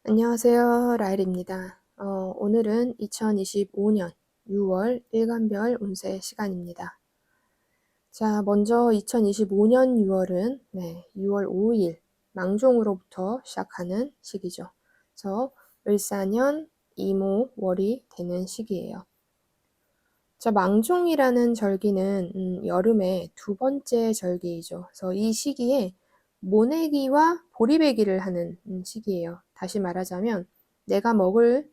안녕하세요. 라일입니다. 오늘은 2025년 6월 일간별 운세 시간입니다. 자, 먼저 2025년 6월은 6월 5일 망종으로부터 시작하는 시기죠. 그래서 을사년 이모월이 되는 시기예요. 자, 망종이라는 절기는 여름의 두 번째 절기이죠. 그래서 이 시기에 모내기와 보리배기를 하는 시기예요. 다시 말하자면 내가 먹을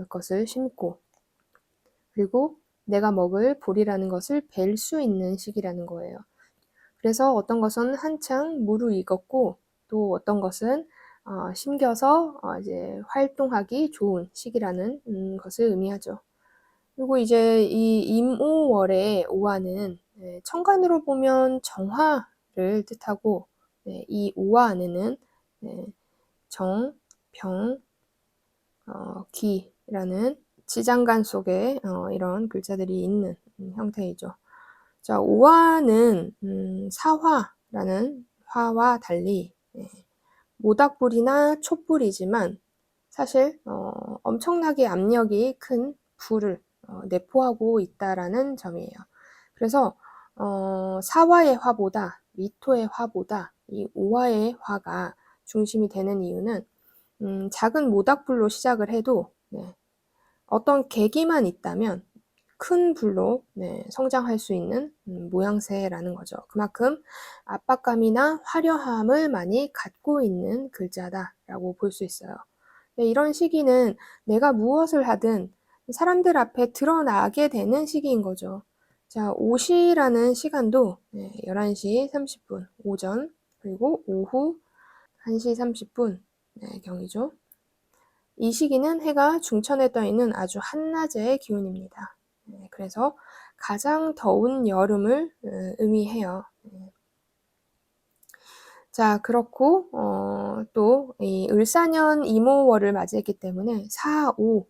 것을 심고 그리고 내가 먹을 보리라는 것을 벨 수 있는 시기라는 거예요. 그래서 어떤 것은 한창 무르익었고 또 어떤 것은 심겨서 이제 활동하기 좋은 시기라는 것을 의미하죠. 그리고 이제 이 임오월의 오화는 천간으로 보면 정화를 뜻하고 이 오화 안에는 정, 병, 기라는 지장간 속에 이런 글자들이 있는 형태이죠. 자, 오화는 사화라는 화와 달리 모닥불이나 촛불이지만 사실 엄청나게 압력이 큰 불을 내포하고 있다라는 점이에요. 그래서 사화의 화보다 미토의 화보다 이 오화의 화가 중심이 되는 이유는 작은 모닥불로 시작을 해도 어떤 계기만 있다면 큰 불로 성장할 수 있는 모양새라는 거죠. 그만큼 압박감이나 화려함을 많이 갖고 있는 글자다라고 볼 수 있어요. 이런 시기는 내가 무엇을 하든 사람들 앞에 드러나게 되는 시기인 거죠. 자, 오시라는 시간도 11시 30분 오전 그리고 오후 1시 30분 경이죠. 이 시기는 해가 중천에 떠 있는 아주 한낮의 기운입니다. 그래서 가장 더운 여름을 의미해요. 자, 그렇고 또 이 을사년 이모월을 맞이했기 때문에 4, 5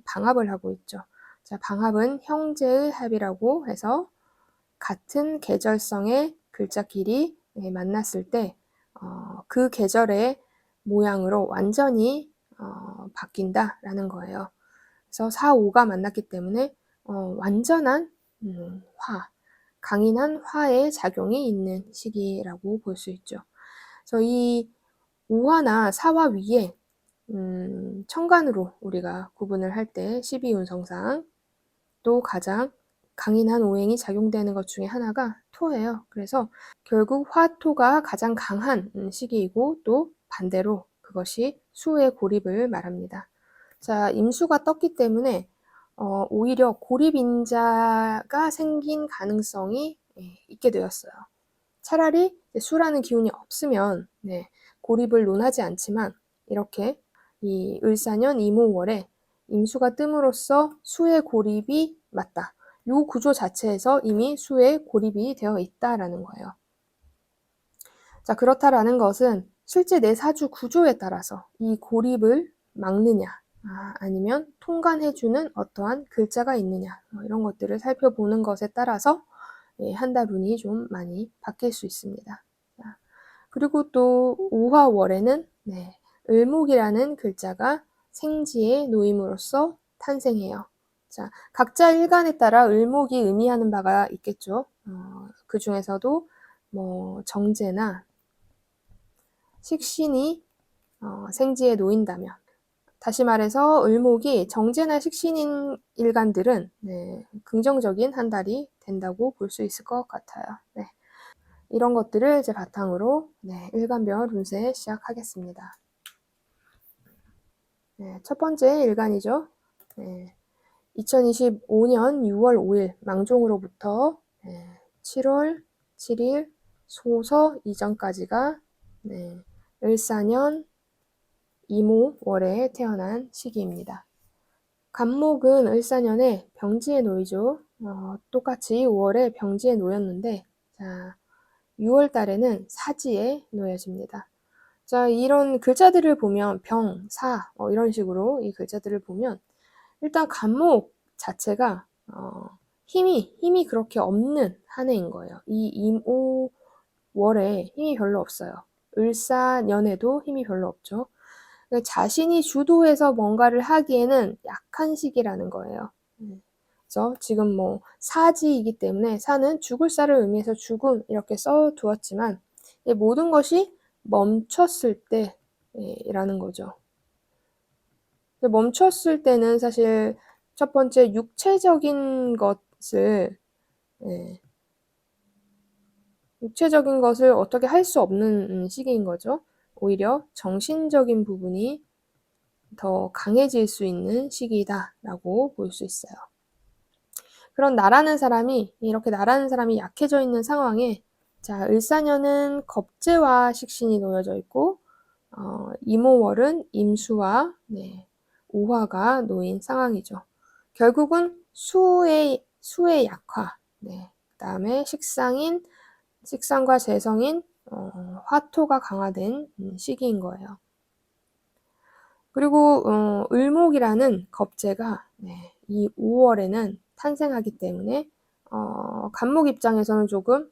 방합을 하고 있죠. 자, 방합은 형제의 합이라고 해서 같은 계절성의 글자끼리 만났을 때 그 계절의 모양으로 완전히 바뀐다라는 거예요. 그래서 4, 5가 만났기 때문에 완전한 화, 강인한 화의 작용이 있는 시기라고 볼 수 있죠. 그래서 이 5화나 4화 위에 천간으로 우리가 구분을 할 때 12운성상 또 가장 강인한 오행이 작용되는 것 중에 하나가 토예요. 그래서 결국 화토가 가장 강한 시기이고 또 반대로 그것이 수의 고립을 말합니다. 자, 임수가 떴기 때문에 오히려 고립인자가 생긴 가능성이 있게 되었어요. 차라리 수라는 기운이 없으면 고립을 논하지 않지만 이렇게 이 을사년 이모월에 임수가 뜸으로써 수의 고립이 맞다. 요 구조 자체에서 이미 수의 고립이 되어 있다라는 거예요. 자, 그렇다라는 것은 실제 내 사주 구조에 따라서 이 고립을 막느냐 아니면 통관해주는 어떠한 글자가 있느냐 이런 것들을 살펴보는 것에 따라서 한 달 운이 좀 많이 바뀔 수 있습니다. 자, 그리고 또 오화월에는 을목이라는 글자가 생지에 놓임으로써 탄생해요. 자, 각자 일간에 따라 을목이 의미하는 바가 있겠죠. 그 중에서도 뭐 정제나 식신이 생지에 놓인다면 다시 말해서 을목이 정제나 식신인 일간들은 긍정적인 한 달이 된다고 볼 수 있을 것 같아요. 이런 것들을 이제 바탕으로 일간별 운세 시작하겠습니다. 첫 번째 일간이죠. 2025년 6월 5일 망종으로부터 7월 7일 소서 이전까지가 을사년 이모월에 태어난 시기입니다. 간목은 을사년에 병지에 놓이죠. 똑같이 5월에 병지에 놓였는데 자, 6월 달에는 사지에 놓여집니다. 자, 이런 글자들을 보면 병, 사 이런 식으로 이 글자들을 보면 일단 간목 자체가 힘이 그렇게 없는 한 해인 거예요. 이 임오월에 힘이 별로 없어요. 을사년에도 힘이 별로 없죠. 자신이 주도해서 뭔가를 하기에는 약한 시기라는 거예요. 그래서 지금 뭐 사지이기 때문에 사는 죽을 사를 의미해서 죽음 이렇게 써 두었지만 모든 것이 멈췄을 때라는 거죠. 멈췄을 때는 사실 첫 번째 육체적인 것을 육체적인 것을 어떻게 할 수 없는 시기인 거죠. 오히려 정신적인 부분이 더 강해질 수 있는 시기다라고 볼 수 있어요. 그런 나라는 사람이 이렇게 나라는 사람이 약해져 있는 상황에 자 을사년은 겁재와 식신이 놓여져 있고 이모월은 임수와 오화가 놓인 상황이죠. 결국은 수의 약화, 그다음에 식상과 재성인 화토가 강화된 시기인 거예요. 그리고 을목이라는 겁재가 이 5월에는 탄생하기 때문에 간목 입장에서는 조금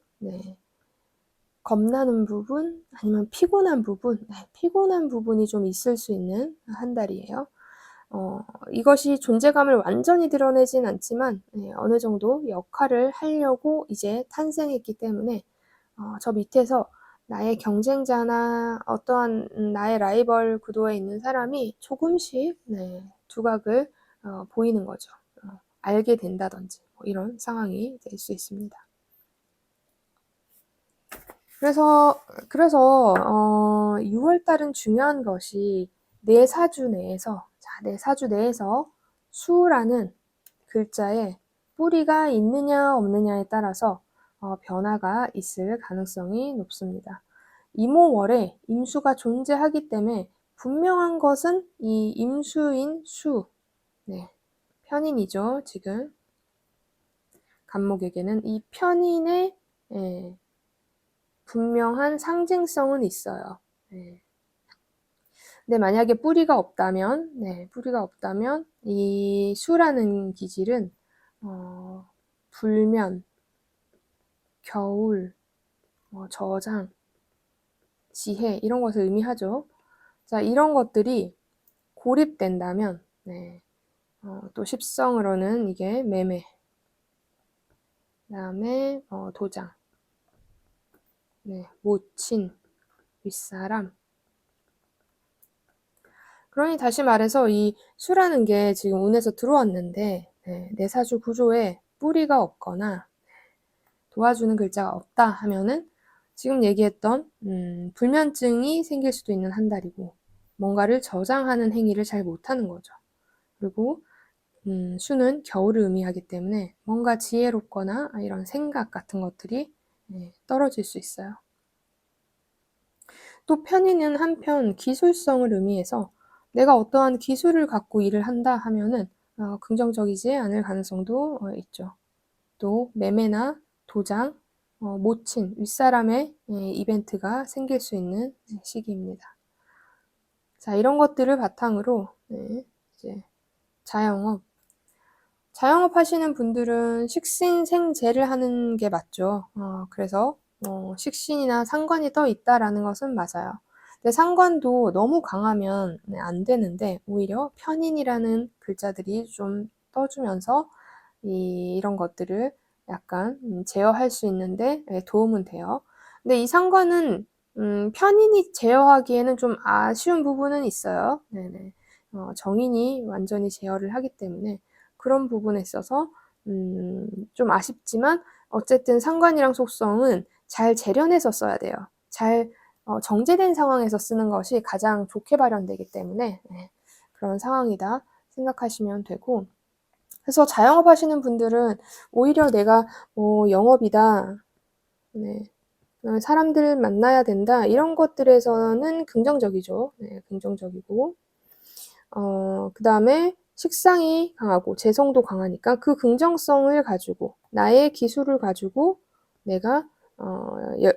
겁나는 부분 아니면 피곤한 부분이 좀 있을 수 있는 한 달이에요. 이것이 존재감을 완전히 드러내진 않지만 어느 정도 역할을 하려고 이제 탄생했기 때문에 저 밑에서 나의 경쟁자나 어떠한 나의 라이벌 구도에 있는 사람이 조금씩 두각을 보이는 거죠. 알게 된다든지 뭐 이런 상황이 될 수 있습니다. 그래서 6월 달은 중요한 것이 내 사주 내에서 수라는 글자에 뿌리가 있느냐 없느냐에 따라서 변화가 있을 가능성이 높습니다. 이모월에 임수가 존재하기 때문에 분명한 것은 이 임수인 수, 편인이죠. 지금 간목에게는 이 편인의 분명한 상징성은 있어요. 근데 만약에 뿌리가 없다면 이 수라는 기질은 불면, 겨울, 저장, 지혜 이런 것을 의미하죠. 자, 이런 것들이 고립된다면 또 십성으로는 이게 매매, 그다음에 도장, 모친, 윗사람. 그러니 다시 말해서 이 수라는 게 지금 운에서 들어왔는데 내 사주 구조에 뿌리가 없거나 도와주는 글자가 없다 하면은 지금 얘기했던 불면증이 생길 수도 있는 한 달이고 뭔가를 저장하는 행위를 잘 못하는 거죠. 그리고 수는 겨울을 의미하기 때문에 뭔가 지혜롭거나 이런 생각 같은 것들이 떨어질 수 있어요. 또 편인은 한편 기술성을 의미해서 내가 어떠한 기술을 갖고 일을 한다 하면은 긍정적이지 않을 가능성도 있죠. 또 매매나 도장, 모친, 윗사람의 이벤트가 생길 수 있는 시기입니다. 자, 이런 것들을 바탕으로 이제 자영업 하시는 분들은 식신생재를 하는 게 맞죠. 그래서 식신이나 상관이 떠 있다라는 것은 맞아요. 근데 상관도 너무 강하면 안 되는데 오히려 편인이라는 글자들이 좀 떠주면서 이런 것들을 약간 제어할 수 있는데 도움은 돼요. 근데 이 상관은 편인이 제어하기에는 좀 아쉬운 부분은 있어요. 네네. 정인이 완전히 제어를 하기 때문에 그런 부분에 있어서 좀 아쉽지만 어쨌든 상관이랑 속성은 잘 재련해서 써야 돼요. 잘 정제된 상황에서 쓰는 것이 가장 좋게 발현되기 때문에 그런 상황이다 생각하시면 되고 그래서 자영업 하시는 분들은 오히려 내가 영업이다. 그다음에 사람들 만나야 된다. 이런 것들에서는 긍정적이죠. 긍정적이고. 그다음에 식상이 강하고 재성도 강하니까 그 긍정성을 가지고 나의 기술을 가지고 내가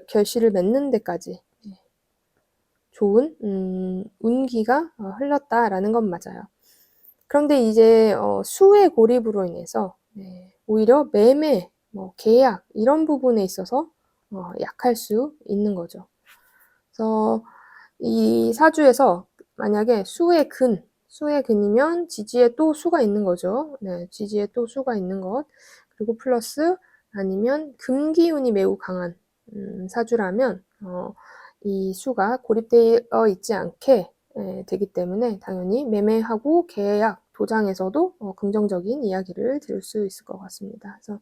결실을 맺는 데까지 좋은 운기가 흘렀다라는 건 맞아요. 그런데 이제 수의 고립으로 인해서 오히려 매매, 계약 이런 부분에 있어서 약할 수 있는 거죠. 그래서 이 사주에서 만약에 수의 근이면 지지에 또 수가 있는 거죠. 네, 지지에 또 수가 있는 것. 그리고 플러스 아니면 금기운이 매우 강한 사주라면 이 수가 고립되어 있지 않게 되기 때문에 당연히 매매하고 계약, 도장에서도 긍정적인 이야기를 들을 수 있을 것 같습니다. 그래서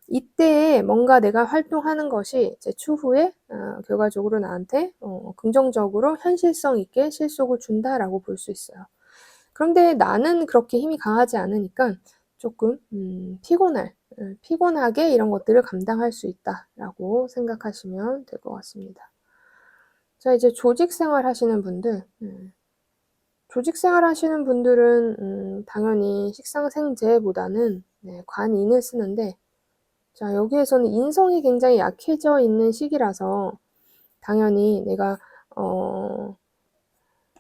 이때에 뭔가 내가 활동하는 것이 이제 추후에 결과적으로 나한테 긍정적으로 현실성 있게 실속을 준다라고 볼 수 있어요. 그런데 나는 그렇게 힘이 강하지 않으니까 조금 피곤하게 이런 것들을 감당할 수 있다라고 생각하시면 될 것 같습니다. 자, 이제 조직 생활 하시는 분들, 조직 생활 하시는 분들은 당연히 식상생재보다는 관인을 쓰는데, 자, 여기에서는 인성이 굉장히 약해져 있는 시기라서 당연히 내가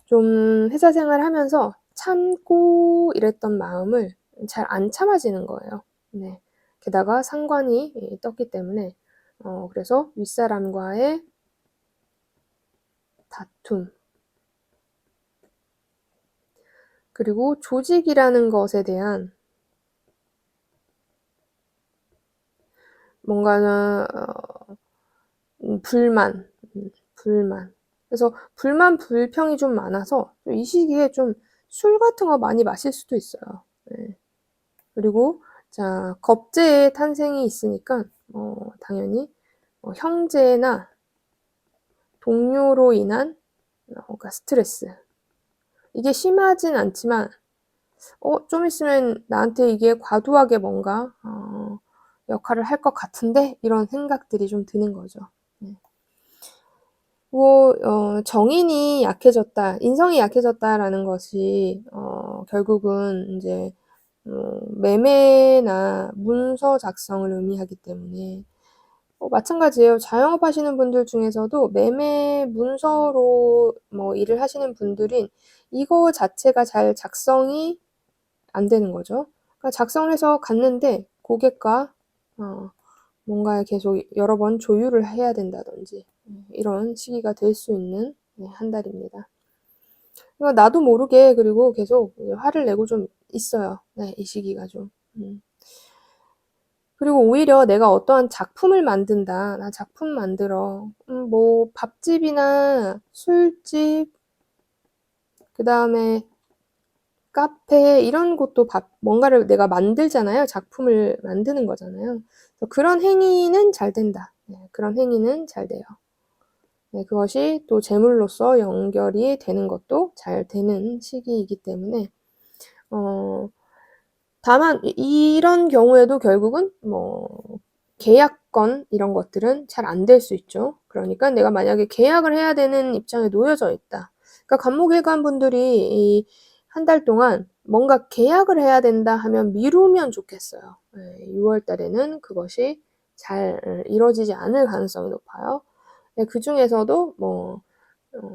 좀 회사 생활하면서 참고 이랬던 마음을 잘 안 참아지는 거예요. 네. 게다가 상관이 떴기 때문에 그래서 윗사람과의 다툼, 그리고 조직이라는 것에 대한 뭔가 불만, 불만. 그래서 불만, 불평이 좀 많아서 이 시기에 좀 술 같은 거 많이 마실 수도 있어요. 네. 그리고 자, 겁재의 탄생이 있으니까 당연히 형제나 동료로 인한 그러니까 스트레스. 이게 심하진 않지만 좀 있으면 나한테 이게 과도하게 뭔가 역할을 할 것 같은데 이런 생각들이 좀 드는 거죠. 네. 뭐 정인이 약해졌다, 인성이 약해졌다라는 것이 결국은 이제 매매나 문서 작성을 의미하기 때문에 마찬가지예요. 자영업 하시는 분들 중에서도 매매 문서로 뭐 일을 하시는 분들은 이거 자체가 잘 작성이 안 되는 거죠. 그러니까 작성을 해서 갔는데 고객과 뭔가 계속 여러 번 조율을 해야 된다든지 이런 시기가 될 수 있는 한 달입니다. 그러니까 나도 모르게 그리고 계속 화를 내고 좀 있어요. 네, 이 시기가 좀. 그리고 오히려 내가 어떠한 작품을 만든다. 나 작품 만들어. 뭐 밥집이나 술집, 그 다음에 카페 이런 곳도 뭔가를 내가 만들잖아요. 작품을 만드는 거잖아요. 그래서 그런 행위는 잘 된다. 네, 그런 행위는 잘 돼요. 네, 그것이 또 재물로서 연결이 되는 것도 잘 되는 시기이기 때문에 다만 이런 경우에도 결국은 뭐 계약건 이런 것들은 잘 안 될 수 있죠. 그러니까 내가 만약에 계약을 해야 되는 입장에 놓여져 있다. 그러니까 간목일관 분들이 한 달 동안 뭔가 계약을 해야 된다 하면 미루면 좋겠어요. 6월 달에는 그것이 잘 이루어지지 않을 가능성이 높아요. 그 중에서도 뭐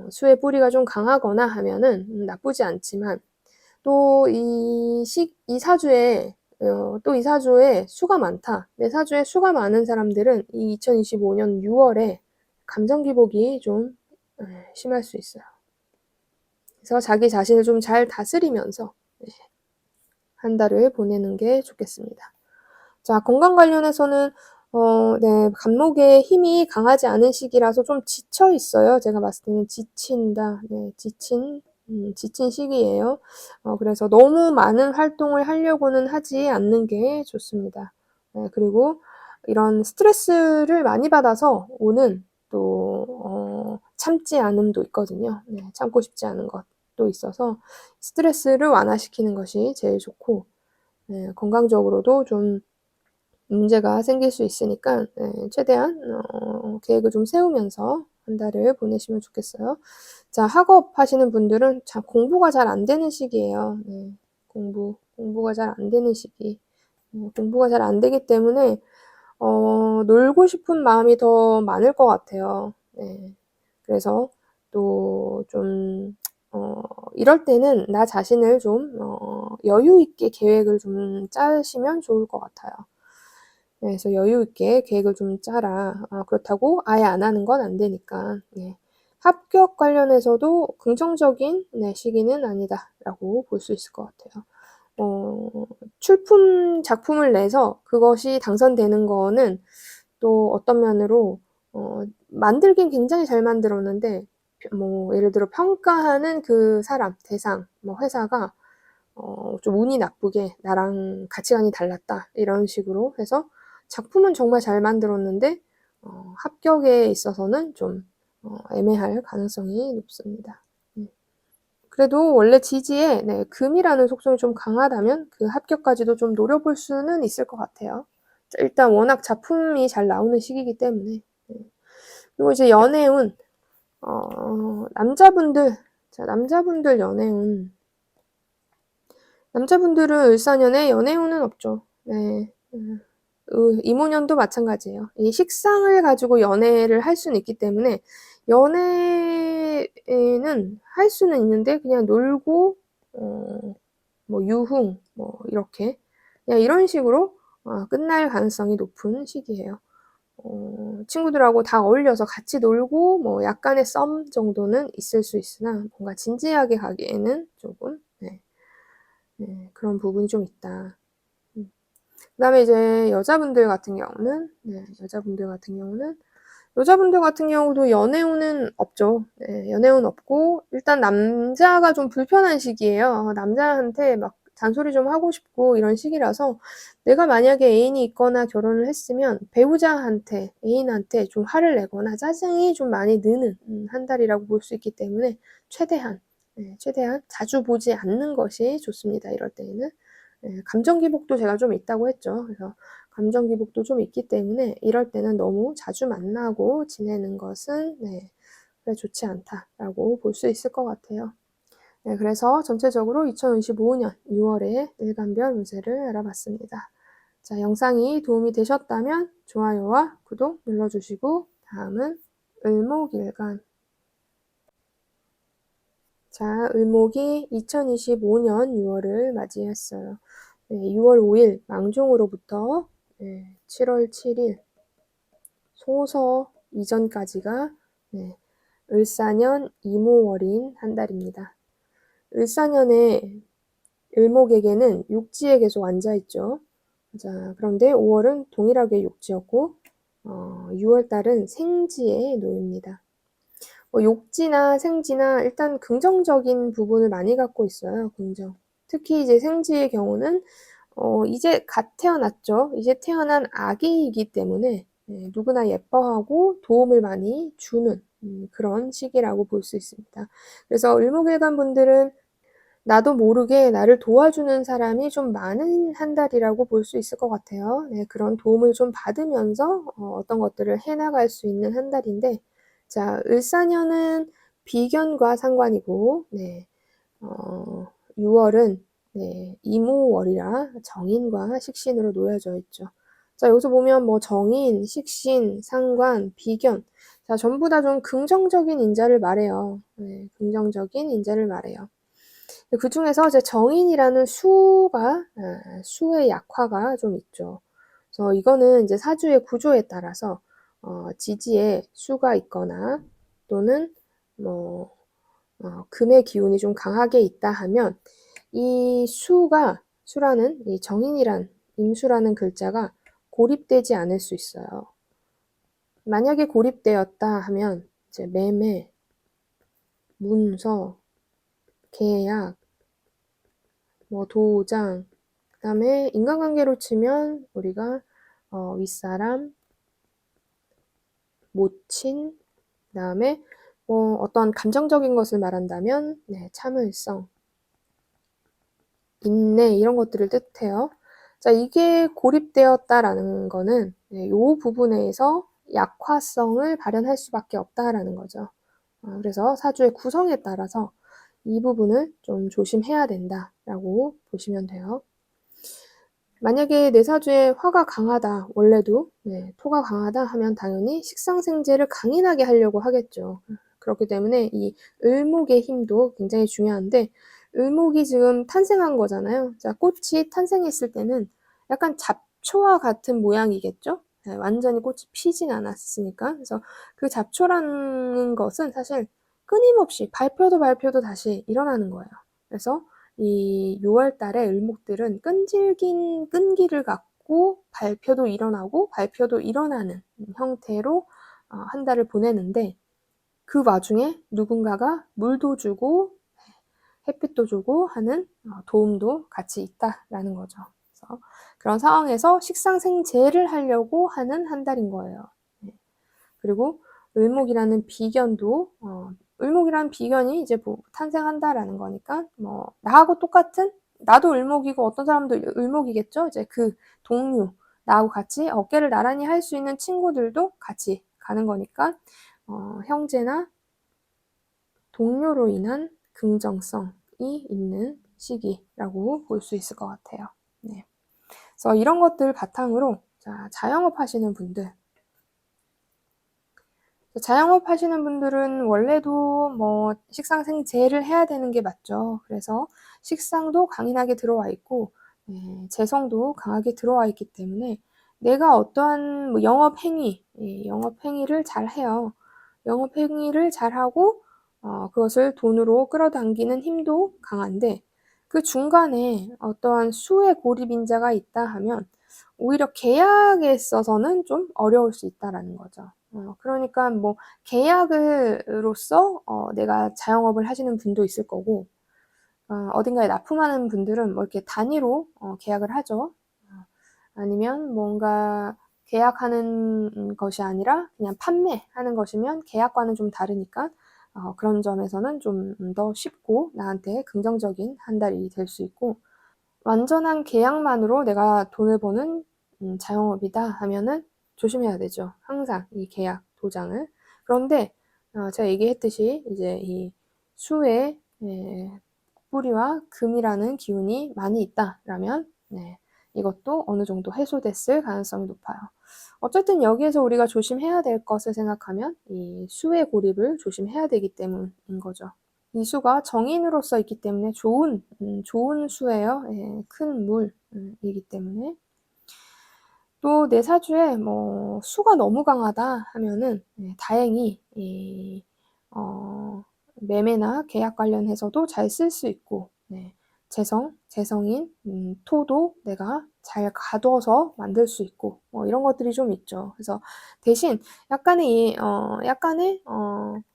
수의 뿌리가 좀 강하거나 하면은 나쁘지 않지만 또 이 사주에 또 이 사주에 수가 많다. 내 사주에 수가 많은 사람들은 이 2025년 6월에 감정 기복이 좀 심할 수 있어요. 그래서 자기 자신을 좀 잘 다스리면서 한 달을 보내는 게 좋겠습니다. 자, 건강 관련해서는 네, 간목의 힘이 강하지 않은 시기라서 좀 지쳐 있어요. 제가 봤을 때는 지친다. 네, 지친 시기예요. 그래서 너무 많은 활동을 하려고는 하지 않는 게 좋습니다. 네, 그리고 이런 스트레스를 많이 받아서 오는 또 참지 않음도 있거든요. 네, 참고 싶지 않은 것도 있어서 스트레스를 완화시키는 것이 제일 좋고 네, 건강적으로도 좀 문제가 생길 수 있으니까 최대한 계획을 좀 세우면서 한 달을 보내시면 좋겠어요. 자, 학업하시는 분들은 자, 공부가 잘 안 되는 시기예요. 네, 공부가 잘 안 되는 시기. 공부가 잘 안 되기 때문에 놀고 싶은 마음이 더 많을 것 같아요. 네. 그래서 또 좀 이럴 때는 나 자신을 좀 여유 있게 계획을 좀 짜시면 좋을 것 같아요. 네, 그래서 여유 있게 계획을 좀 짜라. 그렇다고 아예 안 하는 건 안 되니까. 네. 합격 관련해서도 긍정적인 시기는 아니다라고 볼 수 있을 것 같아요. 출품 작품을 내서 그것이 당선되는 거는 또 어떤 면으로 만들긴 굉장히 잘 만들었는데 뭐 예를 들어 평가하는 그 사람, 대상, 뭐 회사가 좀 운이 나쁘게 나랑 가치관이 달랐다 이런 식으로 해서 작품은 정말 잘 만들었는데 합격에 있어서는 좀 애매할 가능성이 높습니다. 그래도 원래 지지에 금이라는 속성이 좀 강하다면 그 합격까지도 좀 노려볼 수는 있을 것 같아요. 일단 워낙 작품이 잘 나오는 시기이기 때문에. 그리고 이제 연애운, 남자분들, 자, 남자분들 연애운. 남자분들은 을사년에 연애운은 없죠. 네. 이모년도 마찬가지예요. 이 식상을 가지고 연애를 할 수는 있기 때문에 연애는 할 수는 있는데 그냥 놀고 뭐 유흥 뭐 이렇게 그냥 이런 식으로 끝날 가능성이 높은 시기예요. 친구들하고 다 어울려서 같이 놀고 뭐 약간의 썸 정도는 있을 수 있으나 뭔가 진지하게 가기에는 조금 그런 부분이 좀 있다. 그다음에 이제 여자분들 같은 경우도 연애운은 없죠. 연애운 없고 일단 남자가 좀 불편한 시기예요. 남자한테 막 잔소리 좀 하고 싶고 이런 시기라서 내가 만약에 애인이 있거나 결혼을 했으면 배우자한테, 애인한테 좀 화를 내거나 짜증이 좀 많이 느는 한 달이라고 볼 수 있기 때문에 최대한 자주 보지 않는 것이 좋습니다. 이럴 때에는. 감정 기복도 제가 좀 있다고 했죠. 그래서 감정 기복도 좀 있기 때문에 이럴 때는 너무 자주 만나고 지내는 것은 그래 좋지 않다라고 볼 수 있을 것 같아요. 그래서 전체적으로 2025년 6월에 일간별 운세를 알아봤습니다. 자, 영상이 도움이 되셨다면 좋아요와 구독 눌러주시고 다음은 을목일간. 자, 을목이 2025년 6월을 맞이했어요. 6월 5일 망종으로부터 7월 7일 소서 이전까지가 을사년 이모월인 한 달입니다. 을사년에 을목에게는 육지에 계속 앉아있죠. 자, 그런데 5월은 동일하게 육지였고 6월달은 생지에 놓입니다. 욕지나 생지나 일단 긍정적인 부분을 많이 갖고 있어요. 긍정. 특히 이제 생지의 경우는 이제 갓 태어났죠. 이제 태어난 아기이기 때문에 누구나 예뻐하고 도움을 많이 주는 그런 시기라고 볼 수 있습니다. 그래서 을목일간 분들은 나도 모르게 나를 도와주는 사람이 좀 많은 한 달이라고 볼 수 있을 것 같아요. 그런 도움을 좀 받으면서 어떤 것들을 해나갈 수 있는 한 달인데, 자, 을사년은 비견과 상관이고, 6월은 이모월이라 정인과 식신으로 놓여져 있죠. 자, 여기서 보면 뭐 정인, 식신, 상관, 비견, 자, 전부 다 좀 긍정적인 인자를 말해요. 긍정적인 인자를 말해요. 그 중에서 이제 정인이라는 수의 약화가 좀 있죠. 그래서 이거는 이제 사주의 구조에 따라서 지지에 수가 있거나 또는 뭐 금의 기운이 좀 강하게 있다 하면 이 수라는 이 정인이란 임수라는 글자가 고립되지 않을 수 있어요. 만약에 고립되었다 하면 이제 매매, 문서, 계약, 뭐 도장, 그다음에 인간관계로 치면 우리가 윗사람, 모친, 그다음에 뭐 어떤 감정적인 것을 말한다면 참을성, 인내 이런 것들을 뜻해요. 자, 이게 고립되었다라는 거는 이 부분에서 약화성을 발현할 수밖에 없다라는 거죠. 그래서 사주의 구성에 따라서 이 부분을 좀 조심해야 된다라고 보시면 돼요. 만약에 내 사주에 화가 강하다, 원래도 토가 강하다 하면 당연히 식상생재를 강인하게 하려고 하겠죠. 그렇기 때문에 이 을목의 힘도 굉장히 중요한데 을목이 지금 탄생한 거잖아요. 자, 꽃이 탄생했을 때는 약간 잡초와 같은 모양이겠죠? 완전히 꽃이 피진 않았으니까. 그래서 그 잡초라는 것은 사실 끊임없이 발표도 다시 일어나는 거예요. 그래서 이 6월 달에 을목들은 끈질긴 끈기를 갖고 발표도 일어나고 발표도 일어나는 형태로 한 달을 보내는데, 그 와중에 누군가가 물도 주고 햇빛도 주고 하는 도움도 같이 있다라는 거죠. 그래서 그런 상황에서 식상생재를 하려고 하는 한 달인 거예요. 그리고 을목이라는 비견도 을목이라는 비견이 이제 뭐 탄생한다라는 거니까 뭐 나하고 똑같은, 나도 을목이고 어떤 사람도 을목이겠죠. 이제 그 동료, 나하고 같이 어깨를 나란히 할 수 있는 친구들도 같이 가는 거니까 형제나 동료로 인한 긍정성이 있는 시기라고 볼 수 있을 것 같아요. 네. 그래서 이런 것들 바탕으로 자영업 하시는 분들, 자영업 하시는 분들은 원래도 뭐 식상생재를 해야 되는 게 맞죠. 그래서 식상도 강인하게 들어와 있고 재성도 강하게 들어와 있기 때문에 내가 어떠한 뭐 영업 행위를 잘 해요. 영업 행위를 잘 하고 그것을 돈으로 끌어당기는 힘도 강한데, 그 중간에 어떠한 수의 고립인자가 있다 하면 오히려 계약에 있어서는 좀 어려울 수 있다라는 거죠. 그러니까 뭐 계약으로서 내가 자영업을 하시는 분도 있을 거고, 어딘가에 납품하는 분들은 뭐 이렇게 단위로 계약을 하죠. 아니면 뭔가 계약하는 것이 아니라 그냥 판매하는 것이면 계약과는 좀 다르니까 그런 점에서는 좀 더 쉽고 나한테 긍정적인 한 달이 될 수 있고, 완전한 계약만으로 내가 돈을 버는 자영업이다 하면은 조심해야 되죠. 항상 이 계약 도장을. 그런데 제가 얘기했듯이 이제 이 수의 뿌리와 금이라는 기운이 많이 있다라면 이것도 어느 정도 해소됐을 가능성이 높아요. 어쨌든 여기에서 우리가 조심해야 될 것을 생각하면 이 수의 고립을 조심해야 되기 때문인 거죠. 이 수가 정인으로서 있기 때문에 좋은 수예요. 큰 물이기 때문에. 또 내 사주에 뭐 수가 너무 강하다 하면은 다행히 매매나 계약 관련해서도 잘 쓸 수 있고, 재성인 토도 내가 잘 가둬서 만들 수 있고 이런 것들이 좀 있죠. 그래서 대신 약간의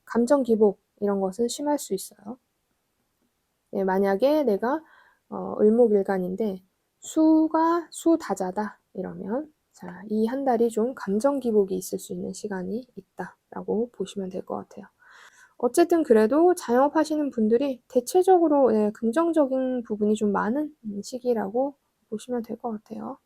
감정 기복 이런 것은 심할 수 있어요. 만약에 내가 을목일간인데 수가 수다자다 이러면 이 한 달이 좀 감정 기복이 있을 수 있는 시간이 있다라고 보시면 될 것 같아요. 어쨌든 그래도 자영업 하시는 분들이 대체적으로 긍정적인 부분이 좀 많은 시기라고 보시면 될 것 같아요.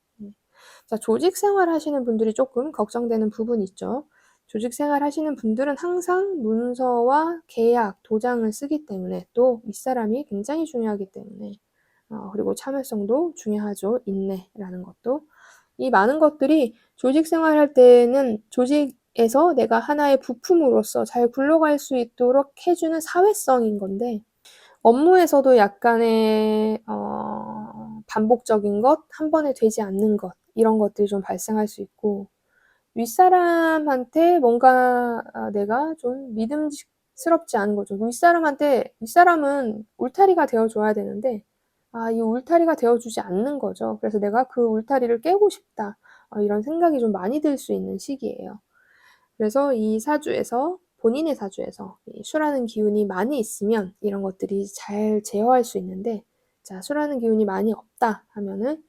조직 생활 하시는 분들이 조금 걱정되는 부분이 있죠. 조직 생활 하시는 분들은 항상 문서와 계약, 도장을 쓰기 때문에, 또 윗사람이 굉장히 중요하기 때문에 그리고 참을성도 중요하죠. 인내라는 것도. 이 많은 것들이 조직 생활할 때는 조직에서 내가 하나의 부품으로서 잘 굴러갈 수 있도록 해주는 사회성인 건데, 업무에서도 약간의 반복적인 것, 한 번에 되지 않는 것, 이런 것들이 좀 발생할 수 있고, 윗사람한테 뭔가 내가 좀 믿음직스럽지 않은 거죠. 윗사람은 울타리가 되어줘야 되는데 이 울타리가 되어주지 않는 거죠. 그래서 내가 그 울타리를 깨고 싶다, 이런 생각이 좀 많이 들 수 있는 시기예요. 그래서 이 사주에서, 본인의 사주에서 수라는 기운이 많이 있으면 이런 것들이 잘 제어할 수 있는데, 수라는 기운이 많이 없다 하면은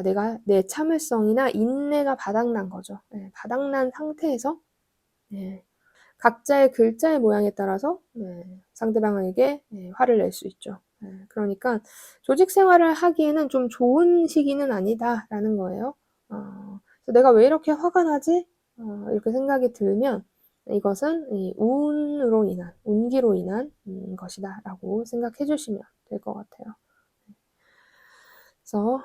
내가 내 참을성이나 인내가 바닥난 거죠. 바닥난 상태에서 각자의 글자의 모양에 따라서 상대방에게 화를 낼 수 있죠. 그러니까 조직 생활을 하기에는 좀 좋은 시기는 아니다라는 거예요. 그래서 내가 왜 이렇게 화가 나지? 이렇게 생각이 들면 이것은 운기로 인한 것이다라고 생각해 주시면 될 것 같아요. 그래서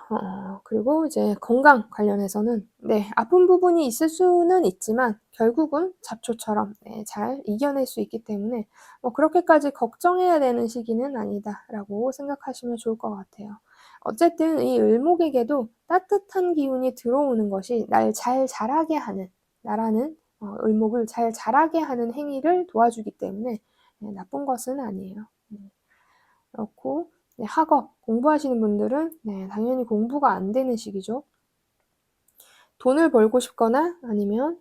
그리고 이제 건강 관련해서는 아픈 부분이 있을 수는 있지만 결국은 잡초처럼 잘 이겨낼 수 있기 때문에 그렇게까지 걱정해야 되는 시기는 아니다라고 생각하시면 좋을 것 같아요. 어쨌든 이 을목에게도 따뜻한 기운이 들어오는 것이 날 잘 자라게 하는, 나라는 을목을 잘 자라게 하는 행위를 도와주기 때문에 나쁜 것은 아니에요. 그렇고 학업, 공부하시는 분들은 당연히 공부가 안 되는 시기죠. 돈을 벌고 싶거나 아니면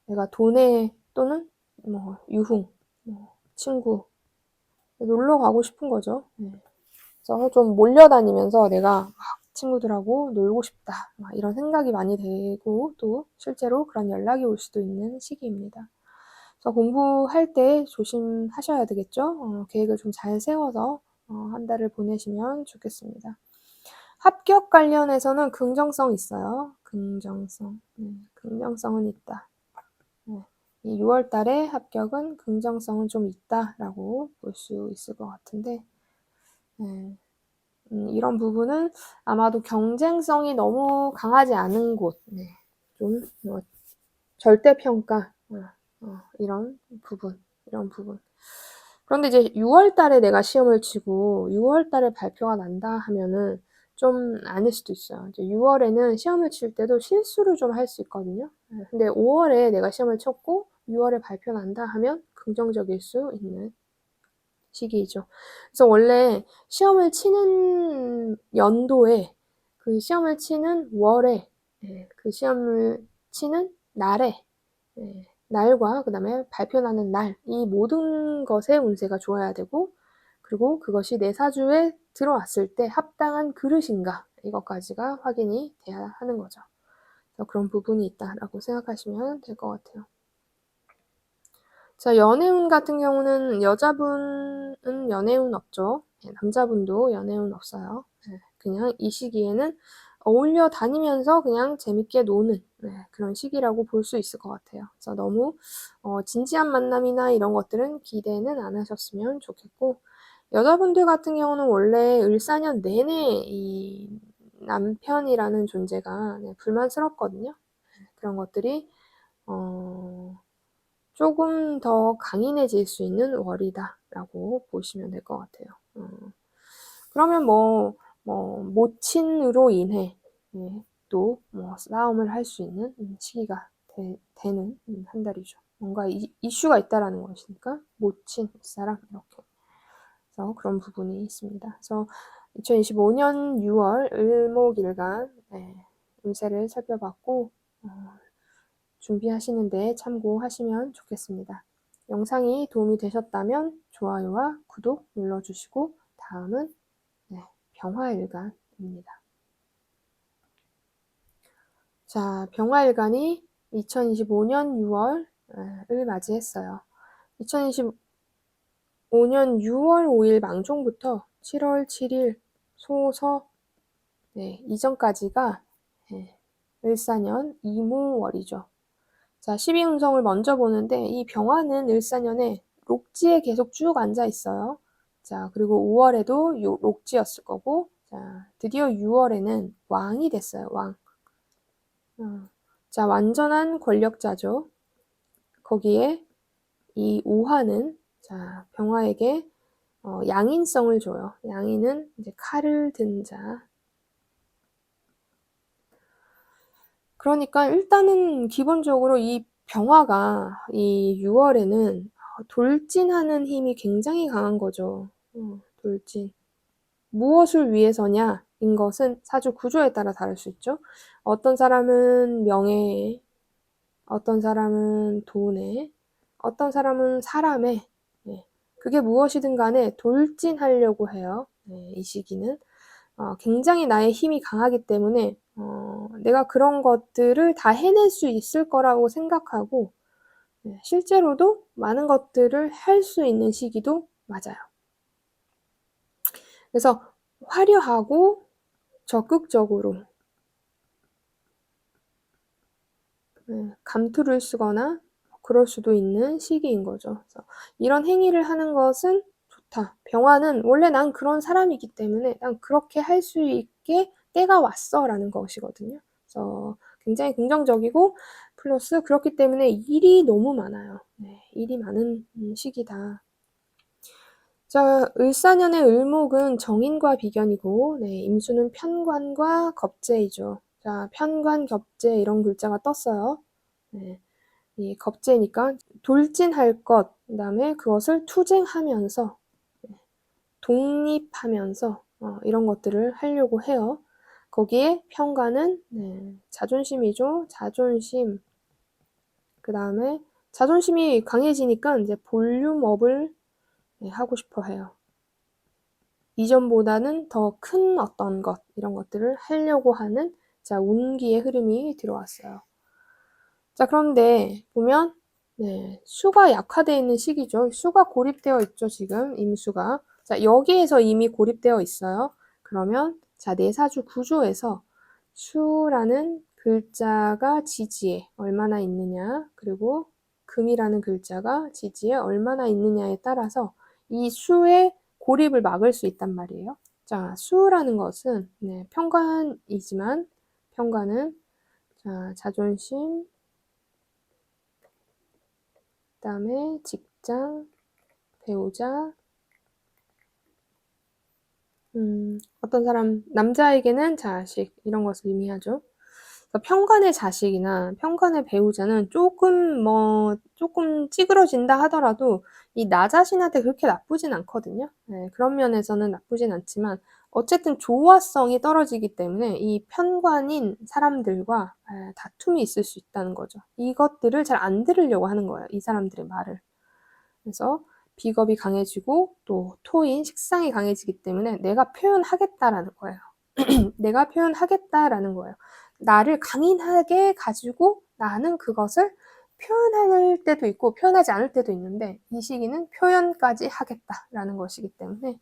내가 돈에 또는 뭐 유흥, 친구, 놀러 가고 싶은 거죠. 그래서 좀 몰려다니면서 내가 친구들하고 놀고 싶다, 이런 생각이 많이 되고 또 실제로 그런 연락이 올 수도 있는 시기입니다. 그래서 공부할 때 조심하셔야 되겠죠. 계획을 좀 잘 세워서 한 달을 보내시면 좋겠습니다. 합격 관련해서는 긍정성 있어요. 긍정성. 긍정성은 있다. 이 6월 달에 합격은 긍정성은 좀 있다라고 볼 수 있을 것 같은데, 이런 부분은 아마도 경쟁성이 너무 강하지 않은 곳, 좀 절대평가, 이런 부분. 그런데 이제 6월 달에 내가 시험을 치고 6월 달에 발표가 난다 하면은 좀 아닐 수도 있어요. 이제 6월에는 시험을 칠 때도 실수를 좀 할 수 있거든요. 근데 5월에 내가 시험을 쳤고 6월에 발표 난다 하면 긍정적일 수 있는 시기이죠. 그래서 원래 시험을 치는 연도에 그 시험을 치는 월에 그 시험을 치는 날에 날과 그다음에 발표 나는 날, 이 모든 것의 운세가 좋아야 되고, 그리고 그것이 내 사주에 들어왔을 때 합당한 그릇인가, 이것까지가 확인이 돼야 하는 거죠. 그래서 그런 부분이 있다라고 생각하시면 될 것 같아요. 자, 연애운 같은 경우는 여자분은 연애운 없죠. 남자분도 연애운 없어요. 그냥 이 시기에는 어울려 다니면서 그냥 재밌게 노는 그런 시기라고 볼 수 있을 것 같아요. 그래서 너무 진지한 만남이나 이런 것들은 기대는 안 하셨으면 좋겠고, 여자분들 같은 경우는 원래 을사년 내내 이 남편이라는 존재가 불만스럽거든요. 그런 것들이 조금 더 강인해질 수 있는 월이다라고 보시면 될 것 같아요. 그러면 모친으로 인해 또 싸움을 할 수 있는 시기가 되는 한 달이죠. 뭔가 이슈가 있다라는 것이니까 모친, 윗사람 이렇게. 그래서 그런 부분이 있습니다. 그래서 2025년 6월 을목일간 운세를 살펴봤고 준비하시는데 참고하시면 좋겠습니다. 영상이 도움이 되셨다면 좋아요와 구독 눌러주시고 다음은 병화일간입니다. 자, 병화일간이 2025년 6월을 맞이했어요. 2025년 6월 5일 망종부터 7월 7일 소서 이전까지가 을사년 이무월이죠. 자, 12운성을 먼저 보는데 이 병화는 을사년에 록지에 계속 쭉 앉아 있어요. 자, 그리고 5월에도 록지였을 거고, 자, 드디어 6월에는 왕이 됐어요. 왕. 자, 완전한 권력자죠. 거기에 이 오화는 자, 병화에게 양인성을 줘요. 양인은 이제 칼을 든 자. 그러니까 일단은 기본적으로 이 병화가 이 6월에는 돌진하는 힘이 굉장히 강한 거죠. 돌진. 무엇을 위해서냐? 인 것은 사주 구조에 따라 다를 수 있죠. 어떤 사람은 명예에, 어떤 사람은 돈에, 어떤 사람은 사람에, 그게 무엇이든 간에 돌진하려고 해요. 이 시기는. 굉장히 나의 힘이 강하기 때문에 내가 그런 것들을 다 해낼 수 있을 거라고 생각하고 실제로도 많은 것들을 할 수 있는 시기도 맞아요. 그래서 화려하고 적극적으로 감투를 쓰거나 그럴 수도 있는 시기인 거죠. 그래서 이런 행위를 하는 것은 좋다. 병화는 원래 난 그런 사람이기 때문에 난 그렇게 할 수 있게 때가 왔어 라는 것이거든요. 그래서 굉장히 긍정적이고 플러스 그렇기 때문에 일이 너무 많아요. 일이 많은 시기다. 자, 을사년의 을목은 정인과 비견이고, 네, 임수는 편관과 겁재이죠. 자, 편관, 겁재 이런 글자가 떴어요. 네, 이 겁재니까 돌진할 것, 그다음에 그것을 투쟁하면서 독립하면서 이런 것들을 하려고 해요. 거기에 편관은 네, 자존심이죠. 자존심. 그다음에 자존심이 강해지니까 이제 볼륨업을 네, 하고 싶어 해요. 이전보다는 더 큰 어떤 것, 이런 것들을 하려고 하는 자, 운기의 흐름이 들어왔어요. 자, 그런데 보면 네, 수가 약화되어 있는 시기죠. 수가 고립되어 있죠, 지금 임수가. 자, 여기에서 이미 고립되어 있어요. 그러면 자, 내사주 구조에서 수라는 글자가 지지에 얼마나 있느냐, 그리고 금이라는 글자가 지지에 얼마나 있느냐에 따라서 이 수의 고립을 막을 수 있단 말이에요. 자, 수라는 것은 네, 편관이지만 편관은 자, 자존심, 그다음에 직장, 배우자, 어떤 사람, 남자에게는 자식, 이런 것을 의미하죠. 그러니까 편관의 자식이나 편관의 배우자는 조금 찌그러진다 하더라도 이 나 자신한테 그렇게 나쁘진 않거든요. 네, 그런 면에서는 나쁘진 않지만 어쨌든 조화성이 떨어지기 때문에 이 편관인 사람들과 다툼이 있을 수 있다는 거죠. 이것들을 잘 안 들으려고 하는 거예요. 이 사람들의 말을. 그래서 비겁이 강해지고 또 토인 식상이 강해지기 때문에 내가 표현하겠다라는 거예요. 내가 표현하겠다라는 거예요. 나를 강인하게 가지고 나는 그것을 표현할 때도 있고 표현하지 않을 때도 있는데 이 시기는 표현까지 하겠다라는 것이기 때문에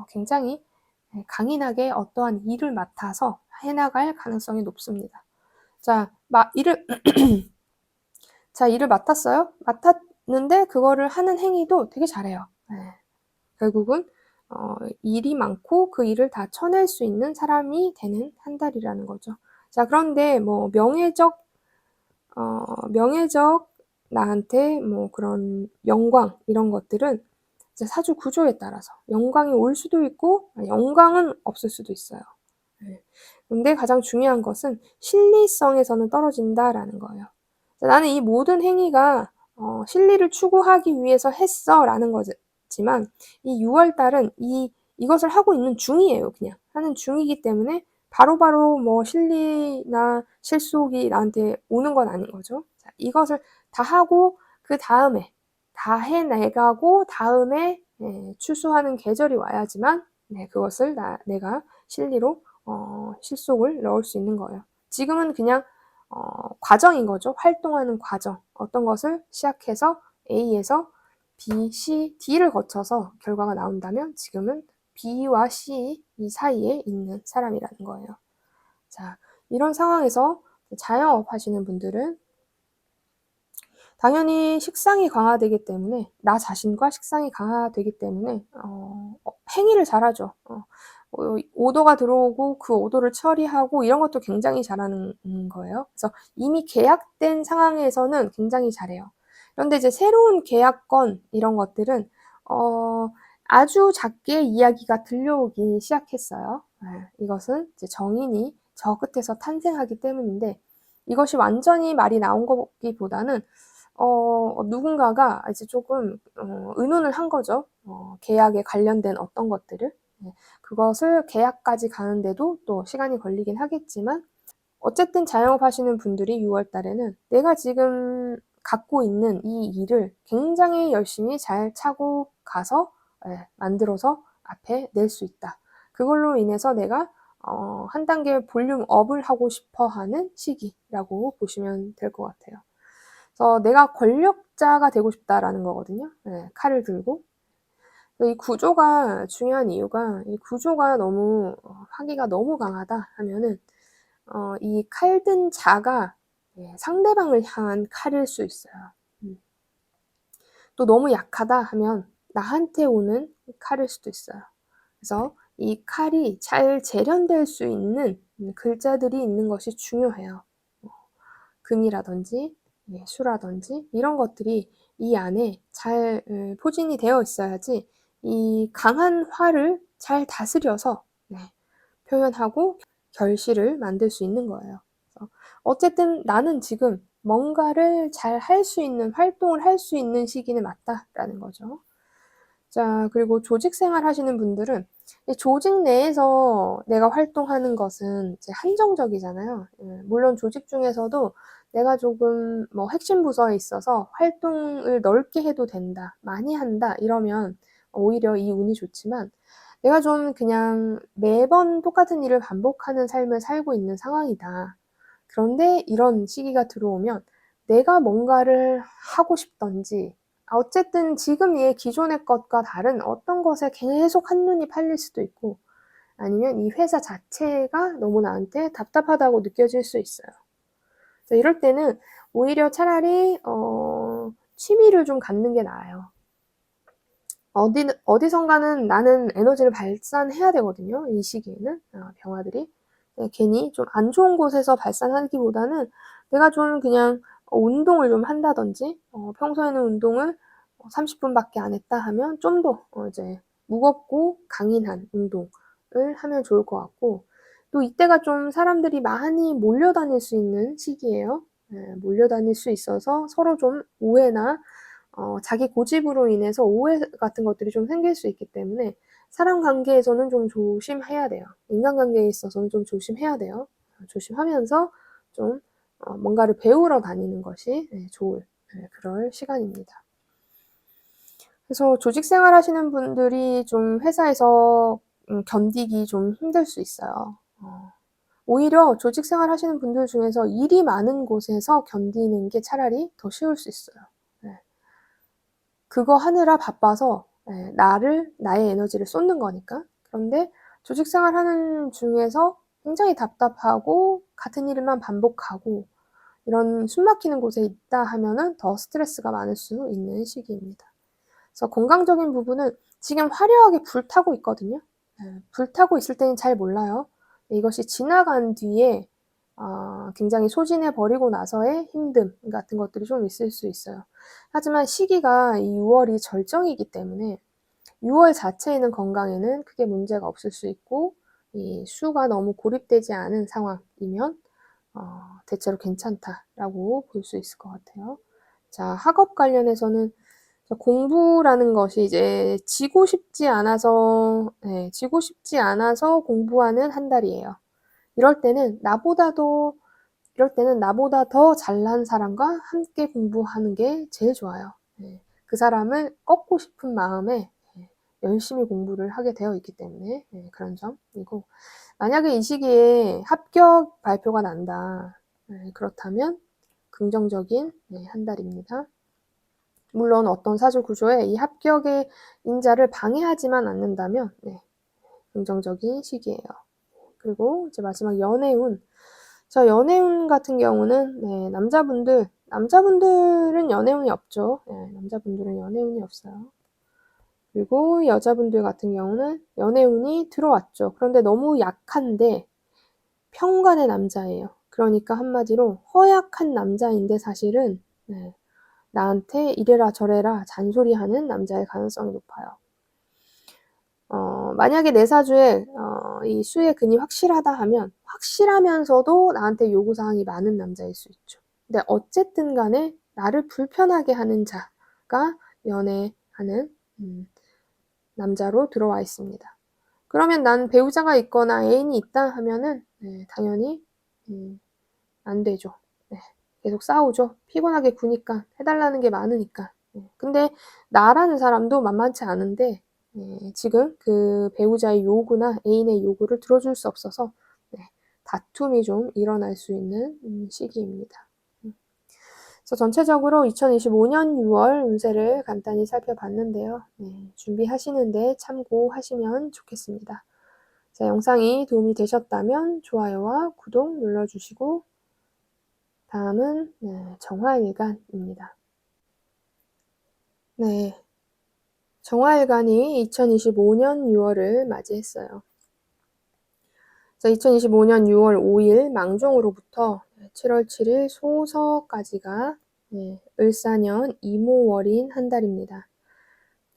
굉장히 강인하게 어떠한 일을 맡아서 해나갈 가능성이 높습니다. 자, 일을 맡았어요. 맡았는데 그거를 하는 행위도 되게 잘해요. 네. 결국은 일이 많고 그 일을 다 쳐낼 수 있는 사람이 되는 한 달이라는 거죠. 자, 그런데 뭐 명예적 나한테 뭐 그런 영광 이런 것들은 이제 사주 구조에 따라서 영광이 올 수도 있고 영광은 없을 수도 있어요. 네. 근데 가장 중요한 것은 실리성에서는 떨어진다라는 거예요. 자, 나는 이 모든 행위가 실리를 추구하기 위해서 했어라는 거지만 이 6월 달은 이것을 하고 있는 중이에요. 그냥 하는 중이기 때문에 바로바로 뭐 실리나 실속이 나한테 오는 건 아닌 거죠. 자, 이것을 다 하고 그 다음에 다 해내가고 다음에 추수하는 계절이 와야지만 그것을 내가 실리로 실속을 넣을 수 있는 거예요. 지금은 그냥 과정인 거죠. 활동하는 과정. 어떤 것을 시작해서 A에서 B, C, D를 거쳐서 결과가 나온다면 지금은 B와 C 이 사이에 있는 사람이라는 거예요. 자, 이런 상황에서 자영업 하시는 분들은 당연히 식상이 강화되기 때문에 나 자신과 식상이 강화되기 때문에 행위를 잘하죠. 오더가 들어오고 그 오더를 처리하고 이런 것도 굉장히 잘하는 거예요. 그래서 이미 계약된 상황에서는 굉장히 잘해요. 그런데 이제 새로운 계약건 이런 것들은 아주 작게 이야기가 들려오기 시작했어요. 이것은 이제 정인이 저 끝에서 탄생하기 때문인데 이것이 완전히 말이 나온 것보다는 누군가가 이제 조금 의논을 한 거죠. 계약에 관련된 어떤 것들을. 네. 그것을 계약까지 가는데도 또 시간이 걸리긴 하겠지만 어쨌든 자영업 하시는 분들이 6월 달에는 내가 지금 갖고 있는 이 일을 굉장히 열심히 잘 차고 가서 만들어서 앞에 낼 수 있다. 그걸로 인해서 내가 한 단계 볼륨 업을 하고 싶어 하는 시기라고 보시면 될 것 같아요. 그래서 내가 권력자가 되고 싶다라는 거거든요. 칼을 들고. 이 구조가 중요한 이유가 이 구조가 너무 화기가 너무 강하다 하면은 이 칼든 자가 상대방을 향한 칼일 수 있어요. 또 너무 약하다 하면 나한테 오는 칼일 수도 있어요. 그래서 이 칼이 잘 재련될 수 있는 글자들이 있는 것이 중요해요. 금이라든지 수라든지 이런 것들이 이 안에 잘 포진이 되어 있어야지 이 강한 화를 잘 다스려서 표현하고 결실을 만들 수 있는 거예요. 그래서 어쨌든 나는 지금 뭔가를 잘 할 수 있는, 활동을 할 수 있는 시기는 맞다라는 거죠. 자, 그리고 조직 생활 하시는 분들은 이 조직 내에서 내가 활동하는 것은 이제 한정적이잖아요. 물론 조직 중에서도 내가 조금 뭐 핵심 부서에 있어서 활동을 넓게 해도 된다, 많이 한다 이러면 오히려 이 운이 좋지만 내가 좀 그냥 매번 똑같은 일을 반복하는 삶을 살고 있는 상황이다. 그런데 이런 시기가 들어오면 내가 뭔가를 하고 싶던지 어쨌든 지금 얘 기존의 것과 다른 어떤 것에 계속 한눈이 팔릴 수도 있고 아니면 이 회사 자체가 너무 나한테 답답하다고 느껴질 수 있어요. 그래서 이럴 때는 오히려 차라리 취미를 좀 갖는 게 나아요. 어디선가는 나는 에너지를 발산해야 되거든요. 이 시기에는 병화들이 괜히 좀 안 좋은 곳에서 발산하기보다는 내가 좀 그냥 운동을 좀 한다든지 평소에는 운동을 30분밖에 안 했다 하면 좀 더 이제 무겁고 강인한 운동을 하면 좋을 것 같고 또 이때가 좀 사람들이 많이 몰려다닐 수 있는 시기예요. 몰려다닐 수 있어서 서로 좀 오해나 자기 고집으로 인해서 오해 같은 것들이 좀 생길 수 있기 때문에 사람 관계에서는 좀 조심해야 돼요. 인간관계에 있어서는 좀 조심해야 돼요. 조심하면서 좀 뭔가를 배우러 다니는 것이 좋을 그럴 시간입니다. 그래서 조직 생활 하시는 분들이 좀 회사에서 견디기 좀 힘들 수 있어요. 오히려 조직 생활 하시는 분들 중에서 일이 많은 곳에서 견디는 게 차라리 더 쉬울 수 있어요. 그거 하느라 바빠서 나의 에너지를 쏟는 거니까. 그런데 조직 생활 하는 중에서 굉장히 답답하고 같은 일만 반복하고 이런 숨 막히는 곳에 있다 하면은 더 스트레스가 많을 수 있는 시기입니다. 그래서 건강적인 부분은 지금 화려하게 불타고 있거든요. 불타고 있을 때는 잘 몰라요. 이것이 지나간 뒤에 굉장히 소진해 버리고 나서의 힘듦 같은 것들이 좀 있을 수 있어요. 하지만 시기가 이 6월이 절정이기 때문에 6월 자체에는 건강에는 크게 문제가 없을 수 있고 이 수가 너무 고립되지 않은 상황이면 대체로 괜찮다라고 볼 수 있을 것 같아요. 자, 학업 관련해서는 공부라는 것이 이제 지고 싶지 않아서 공부하는 한 달이에요. 이럴 때는 나보다 더 잘난 사람과 함께 공부하는 게 제일 좋아요. 그 사람을 꺾고 싶은 마음에 열심히 공부를 하게 되어 있기 때문에 그런 점이고 만약에 이 시기에 합격 발표가 난다. 그렇다면 긍정적인 한 달입니다. 물론 어떤 사주 구조에 이 합격의 인자를 방해하지만 않는다면 긍정적인 시기예요. 그리고 이제 마지막 연애운. 자, 연애운 같은 경우는 남자분들은 연애운이 없죠. 남자분들은 연애운이 없어요. 그리고 여자분들 같은 경우는 연애운이 들어왔죠. 그런데 너무 약한데 평간의 남자예요. 그러니까 한마디로 허약한 남자인데 사실은 나한테 이래라 저래라 잔소리하는 남자의 가능성이 높아요. 만약에 내 사주에 이 수의 근이 확실하다 하면 확실하면서도 나한테 요구사항이 많은 남자일 수 있죠. 근데 어쨌든 간에 나를 불편하게 하는 자가 연애하는 남자로 들어와 있습니다. 그러면 난 배우자가 있거나 애인이 있다 하면은 당연히 안 되죠. 계속 싸우죠. 피곤하게 구니까 해달라는 게 많으니까. 근데 나라는 사람도 만만치 않은데 지금 그 배우자의 요구나 애인의 요구를 들어줄 수 없어서 다툼이 좀 일어날 수 있는 시기입니다. 그래서 전체적으로 2025년 6월 운세를 간단히 살펴봤는데요. 준비하시는데 참고하시면 좋겠습니다. 자, 영상이 도움이 되셨다면 좋아요와 구독 눌러주시고 다음은 정화일간입니다. 네, 정화일간이 2025년 6월을 맞이했어요. 2025년 6월 5일 망종으로부터 7월 7일 소서까지가 을사년 이모월인 한 달입니다.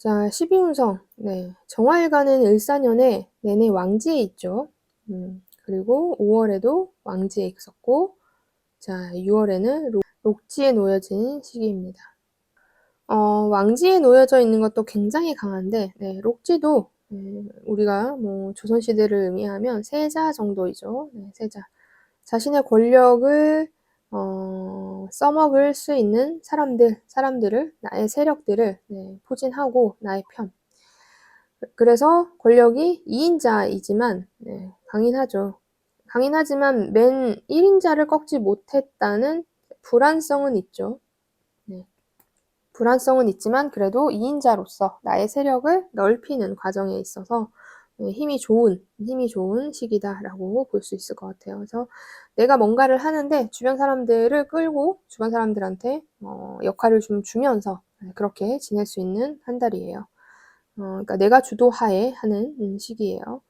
자, 12운성. 네. 정화일간은 을사년에 내내 왕지에 있죠. 그리고 5월에도 왕지에 있었고, 자, 6월에는 록지에 놓여진 시기입니다. 왕지에 놓여져 있는 것도 굉장히 강한데, 네, 록지도 우리가 뭐 조선시대를 의미하면 세자 정도이죠. 네, 세자. 자신의 권력을 써먹을 수 있는 사람들을, 나의 세력들을 포진하고 나의 편. 그래서 권력이 2인자이지만 강인하죠. 강인하지만 맨 1인자를 꺾지 못했다는 불안성은 있죠. 네. 불안성은 있지만 그래도 2인자로서 나의 세력을 넓히는 과정에 있어서 힘이 좋은 시기다라고 볼 수 있을 것 같아요. 그래서 내가 뭔가를 하는데 주변 사람들을 끌고 주변 사람들한테 역할을 좀 주면서 그렇게 지낼 수 있는 한 달이에요. 그러니까 내가 주도하에 하는 시기예요.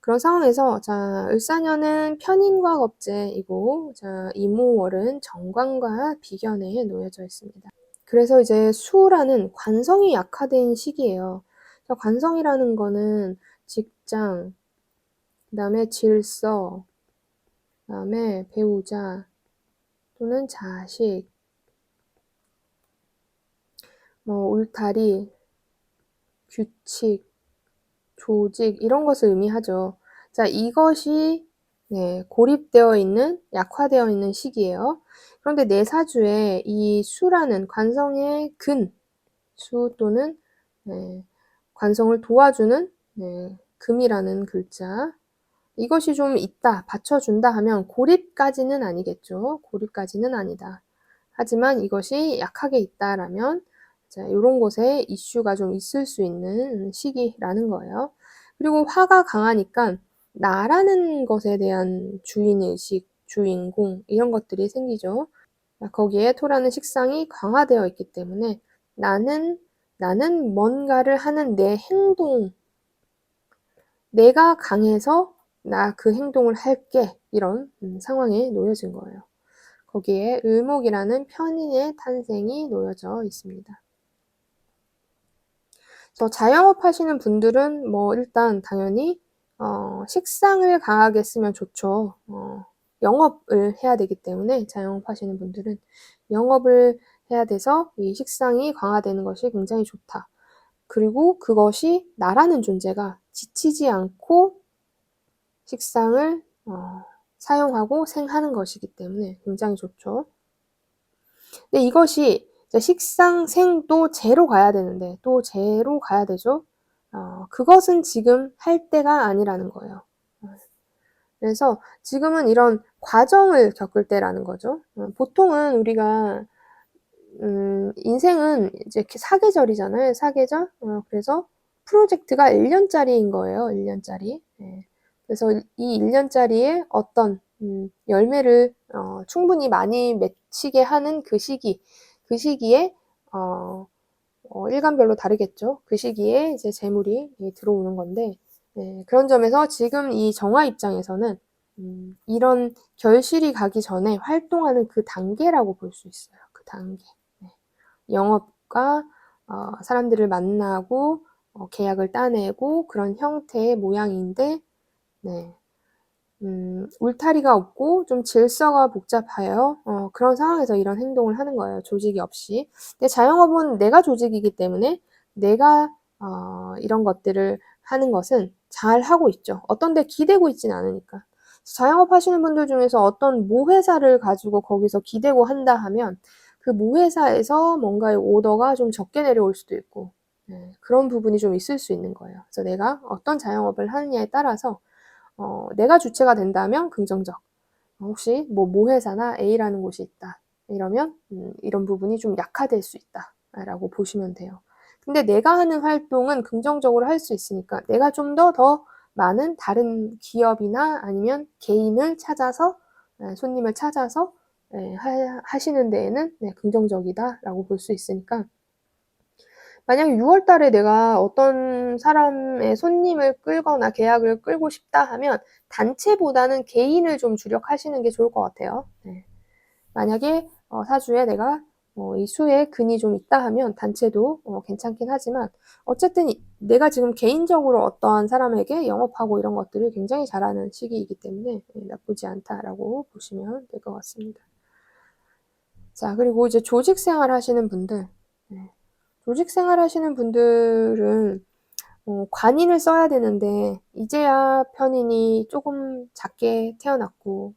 그런 상황에서 자, 을사년은 편인과 겁재이고 자, 이모월은 정관과 비견에 놓여져 있습니다. 그래서 이제 수라는 관성이 약화된 시기예요. 관성이라는 거는 직장, 그다음에 질서, 그다음에 배우자 또는 자식, 뭐 울타리, 규칙, 조직 이런 것을 의미하죠. 자, 이것이 고립되어 있는, 약화되어 있는 시기예요. 그런데 내 사주에 이 수라는 관성의 근, 수 또는 관성을 도와주는 금이라는 글자. 이것이 좀 있다, 받쳐준다 하면 고립까지는 아니겠죠. 고립까지는 아니다. 하지만 이것이 약하게 있다라면 자, 이런 곳에 이슈가 좀 있을 수 있는 시기라는 거예요. 그리고 화가 강하니까 나라는 것에 대한 주인의식, 주인공 이런 것들이 생기죠. 거기에 토라는 식상이 강화되어 있기 때문에 나는 뭔가를 하는 내 행동, 내가 강해서 나 그 행동을 할게 이런 상황에 놓여진 거예요. 거기에 을목이라는 편인의 탄생이 놓여져 있습니다. 그래서 자영업 하시는 분들은 뭐 일단 당연히 식상을 강하게 쓰면 좋죠. 영업을 해야 되기 때문에 자영업 하시는 분들은 영업을 해야 돼서 이 식상이 강화되는 것이 굉장히 좋다. 그리고 그것이 나라는 존재가 지치지 않고 식상을 사용하고 생하는 것이기 때문에 굉장히 좋죠. 근데 이것이 식상, 생 또 재로 가야 되는데 또 재로 가야 되죠. 그것은 지금 할 때가 아니라는 거예요. 그래서 지금은 이런 과정을 겪을 때라는 거죠. 보통은 우리가 인생은 이제 사계절이잖아요. 사계절. 그래서 프로젝트가 1년짜리인 거예요. 1년짜리. 그래서 이 1년짜리에 어떤 열매를 충분히 많이 맺히게 하는 그 시기에 일간별로 다르겠죠. 그 시기에 이제 재물이 들어오는 건데 그런 점에서 지금 이 정화 입장에서는 이런 결실이 가기 전에 활동하는 그 단계라고 볼 수 있어요. 그 단계. 영업과 사람들을 만나고 계약을 따내고 그런 형태의 모양인데 울타리가 없고 좀 질서가 복잡하여 그런 상황에서 이런 행동을 하는 거예요. 조직이 없이. 근데 자영업은 내가 조직이기 때문에 내가 이런 것들을 하는 것은 잘 하고 있죠. 어떤 데 기대고 있진 않으니까. 자영업 하시는 분들 중에서 어떤 모회사를 가지고 거기서 기대고 한다 하면 그 모회사에서 뭔가의 오더가 좀 적게 내려올 수도 있고 그런 부분이 좀 있을 수 있는 거예요. 그래서 내가 어떤 자영업을 하느냐에 따라서 내가 주체가 된다면 긍정적. 혹시 뭐 모회사나 A라는 곳이 있다. 이러면 이런 부분이 좀 약화될 수 있다라고 보시면 돼요. 근데 내가 하는 활동은 긍정적으로 할 수 있으니까 내가 좀 더 많은 다른 기업이나 아니면 개인을 찾아서 손님을 찾아서 하시는 데에는 긍정적이다라고 볼 수 있으니까 만약에 6월 달에 내가 어떤 사람의 손님을 끌거나 계약을 끌고 싶다 하면 단체보다는 개인을 좀 주력하시는 게 좋을 것 같아요. 만약에 사주에 내가 이 수에 근이 좀 있다 하면 단체도 괜찮긴 하지만 어쨌든 내가 지금 개인적으로 어떠한 사람에게 영업하고 이런 것들을 굉장히 잘하는 시기이기 때문에 나쁘지 않다라고 보시면 될 것 같습니다. 자, 그리고 이제 조직 생활 하시는 분들, 조직 생활 하시는 분들은 관인을 써야 되는데 이제야 편인이 조금 작게 태어났고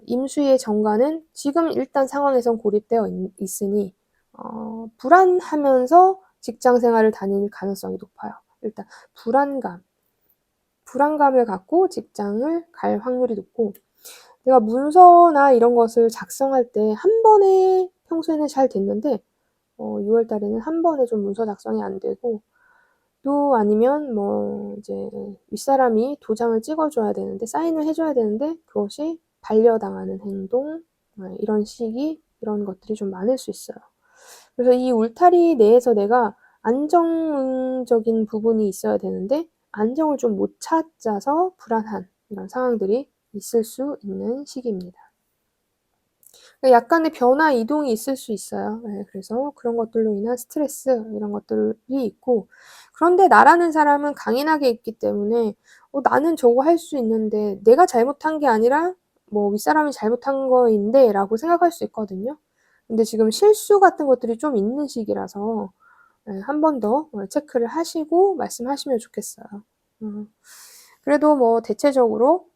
임수의 정관은 지금 일단 상황에선 고립되어 있으니 불안하면서 직장 생활을 다닐 가능성이 높아요. 일단 불안감을 갖고 직장을 갈 확률이 높고 내가 문서나 이런 것을 작성할 때 한 번에 평소에는 잘 됐는데 6월 달에는 한 번에 좀 문서 작성이 안 되고 또 아니면 뭐 이제 윗사람이 도장을 찍어줘야 되는데 사인을 해줘야 되는데 그것이 반려당하는 행동 이런 시기 이런 것들이 좀 많을 수 있어요. 그래서 이 울타리 내에서 내가 안정적인 부분이 있어야 되는데 안정을 좀 못 찾아서 불안한 이런 상황들이 있을 수 있는 시기입니다. 약간의 변화, 이동이 있을 수 있어요. 네, 그래서 그런 것들로 인한 스트레스 이런 것들이 있고 그런데 나라는 사람은 강인하게 있기 때문에 나는 저거 할 수 있는데 내가 잘못한 게 아니라 뭐 윗사람이 잘못한 거인데 라고 생각할 수 있거든요. 근데 지금 실수 같은 것들이 좀 있는 시기라서 한 번 더 체크를 하시고 말씀하시면 좋겠어요. 그래도 뭐 대체적으로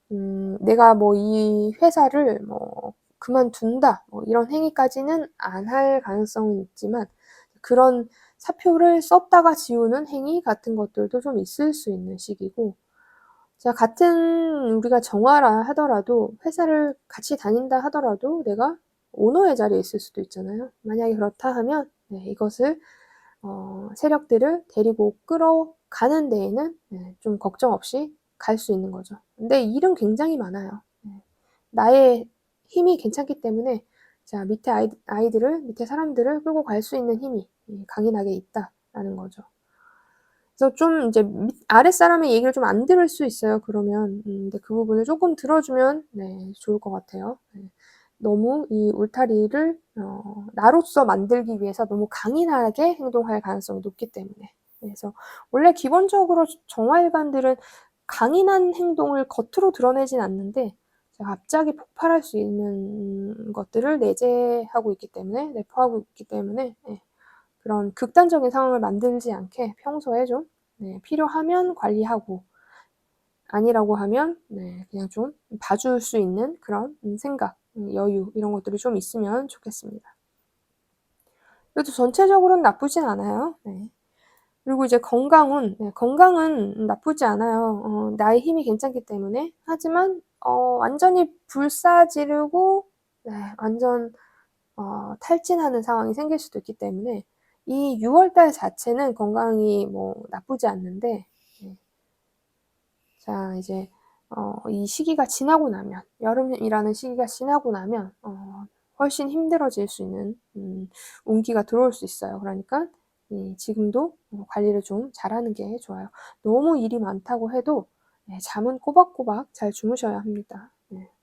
내가 뭐 이 회사를 뭐 그만둔다 뭐 이런 행위까지는 안 할 가능성은 있지만 그런 사표를 썼다가 지우는 행위 같은 것들도 좀 있을 수 있는 시기고 자 같은 우리가 정화라 하더라도 회사를 같이 다닌다 하더라도 내가 오너의 자리에 있을 수도 있잖아요. 만약에 그렇다 하면 이것을 세력들을 데리고 끌어가는 데에는 좀 걱정 없이 갈 수 있는 거죠. 근데 일은 굉장히 많아요. 나의 힘이 괜찮기 때문에 자 밑에 밑에 사람들을 끌고 갈 수 있는 힘이 강인하게 있다라는 거죠. 그래서 좀 이제 아랫사람의 얘기를 좀 안 들을 수 있어요. 그러면 근데 그 부분을 조금 들어주면 좋을 것 같아요. 너무 이 울타리를 나로서 만들기 위해서 너무 강인하게 행동할 가능성이 높기 때문에 그래서 원래 기본적으로 정화일관들은 강인한 행동을 겉으로 드러내진 않는데 갑자기 폭발할 수 있는 것들을 내재하고 있기 때문에 내포하고 있기 때문에 그런 극단적인 상황을 만들지 않게 평소에 좀 필요하면 관리하고 아니라고 하면 그냥 좀 봐줄 수 있는 그런 생각, 여유 이런 것들이 좀 있으면 좋겠습니다. 그래도 전체적으로는 나쁘진 않아요. 그리고 이제 건강은 나쁘지 않아요. 나의 힘이 괜찮기 때문에 하지만 완전히 불사지르고 완전 탈진하는 상황이 생길 수도 있기 때문에 이 6월달 자체는 건강이 뭐 나쁘지 않는데 자 이제 이 시기가 지나고 나면 여름이라는 시기가 지나고 나면 훨씬 힘들어질 수 있는 운기가 들어올 수 있어요. 그러니까 지금도 관리를 좀 잘하는 게 좋아요. 너무 일이 많다고 해도 잠은 꼬박꼬박 잘 주무셔야 합니다.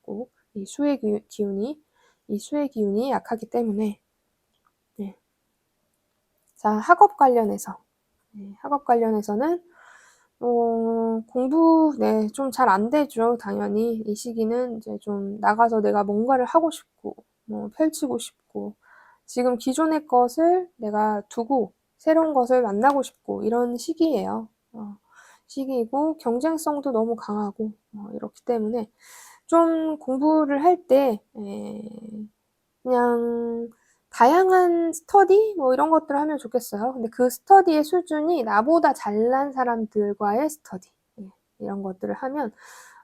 꼭 이 수의 기운이 약하기 때문에 자 학업 관련해서는 공부 좀 잘 안 되죠. 당연히 이 시기는 이제 좀 나가서 내가 뭔가를 하고 싶고 펼치고 싶고 지금 기존의 것을 내가 두고 새로운 것을 만나고 싶고 이런 시기예요. 시기이고 경쟁성도 너무 강하고 이렇기 때문에 좀 공부를 할 때 그냥 다양한 스터디 뭐 이런 것들을 하면 좋겠어요. 근데 그 스터디의 수준이 나보다 잘난 사람들과의 스터디 이런 것들을 하면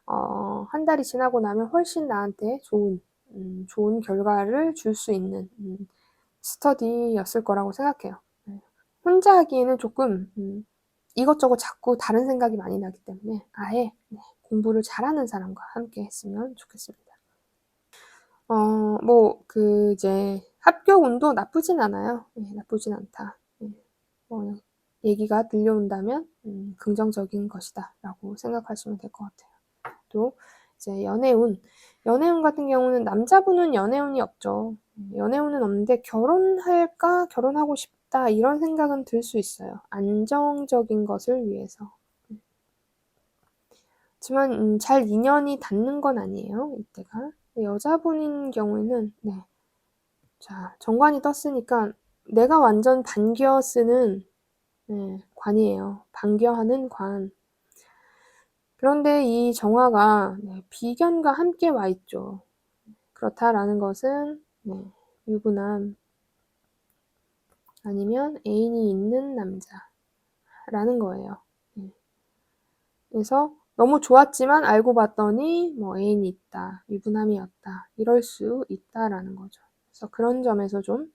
한 달이 지나고 나면 훨씬 나한테 좋은 결과를 줄 수 있는 스터디였을 거라고 생각해요. 혼자 하기에는 조금 이것저것 자꾸 다른 생각이 많이 나기 때문에 아예 공부를 잘하는 사람과 함께 했으면 좋겠습니다. 이제 합격운도 나쁘진 않아요. 나쁘진 않다. 얘기가 들려온다면 긍정적인 것이다 라고 생각하시면 될 것 같아요. 또 이제 연애운 연애운 같은 경우는 남자분은 연애운이 없죠. 연애운은 없는데 결혼할까? 결혼하고 싶다. 이런 생각은 들 수 있어요. 안정적인 것을 위해서. 하지만 잘 인연이 닿는 건 아니에요. 이때가. 여자분인 경우에는 네. 자, 정관이 떴으니까 내가 완전 반겨 쓰는 네, 관이에요. 반겨하는 관. 그런데 이 정화가 네, 비견과 함께 와 있죠. 그렇다라는 것은 네, 유부남 아니면 애인이 있는 남자라는 거예요. 네. 그래서 너무 좋았지만 알고 봤더니 뭐 애인이 있다, 유부남이었다, 이럴 수 있다라는 거죠. 그래서 그런 점에서 좀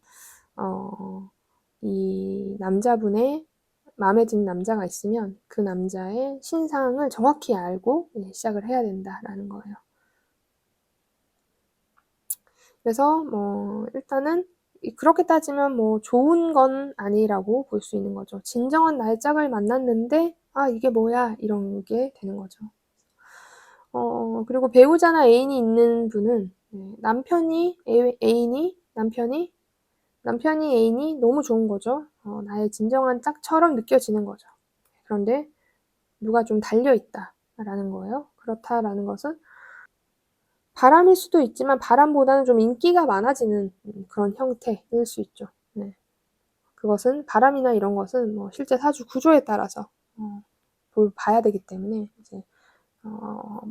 이 남자분의 마음에 드는 남자가 있으면 그 남자의 신상을 정확히 알고 시작을 해야 된다라는 거예요. 그래서 뭐 일단은 그렇게 따지면 뭐 좋은 건 아니라고 볼 수 있는 거죠. 진정한 나의 짝을 만났는데 아 이게 뭐야 이런 게 되는 거죠. 그리고 배우자나 애인이 있는 분은 남편이 애인이 너무 좋은 거죠. 나의 진정한 짝처럼 느껴지는 거죠. 그런데 누가 좀 달려있다라는 거예요. 그렇다라는 것은 바람일 수도 있지만 바람보다는 좀 인기가 많아지는 그런 형태일 수 있죠. 네. 그것은 바람이나 이런 것은 뭐 실제 사주 구조에 따라서 봐야 되기 때문에 이제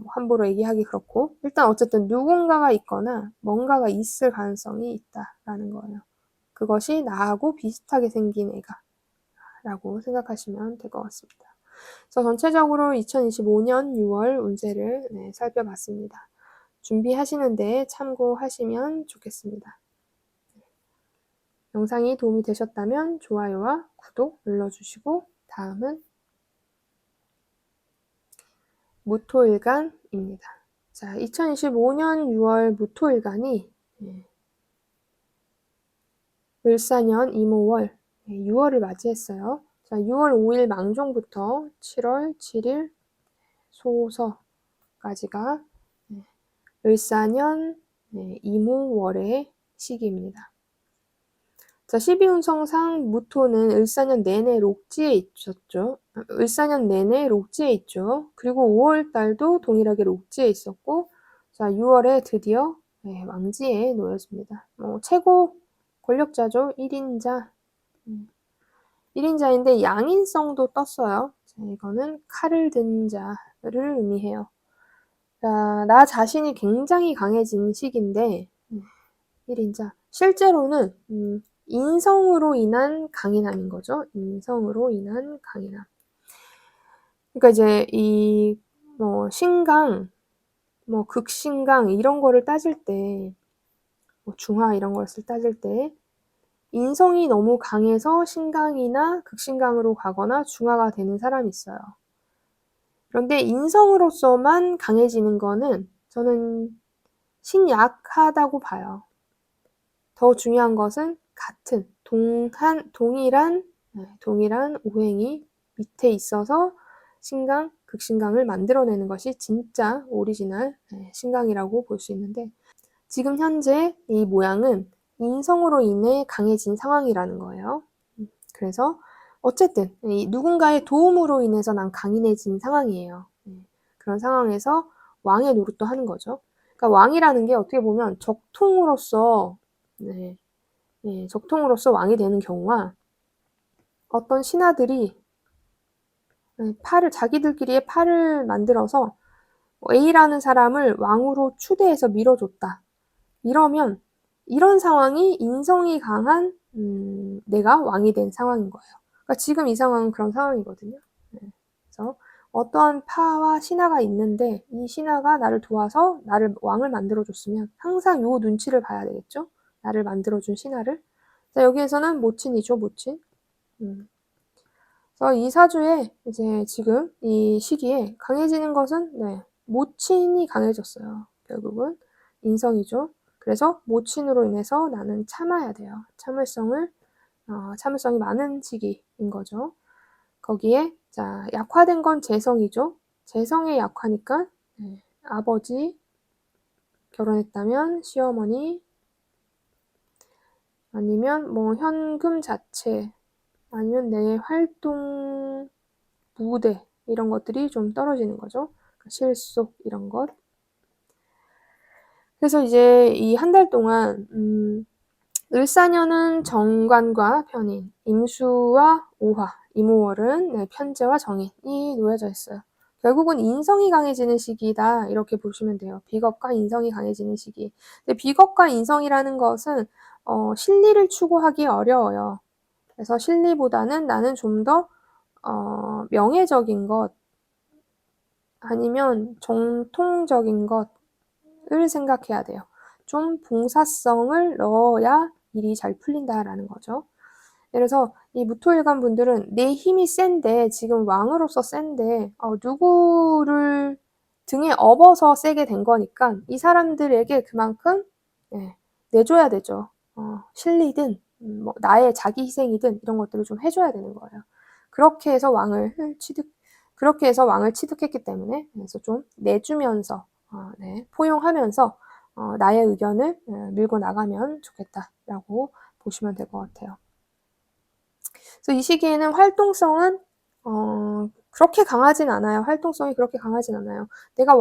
함부로 얘기하기 그렇고 일단 어쨌든 누군가가 있거나 뭔가가 있을 가능성이 있다라는 거예요. 그것이 나하고 비슷하게 생긴 애가라고 생각하시면 될 것 같습니다. 그래서 전체적으로 2025년 6월 운세를 살펴봤습니다. 준비하시는데 참고하시면 좋겠습니다. 영상이 도움이 되셨다면 좋아요와 구독 눌러주시고 다음은 무토일간입니다. 자, 2025년 6월 무토일간이 을사년 이모월 6월을 맞이했어요. 자, 6월 5일 망종부터 7월 7일 소서까지가 을사년 이모월의 시기입니다. 자, 12운성상 무토는 을사년 내내 록지에 있었죠. 을사년 내내 록지에 있죠. 그리고 5월 달도 동일하게 록지에 있었고, 자, 6월에 드디어 왕지에 놓였습니다. 최고 권력자죠. 1인자. 1인자인데 양인성도 떴어요. 자, 이거는 칼을 든 자를 의미해요. 자, 나 자신이 굉장히 강해진 시기인데 1인자. 실제로는 인성으로 인한 강인함인 거죠. 인성으로 인한 강인함. 그러니까 이제 이 뭐 신강, 뭐 극신강 이런 거를 따질 때, 뭐 중화 이런 것을 따질 때 인성이 너무 강해서 신강이나 극신강으로 가거나 중화가 되는 사람이 있어요. 그런데 인성으로서만 강해지는 거는 저는 신약하다고 봐요. 더 중요한 것은 같은 동일한 오행이 밑에 있어서 신강, 극신강을 만들어내는 것이 진짜 오리지널 신강이라고 볼 수 있는데 지금 현재 이 모양은 인성으로 인해 강해진 상황이라는 거예요. 그래서 어쨌든 누군가의 도움으로 인해서 난 강인해진 상황이에요. 그런 상황에서 왕의 노릇도 하는 거죠. 그러니까 왕이라는 게 어떻게 보면 적통으로서 적통으로서 왕이 되는 경우와 어떤 신하들이 자기들끼리의 팔을 만들어서 A라는 사람을 왕으로 추대해서 밀어줬다. 이러면 이런 상황이 인성이 강한 내가 왕이 된 상황인 거예요. 그러니까 지금 이 상황은 그런 상황이거든요. 그래서 어떠한 파와 신하가 있는데 이 신하가 나를 도와서 나를 왕을 만들어줬으면 항상 요 눈치를 봐야 되겠죠. 나를 만들어준 신하를. 자, 여기에서는 모친이죠, 모친. 그래서 이 사주에 이제 지금 이 시기에 강해지는 것은 모친이 강해졌어요. 결국은 인성이죠. 그래서 모친으로 인해서 나는 참아야 돼요. 참을성이 많은 시기인 거죠. 거기에 자 약화된 건 재성이죠. 재성에 약하니까 아버지 결혼했다면 시어머니, 아니면 뭐 현금 자체, 아니면 내 활동 무대 이런 것들이 좀 떨어지는 거죠. 실속 이런 것. 그래서 이제 이 한 달 동안 을사년은 정관과 편인, 임수와 오화, 이모월은 네, 편재와 정인이 놓여져 있어요. 결국은 인성이 강해지는 시기다 이렇게 보시면 돼요. 비겁과 인성이 강해지는 시기. 근데 비겁과 인성이라는 것은 실리를 추구하기 어려워요. 그래서 실리보다는 나는 좀 더 명예적인 것 아니면 정통적인 것을 생각해야 돼요. 좀 봉사성을 넣어야 일이 잘 풀린다라는 거죠. 그래서 이 무토일간 분들은 내 힘이 센데 지금 왕으로서 센데 누구를 등에 업어서 세게 된 거니까 이 사람들에게 그만큼 내줘야 되죠. 실리든 뭐 나의 자기 희생이든 이런 것들을 좀 해줘야 되는 거예요. 그렇게 해서 왕을 취득했기 때문에 그래서 좀 내주면서 포용하면서 나의 의견을 밀고 나가면 좋겠다라고 보시면 될 것 같아요. 그래서 이 시기에는 활동성은 그렇게 강하진 않아요. 활동성이 그렇게 강하진 않아요. 내가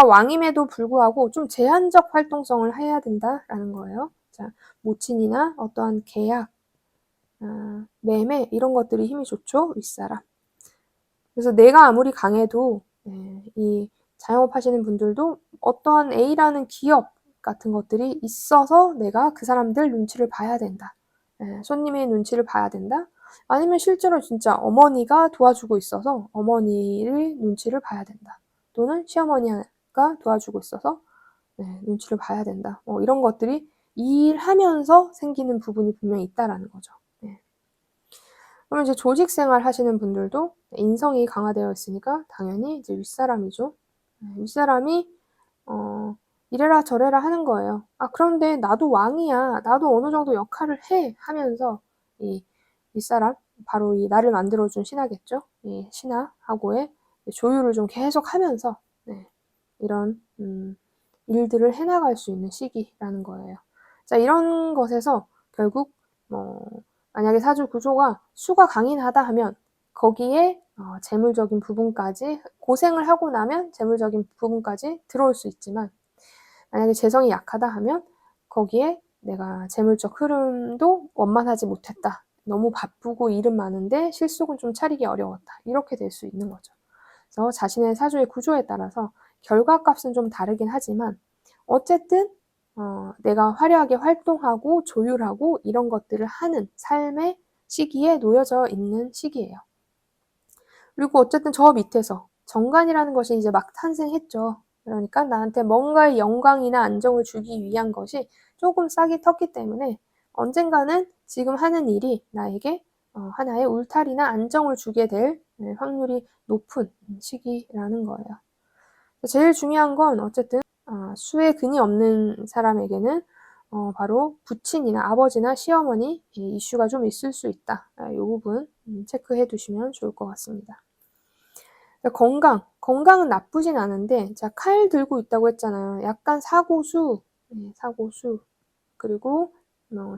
왕임에도 불구하고 좀 제한적 활동성을 해야 된다라는 거예요. 자, 모친이나 어떠한 계약, 매매 이런 것들이 힘이 좋죠. 윗사람. 그래서 내가 아무리 강해도 이 자영업 하시는 분들도 어떠한 A라는 기업 같은 것들이 있어서 내가 그 사람들 눈치를 봐야 된다. 손님의 눈치를 봐야 된다. 아니면 실제로 진짜 어머니가 도와주고 있어서 어머니의 눈치를 봐야 된다. 또는 시어머니가 도와주고 있어서 눈치를 봐야 된다. 이런 것들이 일하면서 생기는 부분이 분명히 있다라는 거죠. 그러면 이제 조직 생활 하시는 분들도 인성이 강화되어 있으니까 당연히 이제 윗사람이죠. 윗사람이 이래라 저래라 하는 거예요. 그런데 나도 왕이야. 나도 어느 정도 역할을 해 하면서 이 윗사람 바로 이 나를 만들어준 신하겠죠. 이 신하하고의 조율을 좀 계속 하면서 이런 일들을 해나갈 수 있는 시기라는 거예요. 자, 이런 것에서 결국 만약에 사주 구조가 수가 강인하다 하면 거기에 재물적인 부분까지 고생을 하고 나면 재물적인 부분까지 들어올 수 있지만 만약에 재성이 약하다 하면 거기에 내가 재물적 흐름도 원만하지 못했다. 너무 바쁘고 일은 많은데 실속은 좀 차리기 어려웠다. 이렇게 될 수 있는 거죠. 그래서 자신의 사주의 구조에 따라서 결과값은 좀 다르긴 하지만 어쨌든 내가 화려하게 활동하고 조율하고 이런 것들을 하는 삶의 시기에 놓여져 있는 시기예요. 그리고 어쨌든 저 밑에서 정관이라는 것이 이제 막 탄생했죠. 그러니까 나한테 뭔가의 영광이나 안정을 주기 위한 것이 조금 싹이 텄기 때문에 언젠가는 지금 하는 일이 나에게 하나의 울타리나 안정을 주게 될 확률이 높은 시기라는 거예요. 제일 중요한 건 어쨌든 수에 근이 없는 사람에게는 바로 부친이나 아버지나 시어머니 이슈가 좀 있을 수 있다. 이 부분 체크해 두시면 좋을 것 같습니다. 건강은 나쁘진 않은데 자, 칼 들고 있다고 했잖아요. 약간 사고수, 그리고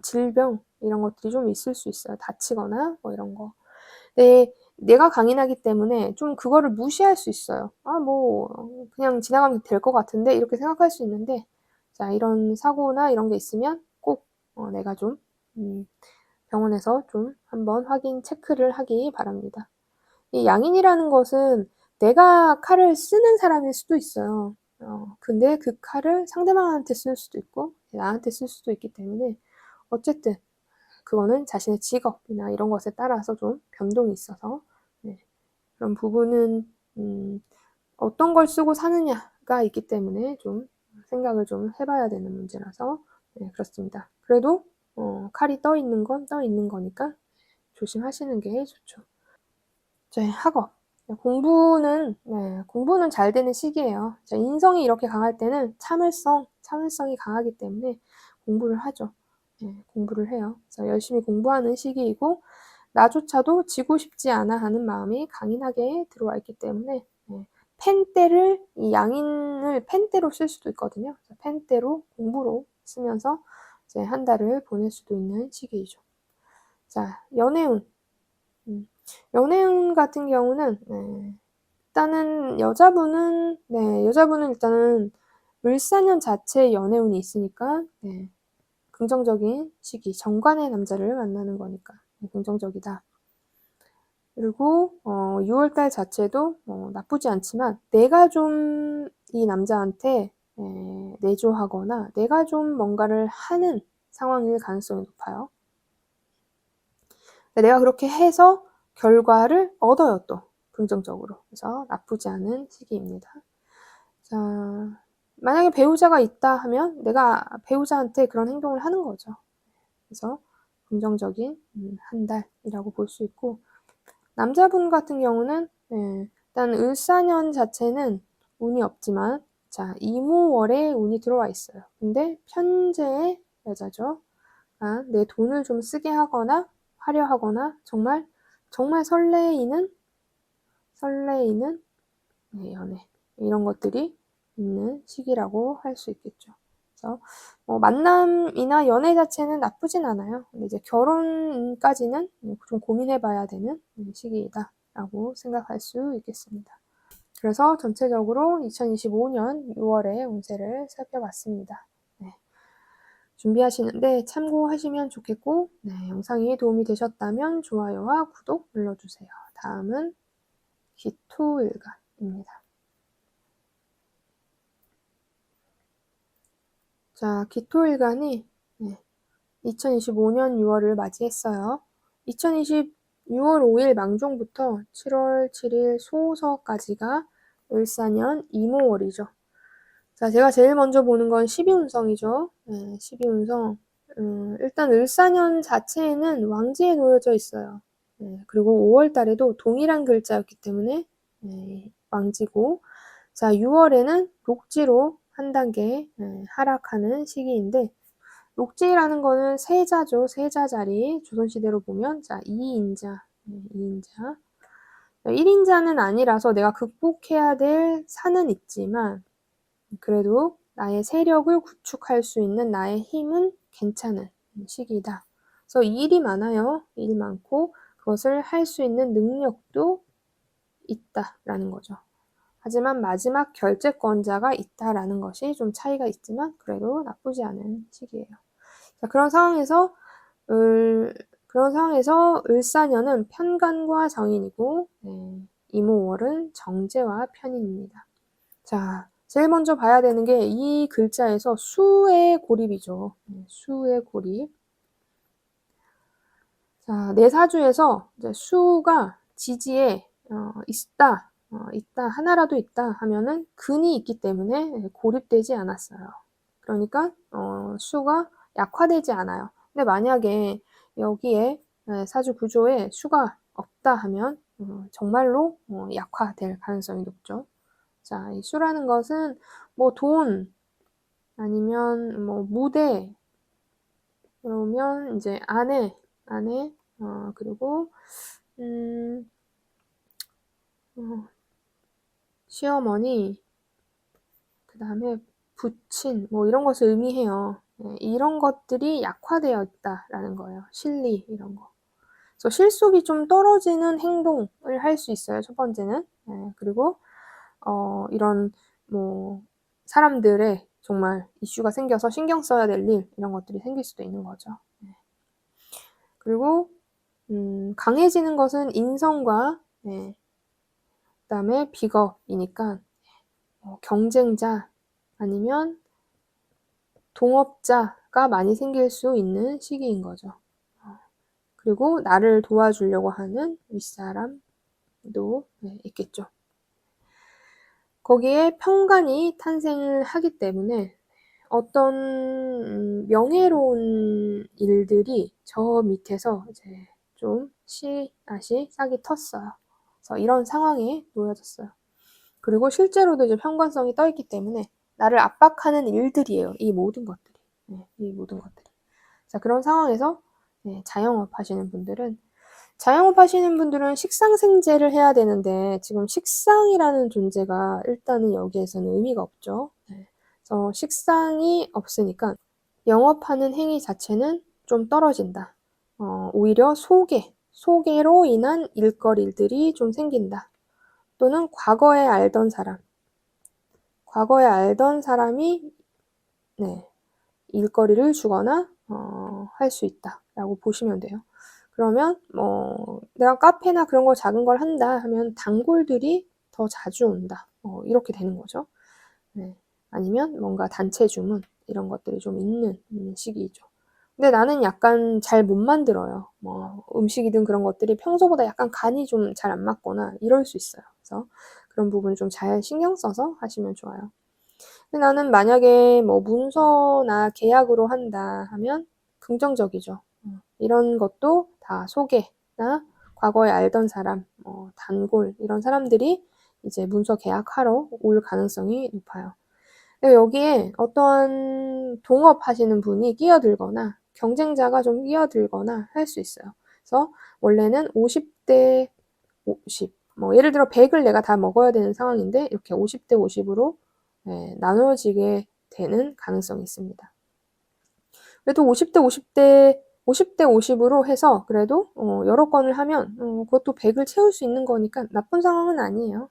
질병 이런 것들이 좀 있을 수 있어요. 다치거나 뭐 이런 거. 내가 강인하기 때문에 좀 그거를 무시할 수 있어요. 그냥 지나가면 될 것 같은데 이렇게 생각할 수 있는데 자, 이런 사고나 이런 게 있으면 꼭 내가 좀 병원에서 좀 한번 확인 체크를 하기 바랍니다. 이 양인이라는 것은 내가 칼을 쓰는 사람일 수도 있어요. 근데 그 칼을 상대방한테 쓸 수도 있고 나한테 쓸 수도 있기 때문에 어쨌든 그거는 자신의 직업이나 이런 것에 따라서 좀 변동이 있어서 그런 부분은 어떤 걸 쓰고 사느냐가 있기 때문에 좀 생각을 좀 해봐야 되는 문제라서 그렇습니다. 그래도 칼이 떠 있는 건 떠 있는 거니까 조심하시는 게 좋죠. 학업. 공부는 잘 되는 시기예요. 인성이 이렇게 강할 때는 참을성이 강하기 때문에 공부를 하죠. 공부를 해요. 그래서 열심히 공부하는 시기이고 나조차도 지고 싶지 않아 하는 마음이 강인하게 들어와 있기 때문에 펜때를 이 양인을 펜때로 쓸 수도 있거든요. 펜때로 공부로 쓰면서 이제 한 달을 보낼 수도 있는 시기이죠. 자, 연애운. 연애운 같은 경우는 일단은 여자분은 일단은 을사년 자체에 연애운이 있으니까 긍정적인 시기, 정관의 남자를 만나는 거니까 긍정적이다. 그리고 6월달 자체도 나쁘지 않지만 내가 좀 이 남자한테 내조하거나 내가 좀 뭔가를 하는 상황일 가능성이 높아요. 내가 그렇게 해서 결과를 얻어요, 또 긍정적으로. 그래서 나쁘지 않은 시기입니다. 자, 만약에 배우자가 있다 하면 내가 배우자한테 그런 행동을 하는 거죠. 그래서 긍정적인 한 달이라고 볼 수 있고, 남자분 같은 경우는 일단 을사년 자체는 운이 없지만 자, 이모월에 운이 들어와 있어요. 근데 편재의 여자죠. 내 돈을 좀 쓰게 하거나 하려 하거나 정말 설레이는 연애 이런 것들이 있는 시기라고 할 수 있겠죠. 그래서 만남이나 연애 자체는 나쁘진 않아요. 근데 이제 결혼까지는 좀 고민해봐야 되는 시기이다라고 생각할 수 있겠습니다. 그래서 전체적으로 2025년 6월의 운세를 살펴봤습니다. 준비하시는데 참고하시면 좋겠고, 영상이 도움이 되셨다면 좋아요와 구독 눌러주세요. 다음은 기토일간입니다. 자, 기토일간이 2025년 6월을 맞이했어요. 6월 5일 망종부터 7월 7일 소서까지가 을사년 이모월이죠. 자, 제가 제일 먼저 보는 건 12운성이죠. 12운성. 일단 을사년 자체에는 왕지에 놓여져 있어요. 그리고 5월 달에도 동일한 글자였기 때문에 왕지고, 자, 6월에는 녹지로 한 단계 하락하는 시기인데, 녹지라는 거는 세자죠. 세자 자리. 조선시대로 보면, 자, 2인자. 2인자. 1인자는 아니라서 내가 극복해야 될 산은 있지만, 그래도 나의 세력을 구축할 수 있는 나의 힘은 괜찮은 시기다. 그래서 일이 많아요. 일 많고 그것을 할 수 있는 능력도 있다라는 거죠. 하지만 마지막 결재권자가 있다라는 것이 좀 차이가 있지만 그래도 나쁘지 않은 시기예요. 자, 그런 상황에서 을사년은 편관과 정인이고 이모월은 정제와 편인입니다. 자, 제일 먼저 봐야 되는 게 이 글자에서 수의 고립이죠. 수의 고립. 자, 내 사주에서 이제 수가 지지에 있다, 하나라도 있다 하면은 근이 있기 때문에 고립되지 않았어요. 그러니까 수가 약화되지 않아요. 근데 만약에 여기에 사주 구조에 수가 없다 하면 정말로 약화될 가능성이 높죠. 자, 이 수라는 것은 뭐 돈 아니면 뭐 무대 그러면 이제 아내 그리고 시어머니 그다음에 부친 뭐 이런 것을 의미해요. 이런 것들이 약화되어 있다라는 거예요. 실리 이런 거. 그래서 실속이 좀 떨어지는 행동을 할 수 있어요. 첫 번째는. 그리고 이런 뭐 사람들의 정말 이슈가 생겨서 신경 써야 될 일 이런 것들이 생길 수도 있는 거죠. 그리고 강해지는 것은 인성과 그다음에 비겁이니까 경쟁자 아니면 동업자가 많이 생길 수 있는 시기인 거죠. 그리고 나를 도와주려고 하는 윗사람도 있겠죠. 거기에 편관이 탄생을 하기 때문에 어떤 명예로운 일들이 저 밑에서 이제 좀 씨앗이 싹이 텄어요. 그래서 이런 상황에 놓여졌어요. 그리고 실제로도 이제 편관성이 떠 있기 때문에 나를 압박하는 일들이에요. 이 모든 것들이. 이 모든 것들이. 자, 그런 상황에서 자영업 하시는 분들은 자영업 하시는 분들은 식상생재를 해야 되는데 지금 식상이라는 존재가 일단은 여기에서는 의미가 없죠. 네. 그래서 식상이 없으니까 영업하는 행위 자체는 좀 떨어진다. 오히려 소개로 인한 일거리들이 좀 생긴다. 또는 과거에 알던 사람이 네, 일거리를 주거나 할 수 있다라고 보시면 돼요. 그러면 내가 카페나 그런 거 작은 걸 한다 하면 단골들이 더 자주 온다. 이렇게 되는 거죠. 네. 아니면 뭔가 단체 주문 이런 것들이 좀 있는 시기이죠. 근데 나는 약간 잘 못 만들어요. 뭐 음식이든 그런 것들이 평소보다 약간 간이 좀 잘 안 맞거나 이럴 수 있어요. 그래서 그런 부분 좀 잘 신경 써서 하시면 좋아요. 근데 나는 만약에 뭐 문서나 계약으로 한다 하면 긍정적이죠. 이런 것도 다 소개나 과거에 알던 사람, 단골 이런 사람들이 이제 문서 계약하러 올 가능성이 높아요. 여기에 어떠한 동업하시는 분이 끼어들거나 경쟁자가 좀 끼어들거나 할 수 있어요. 그래서 원래는 50대 50, 뭐 예를 들어 100을 내가 다 먹어야 되는 상황인데 이렇게 50대 50으로 나눠지게 되는 가능성이 있습니다. 그래도 50대 50으로 해서 그래도 여러 건을 하면 그것도 100을 채울 수 있는 거니까 나쁜 상황은 아니에요.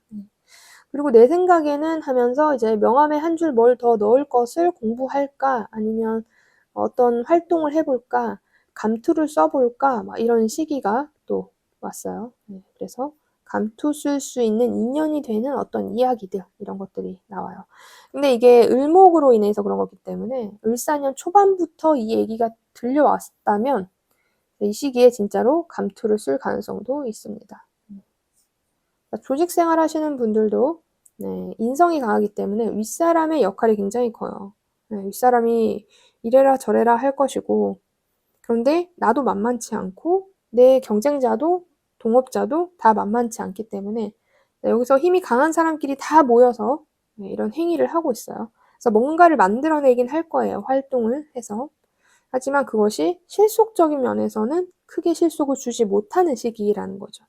그리고 내 생각에는 하면서 이제 명함에 한 줄 뭘 더 넣을 것을 공부할까 아니면 어떤 활동을 해볼까 감투를 써볼까 막 이런 시기가 또 왔어요. 그래서 감투 쓸 수 있는 인연이 되는 어떤 이야기들 이런 것들이 나와요. 근데 이게 을목으로 인해서 그런 거기 때문에 을사년 초반부터 이 얘기가 들려왔다면 이 시기에 진짜로 감투를 쓸 가능성도 있습니다. 조직 생활 하시는 분들도 인성이 강하기 때문에 윗사람의 역할이 굉장히 커요. 윗사람이 이래라 저래라 할 것이고 그런데 나도 만만치 않고 내 경쟁자도 동업자도 다 만만치 않기 때문에 여기서 힘이 강한 사람끼리 다 모여서 이런 행위를 하고 있어요. 그래서 뭔가를 만들어내긴 할 거예요. 활동을 해서. 하지만 그것이 실속적인 면에서는 크게 실속을 주지 못하는 시기라는 거죠.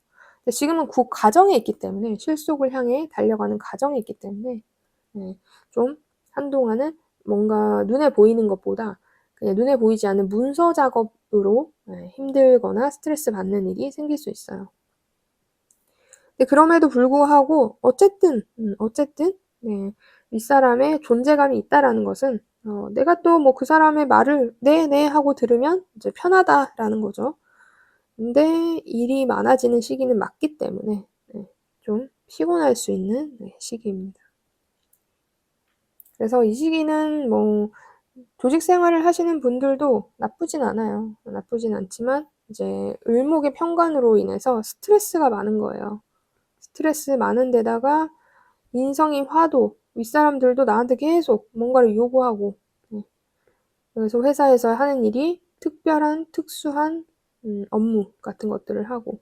지금은 그 과정에 있기 때문에 실속을 향해 달려가는 과정에 있기 때문에 좀 한동안은 뭔가 눈에 보이는 것보다 그냥 눈에 보이지 않는 문서 작업으로 힘들거나 스트레스 받는 일이 생길 수 있어요. 근데 그럼에도 불구하고 어쨌든 윗사람의 존재감이 있다라는 것은 내가 또 뭐 그 사람의 말을 네 하고 들으면 이제 편하다라는 거죠. 근데 일이 많아지는 시기는 맞기 때문에 좀 피곤할 수 있는 시기입니다. 그래서 이 시기는 뭐 조직 생활을 하시는 분들도 나쁘진 않아요. 나쁘진 않지만 이제 을목의 편관으로 인해서 스트레스가 많은 거예요. 스트레스 많은 데다가 인성이 화도, 윗사람들도 나한테 계속 뭔가를 요구하고 그래서 회사에서 하는 일이 특수한 업무 같은 것들을 하고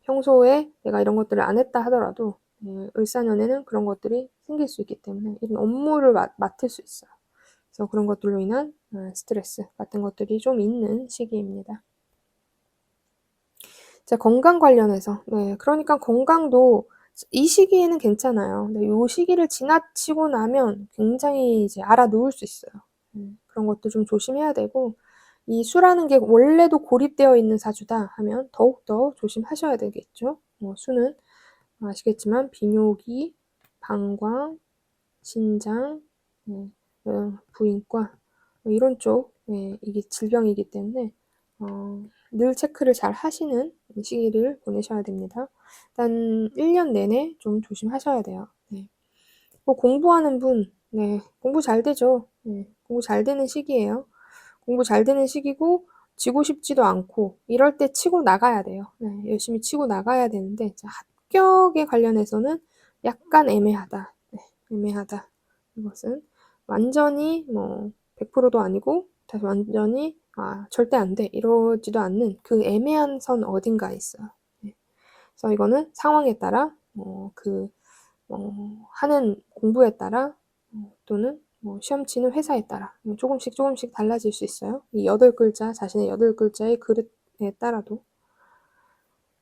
평소에 내가 이런 것들을 안 했다 하더라도 을사년에는 그런 것들이 생길 수 있기 때문에 이런 업무를 맡을 수 있어요. 그래서 그런 것들로 인한 스트레스 같은 것들이 좀 있는 시기입니다. 자, 건강 관련해서 그러니까 건강도 이 시기에는 괜찮아요. 근데 이 시기를 지나치고 나면 굉장히 이제 알아놓을 수 있어요. 그런 것도 좀 조심해야 되고 이 수라는 게 원래도 고립되어 있는 사주다 하면 더욱더 조심하셔야 되겠죠. 수는 아시겠지만 비뇨기, 방광, 신장, 부인과 이런 쪽 이게 질병이기 때문에 늘 체크를 잘 하시는 시기를 보내셔야 됩니다. 일단 1년 내내 좀 조심하셔야 돼요. 뭐 공부하는 분, 공부 잘 되죠. 공부 잘 되는 시기예요. 공부 잘 되는 시기고 지고 싶지도 않고 이럴 때 치고 나가야 돼요. 열심히 치고 나가야 되는데 합격에 관련해서는 약간 애매하다. 애매하다. 이것은 완전히 뭐 100%도 아니고 다시 완전히 절대 안 돼. 이러지도 않는 그 애매한 선 어딘가에 있어요. 그래서 이거는 상황에 따라 하는 공부에 따라 또는 시험 치는 회사에 따라 조금씩 달라질 수 있어요. 이 8글자, 자신의 8글자의 그릇에 따라도.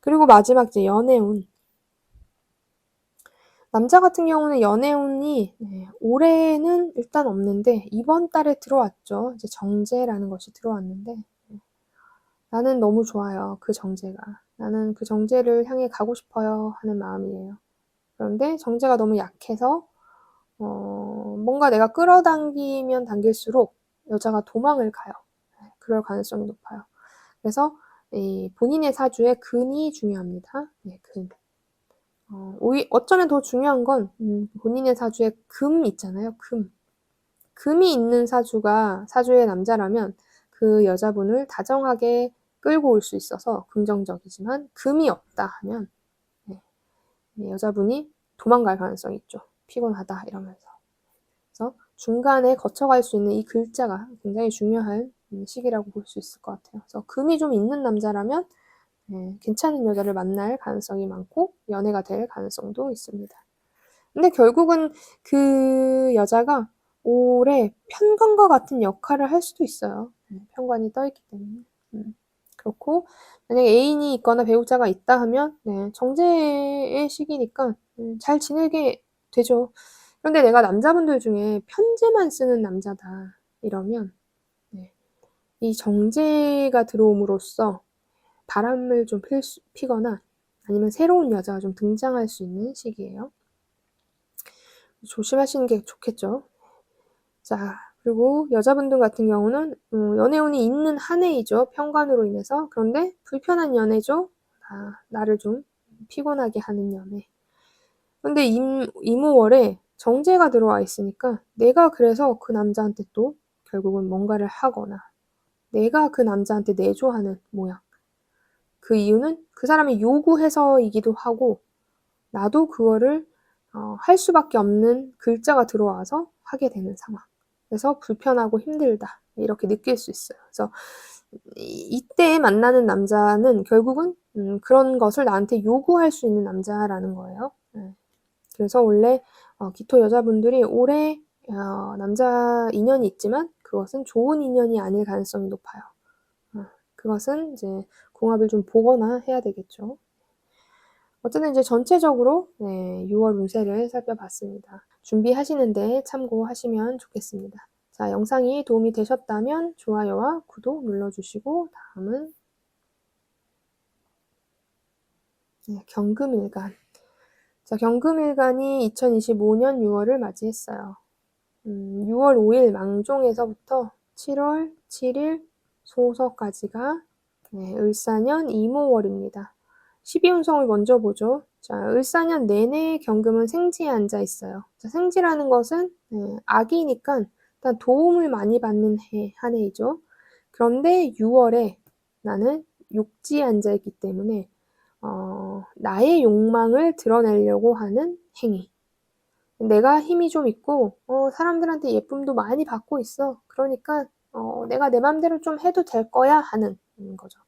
그리고 마지막 이제 연애운. 남자 같은 경우는 연애운이 올해는 일단 없는데 이번 달에 들어왔죠. 이제 정제라는 것이 들어왔는데 나는 너무 좋아요. 그 정제가. 나는 그 정제를 향해 가고 싶어요 하는 마음이에요. 그런데 정제가 너무 약해서 뭔가 내가 끌어당기면 당길수록 여자가 도망을 가요. 그럴 가능성이 높아요. 그래서 이 본인의 사주에 근이 중요합니다. 네, 근. 어쩌면 더 중요한 건 본인의 사주에 금 있잖아요. 금. 금이 있는 사주의 남자라면 그 여자분을 다정하게 끌고 올 수 있어서 긍정적이지만 금이 없다 하면 네, 여자분이 도망갈 가능성이 있죠. 피곤하다 이러면서. 그래서 중간에 거쳐갈 수 있는 이 글자가 굉장히 중요한 시기라고 볼 수 있을 것 같아요. 그래서 금이 좀 있는 남자라면 괜찮은 여자를 만날 가능성이 많고 연애가 될 가능성도 있습니다. 근데 결국은 그 여자가 올해 편관과 같은 역할을 할 수도 있어요. 편관이 떠 있기 때문에. 그렇고 만약에 애인이 있거나 배우자가 있다 하면 정제의 시기니까 잘 지내게 되죠. 그런데 내가 남자분들 중에 편제만 쓰는 남자다 이러면 이 정제가 들어옴으로써 바람을 좀 피거나 아니면 새로운 여자가 좀 등장할 수 있는 시기예요. 조심하시는 게 좋겠죠. 자, 그리고 여자분들 같은 경우는 연애운이 있는 한 해이죠. 편관으로 인해서. 그런데 불편한 연애죠. 나를 좀 피곤하게 하는 연애. 근데 임오월에 정제가 들어와 있으니까 내가 그래서 그 남자한테 또 결국은 뭔가를 하거나 내가 그 남자한테 내조하는 모양. 그 이유는 그 사람이 요구해서이기도 하고 나도 그거를 할 수밖에 없는 글자가 들어와서 하게 되는 상황. 그래서 불편하고 힘들다. 이렇게 느낄 수 있어요. 그래서 이때 만나는 남자는 결국은 그런 것을 나한테 요구할 수 있는 남자라는 거예요. 그래서 원래 기토 여자분들이 올해 남자 인연이 있지만 그것은 좋은 인연이 아닐 가능성이 높아요. 그것은 이제 궁합을 좀 보거나 해야 되겠죠. 어쨌든 이제 전체적으로 6월 운세를 살펴봤습니다. 준비하시는데 참고하시면 좋겠습니다. 자, 영상이 도움이 되셨다면 좋아요와 구독 눌러주시고 다음은 경금일간. 자, 경금일간이 2025년 6월을 맞이했어요. 6월 5일 망종에서부터 7월 7일 소서까지가 을사년 이모월입니다. 12운성을 먼저 보죠. 자, 을사년 내내 경금은 생지에 앉아 있어요. 자, 생지라는 것은 악이니까 일단 도움을 많이 받는 한 해이죠. 그런데 6월에 나는 욕지에 앉아 있기 때문에 나의 욕망을 드러내려고 하는 행위. 내가 힘이 좀 있고 사람들한테 예쁨도 많이 받고 있어. 그러니까 내가 내 맘대로 좀 해도 될 거야 하는 거죠.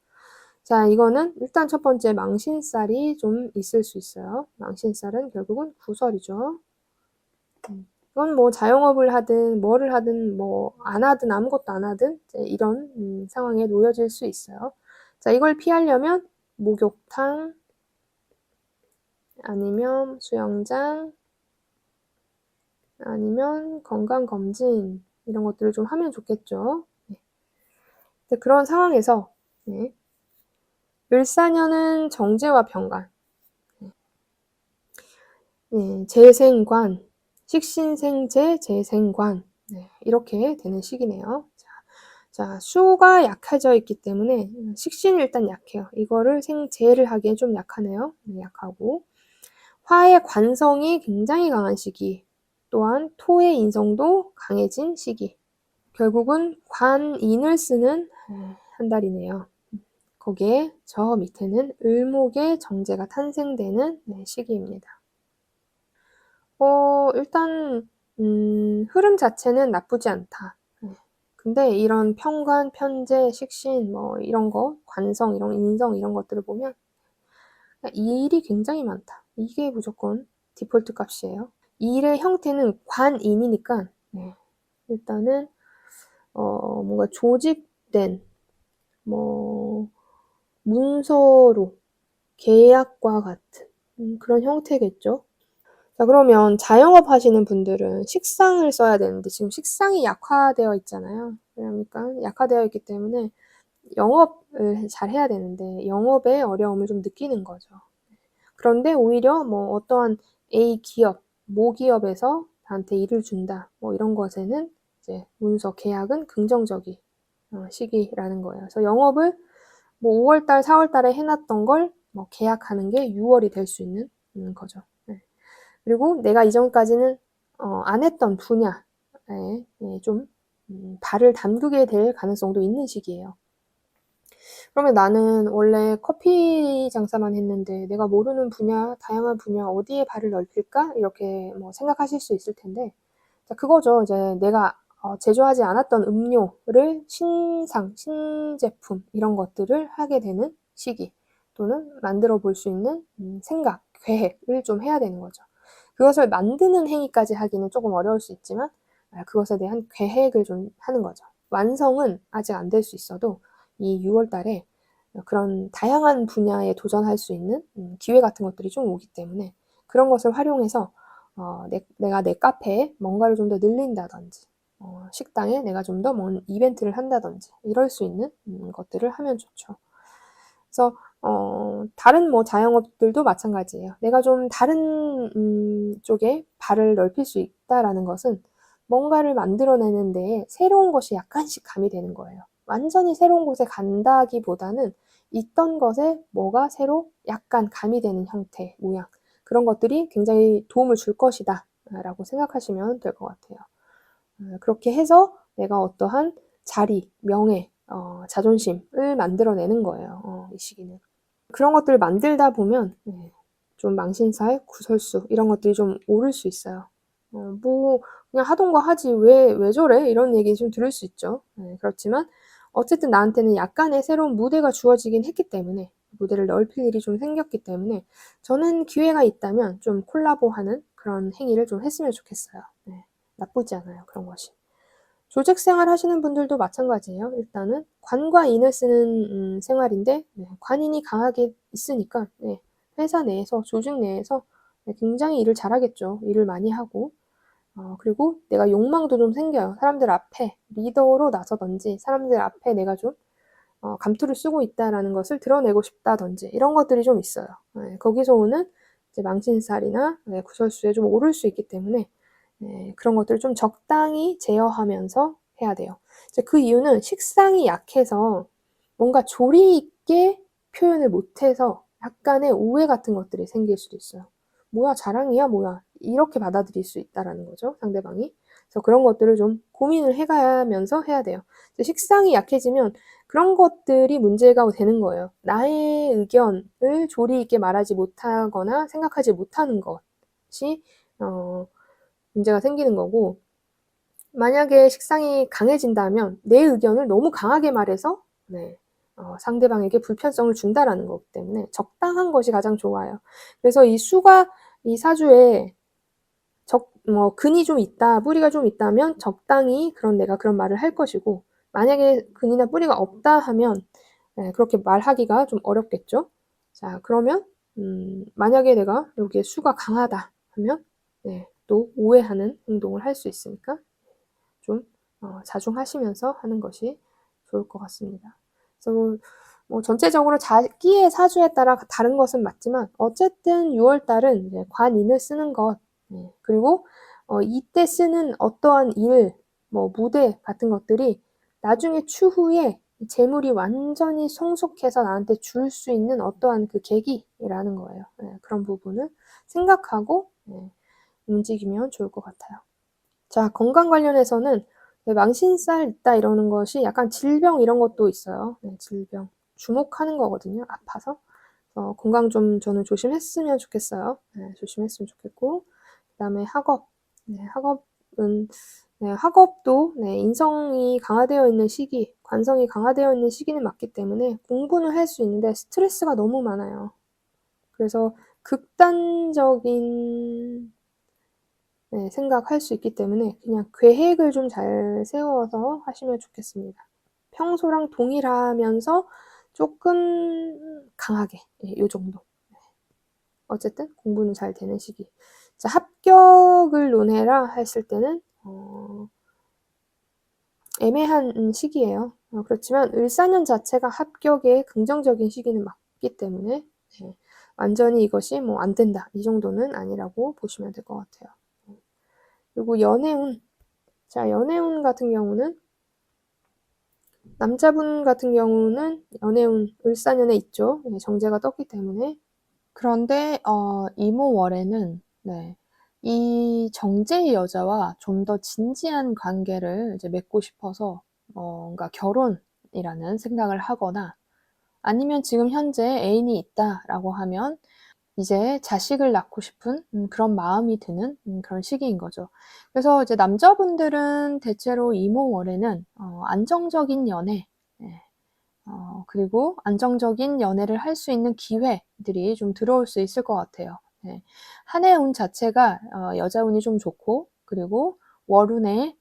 자, 이거는 일단 첫 번째 망신살이 좀 있을 수 있어요. 망신살은 결국은 구설이죠. 이건 뭐 자영업을 하든 뭐를 하든 뭐 안 하든 아무것도 안 하든 이런 상황에 놓여질 수 있어요. 자, 이걸 피하려면 목욕탕 아니면 수영장 아니면 건강검진 이런 것들을 좀 하면 좋겠죠. 그런 상황에서 을사년은 정제와 병관, 재생관, 식신생재, 재생관 이렇게 되는 시기네요. 자, 수가 약해져 있기 때문에 식신이 일단 약해요. 이거를 생재를 하기엔 좀 약하네요. 약하고 화의 관성이 굉장히 강한 시기, 또한 토의 인성도 강해진 시기. 결국은 관인을 쓰는 한 달이네요. 거기에 저 밑에는 을목의 정제가 탄생되는 시기입니다. 일단 흐름 자체는 나쁘지 않다. 근데 이런 편관, 편재, 식신 뭐 이런 거, 관성, 이런 인성 이런 것들을 보면 일이 굉장히 많다. 이게 무조건 디폴트 값이에요. 일의 형태는 관인이니까 일단은 뭔가 조직된 뭐 문서로 계약과 같은 그런 형태겠죠. 자, 그러면 자영업 하시는 분들은 식상을 써야 되는데 지금 식상이 약화되어 있잖아요. 그러니까 약화되어 있기 때문에 영업을 잘 해야 되는데 영업에 어려움을 좀 느끼는 거죠. 그런데 오히려 뭐 어떠한 A 기업, 모 기업에서 나한테 일을 준다. 뭐 이런 것에는 이제 문서 계약은 긍정적인 시기라는 거예요. 그래서 영업을 뭐 5월 달, 4월 달에 해놨던 걸 뭐 계약하는 게 6월이 될 수 있는 거죠. 네. 그리고 내가 이전까지는 안 했던 분야에 좀 발을 담그게 될 가능성도 있는 시기예요. 그러면 나는 원래 커피 장사만 했는데 내가 모르는 분야, 다양한 분야 어디에 발을 넓힐까? 이렇게 뭐 생각하실 수 있을 텐데, 자, 그거죠. 이제 내가 제조하지 않았던 음료를 신제품 이런 것들을 하게 되는 시기 또는 만들어 볼 수 있는 생각, 계획을 좀 해야 되는 거죠. 그것을 만드는 행위까지 하기는 조금 어려울 수 있지만 그것에 대한 계획을 좀 하는 거죠. 완성은 아직 안 될 수 있어도 이 6월 달에 그런 다양한 분야에 도전할 수 있는 기회 같은 것들이 좀 오기 때문에 그런 것을 활용해서 내가 내 카페에 뭔가를 좀 더 늘린다든지 식당에 내가 좀 더 이벤트를 한다든지 이럴 수 있는 것들을 하면 좋죠. 그래서 다른 뭐 자영업들도 마찬가지예요. 내가 좀 다른 쪽에 발을 넓힐 수 있다라는 것은 뭔가를 만들어내는 데에 새로운 것이 약간씩 가미되는 거예요. 완전히 새로운 곳에 간다기보다는 있던 것에 뭐가 새로 약간 가미되는 형태, 모양 그런 것들이 굉장히 도움을 줄 것이다 라고 생각하시면 될 것 같아요. 그렇게 해서 내가 어떠한 자리, 명예, 자존심을 만들어내는 거예요. 이 시기는. 그런 것들을 만들다 보면 좀 망신살, 구설수 이런 것들이 좀 오를 수 있어요. 뭐 그냥 하던 거 하지 왜 저래? 이런 얘기 좀 들을 수 있죠. 그렇지만 어쨌든 나한테는 약간의 새로운 무대가 주어지긴 했기 때문에 무대를 넓힐 일이 좀 생겼기 때문에 저는 기회가 있다면 좀 콜라보하는 그런 행위를 좀 했으면 좋겠어요. 네, 나쁘지 않아요. 그런 것이. 조직 생활 하시는 분들도 마찬가지예요. 일단은 관과 인을 쓰는 생활인데 관인이 강하게 있으니까 회사 내에서 조직 내에서 굉장히 일을 잘하겠죠. 일을 많이 하고 그리고 내가 욕망도 좀 생겨요. 사람들 앞에 리더로 나서든지 사람들 앞에 내가 좀 감투를 쓰고 있다라는 것을 드러내고 싶다든지 이런 것들이 좀 있어요. 거기서 오는 이제 망신살이나 구설수에 좀 오를 수 있기 때문에 그런 것들을 좀 적당히 제어하면서 해야 돼요. 이제 그 이유는 식상이 약해서 뭔가 조리 있게 표현을 못해서 약간의 오해 같은 것들이 생길 수도 있어요. 뭐야, 자랑이야, 뭐야. 이렇게 받아들일 수 있다라는 거죠, 상대방이. 그래서 그런 것들을 좀 고민을 해가면서 해야 돼요. 식상이 약해지면 그런 것들이 문제가 되는 거예요. 나의 의견을 조리 있게 말하지 못하거나 생각하지 못하는 것이 문제가 생기는 거고, 만약에 식상이 강해진다면 내 의견을 너무 강하게 말해서 상대방에게 불편성을 준다라는 거기 때문에 적당한 것이 가장 좋아요. 그래서 이 사주에 근이 좀 있다, 뿌리가 좀 있다면 적당히 내가 그런 말을 할 것이고, 만약에 근이나 뿌리가 없다 하면 그렇게 말하기가 좀 어렵겠죠. 자, 그러면 만약에 내가 여기에 수가 강하다 하면 또 오해하는 행동을 할 수 있으니까 좀 자중하시면서 하는 것이 좋을 것 같습니다. 그래서 뭐 전체적으로 자기의 사주에 따라 다른 것은 맞지만 어쨌든 6월 달은 이제 관인을 쓰는 것 그리고 이때 쓰는 어떠한 일, 뭐 무대 같은 것들이 나중에 추후에 재물이 완전히 성숙해서 나한테 줄 수 있는 어떠한 그 계기라는 거예요. 그런 부분을 생각하고 움직이면 좋을 것 같아요. 자, 건강 관련해서는 망신살 있다 이러는 것이 약간 질병 이런 것도 있어요. 질병. 주목하는 거거든요. 아파서. 건강 좀 저는 조심했으면 좋겠어요. 조심했으면 좋겠고. 그다음에 학업. 학업은 학업도 인성이 강화되어 있는 시기, 관성이 강화되어 있는 시기는 맞기 때문에 공부는 할 수 있는데 스트레스가 너무 많아요. 그래서 극단적인 생각할 수 있기 때문에 그냥 계획을 좀 잘 세워서 하시면 좋겠습니다. 평소랑 동일하면서 조금 강하게 요 정도. 어쨌든 공부는 잘 되는 시기. 자, 합격을 논해라 했을 때는 애매한 시기예요. 그렇지만 을사년 자체가 합격의 긍정적인 시기는 맞기 때문에 네, 완전히 이것이 뭐 안 된다 이 정도는 아니라고 보시면 될 것 같아요. 그리고 연애운. 자, 연애운 같은 경우는 남자분 같은 경우는 연애운 을사년에 있죠. 네, 정제가 떴기 때문에. 그런데 이모월에는 네, 이 정제의 여자와 좀 더 진지한 관계를 이제 맺고 싶어서 뭔가 결혼이라는 생각을 하거나 아니면 지금 현재 애인이 있다라고 하면 이제 자식을 낳고 싶은 그런 마음이 드는 그런 시기인 거죠. 그래서 이제 남자분들은 대체로 이모월에는 안정적인 연애, 네, 그리고 안정적인 연애를 할 수 있는 기회들이 좀 들어올 수 있을 것 같아요. 네. 한 해 운 자체가 여자 운이 좀 좋고 그리고 월운에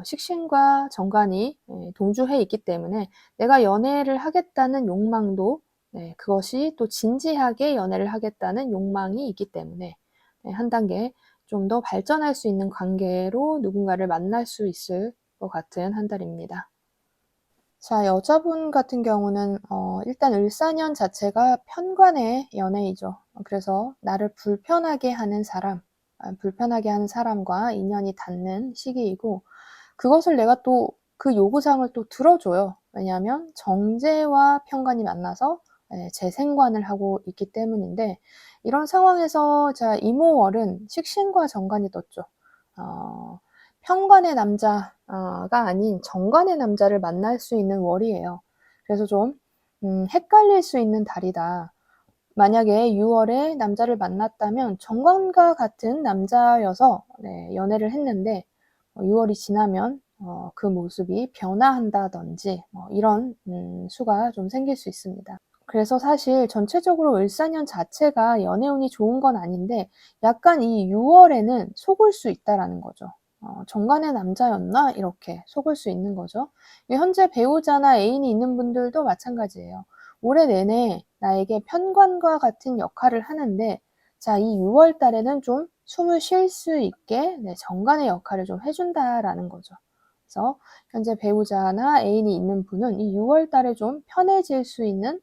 식신과 정관이 동주해 있기 때문에 내가 연애를 하겠다는 욕망도 네, 그것이 또 진지하게 연애를 하겠다는 욕망이 있기 때문에 네, 한 단계 좀 더 발전할 수 있는 관계로 누군가를 만날 수 있을 것 같은 한 달입니다. 자, 여자분 같은 경우는 일단 을사년 자체가 편관의 연애이죠. 그래서 나를 불편하게 하는 사람, 불편하게 하는 사람과 인연이 닿는 시기이고 그것을 내가 또 그 요구사항을 또 들어줘요. 왜냐하면 정제와 편관이 만나서 재생관을 하고 있기 때문인데 이런 상황에서 자, 이모월은 식신과 정관이 떴죠. 편관의 남자가 아닌 정관의 남자를 만날 수 있는 월이에요. 그래서 좀 헷갈릴 수 있는 달이다. 만약에 6월에 남자를 만났다면 정관과 같은 남자여서 네, 연애를 했는데 6월이 지나면 그 모습이 변화한다든지 이런 수가 좀 생길 수 있습니다. 그래서 사실 전체적으로 을사년 자체가 연애운이 좋은 건 아닌데 약간 이 6월에는 속을 수 있다라는 거죠. 정관의 남자였나? 이렇게 속을 수 있는 거죠. 현재 배우자나 애인이 있는 분들도 마찬가지예요. 올해 내내 나에게 편관과 같은 역할을 하는데 자, 이 6월 달에는 좀 숨을 쉴 수 있게 네, 정관의 역할을 좀 해준다라는 거죠. 그래서 현재 배우자나 애인이 있는 분은 이 6월 달에 좀 편해질 수 있는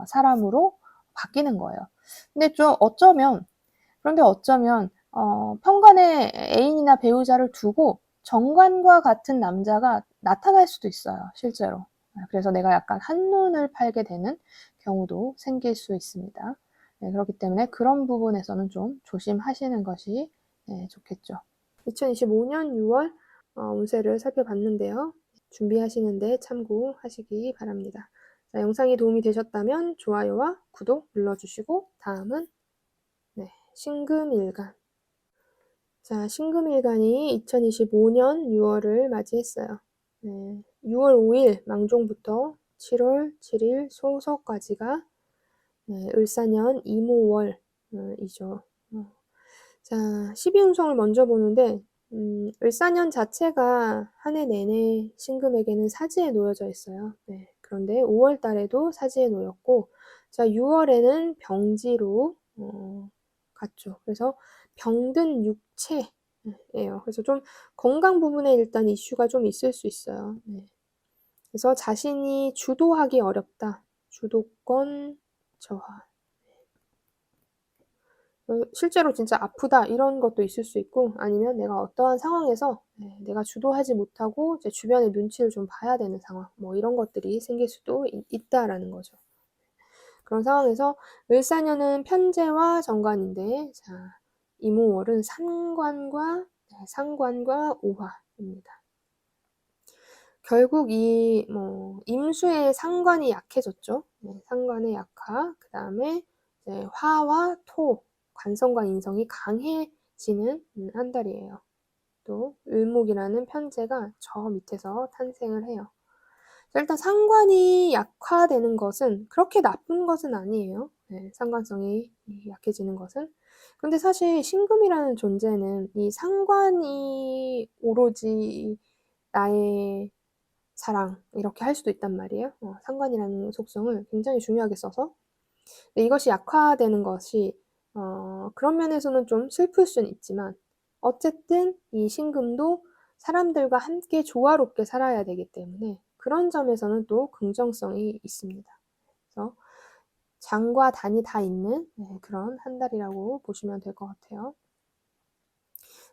사람으로 바뀌는 거예요. 근데 좀 그런데 어쩌면 편관의 애인이나 배우자를 두고 정관과 같은 남자가 나타날 수도 있어요, 실제로. 그래서 내가 약간 한눈을 팔게 되는 경우도 생길 수 있습니다. 네, 그렇기 때문에 그런 부분에서는 좀 조심하시는 것이 네, 좋겠죠. 2025년 6월 운세를 살펴봤는데요. 준비하시는데 참고하시기 바랍니다. 자, 영상이 도움이 되셨다면 좋아요와 구독 눌러주시고 다음은 네, 신금일간. 자, 신금일간이 2025년 6월을 맞이했어요. 네, 6월 5일 망종부터 7월 7일 소서까지가 네, 을사년 이모월이죠. 자, 12운성을 먼저 보는데 을사년 자체가 한 해 내내 신금에게는 사지에 놓여져 있어요. 네, 그런데 5월 달에도 사지에 놓였고 자, 6월에는 병지로 갔죠. 그래서 병든 육체예요. 그래서 좀 건강 부분에 일단 이슈가 좀 있을 수 있어요. 네. 그래서 자신이 주도하기 어렵다. 주도권 저하. 실제로 진짜 아프다 이런 것도 있을 수 있고 아니면 내가 어떠한 상황에서 내가 주도하지 못하고 이제 주변의 눈치를 좀 봐야 되는 상황 뭐 이런 것들이 생길 수도 있다라는 거죠. 그런 상황에서 을사년은 편재와 정관인데 자, 이모월은 상관과 오화입니다. 결국 이 임수의 상관이 약해졌죠. 네, 상관의 약화. 그다음에 화와 토, 관성과 인성이 강해지는 한 달이에요. 또 을목이라는 편재가 저 밑에서 탄생을 해요. 일단 상관이 약화되는 것은 그렇게 나쁜 것은 아니에요. 네, 상관성이 약해지는 것은. 근데 사실 신금이라는 존재는 이 상관이 오로지 나의 사랑 이렇게 할 수도 있단 말이에요. 상관이라는 속성을 굉장히 중요하게 써서. 근데 이것이 약화되는 것이 그런 면에서는 좀 슬플 수는 있지만 어쨌든 이 신금도 사람들과 함께 조화롭게 살아야 되기 때문에 그런 점에서는 또 긍정성이 있습니다. 그래서 장과 단이 다 있는 그런 한 달이라고 보시면 될 것 같아요.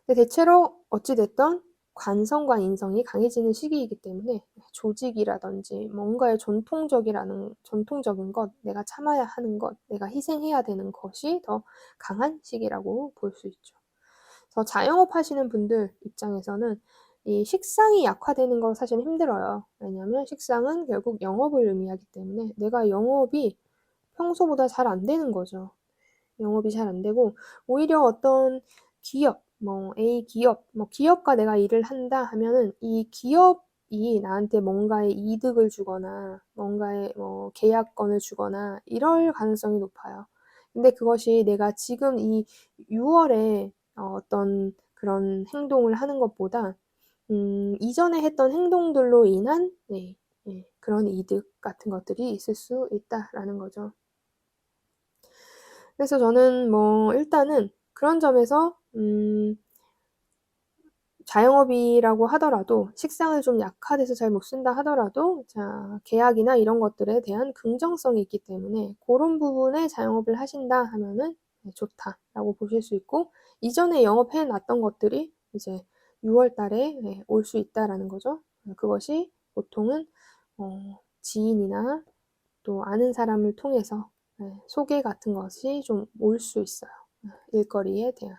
근데 대체로 어찌됐든 관성과 인성이 강해지는 시기이기 때문에 조직이라든지 뭔가의 전통적인 것, 내가 참아야 하는 것, 내가 희생해야 되는 것이 더 강한 시기라고 볼 수 있죠. 그래서 자영업 하시는 분들 입장에서는 이 식상이 약화되는 건 사실 힘들어요. 왜냐하면 식상은 결국 영업을 의미하기 때문에 내가 영업이 평소보다 잘 안 되는 거죠. 영업이 잘 안 되고 오히려 어떤 기업, 뭐 A 기업, 뭐 기업과 내가 일을 한다 하면은 이 기업이 나한테 뭔가의 이득을 주거나 뭔가의 뭐 계약건을 주거나 이럴 가능성이 높아요. 근데 그것이 내가 지금 이 6월에 어떤 그런 행동을 하는 것보다 이전에 했던 행동들로 인한 그런 이득 같은 것들이 있을 수 있다라는 거죠. 그래서 저는 뭐 일단은 그런 점에서 자영업이라고 하더라도 식상을 좀 약화돼서 잘 못 쓴다 하더라도 자 계약이나 이런 것들에 대한 긍정성이 있기 때문에 고런 부분에 자영업을 하신다 하면은 좋다라고 보실 수 있고 이전에 영업해 놨던 것들이 이제 6월 달에 올 수 있다라는 거죠. 그것이 보통은 지인이나 또 아는 사람을 통해서 소개 같은 것이 좀 올 수 있어요. 일거리에 대한.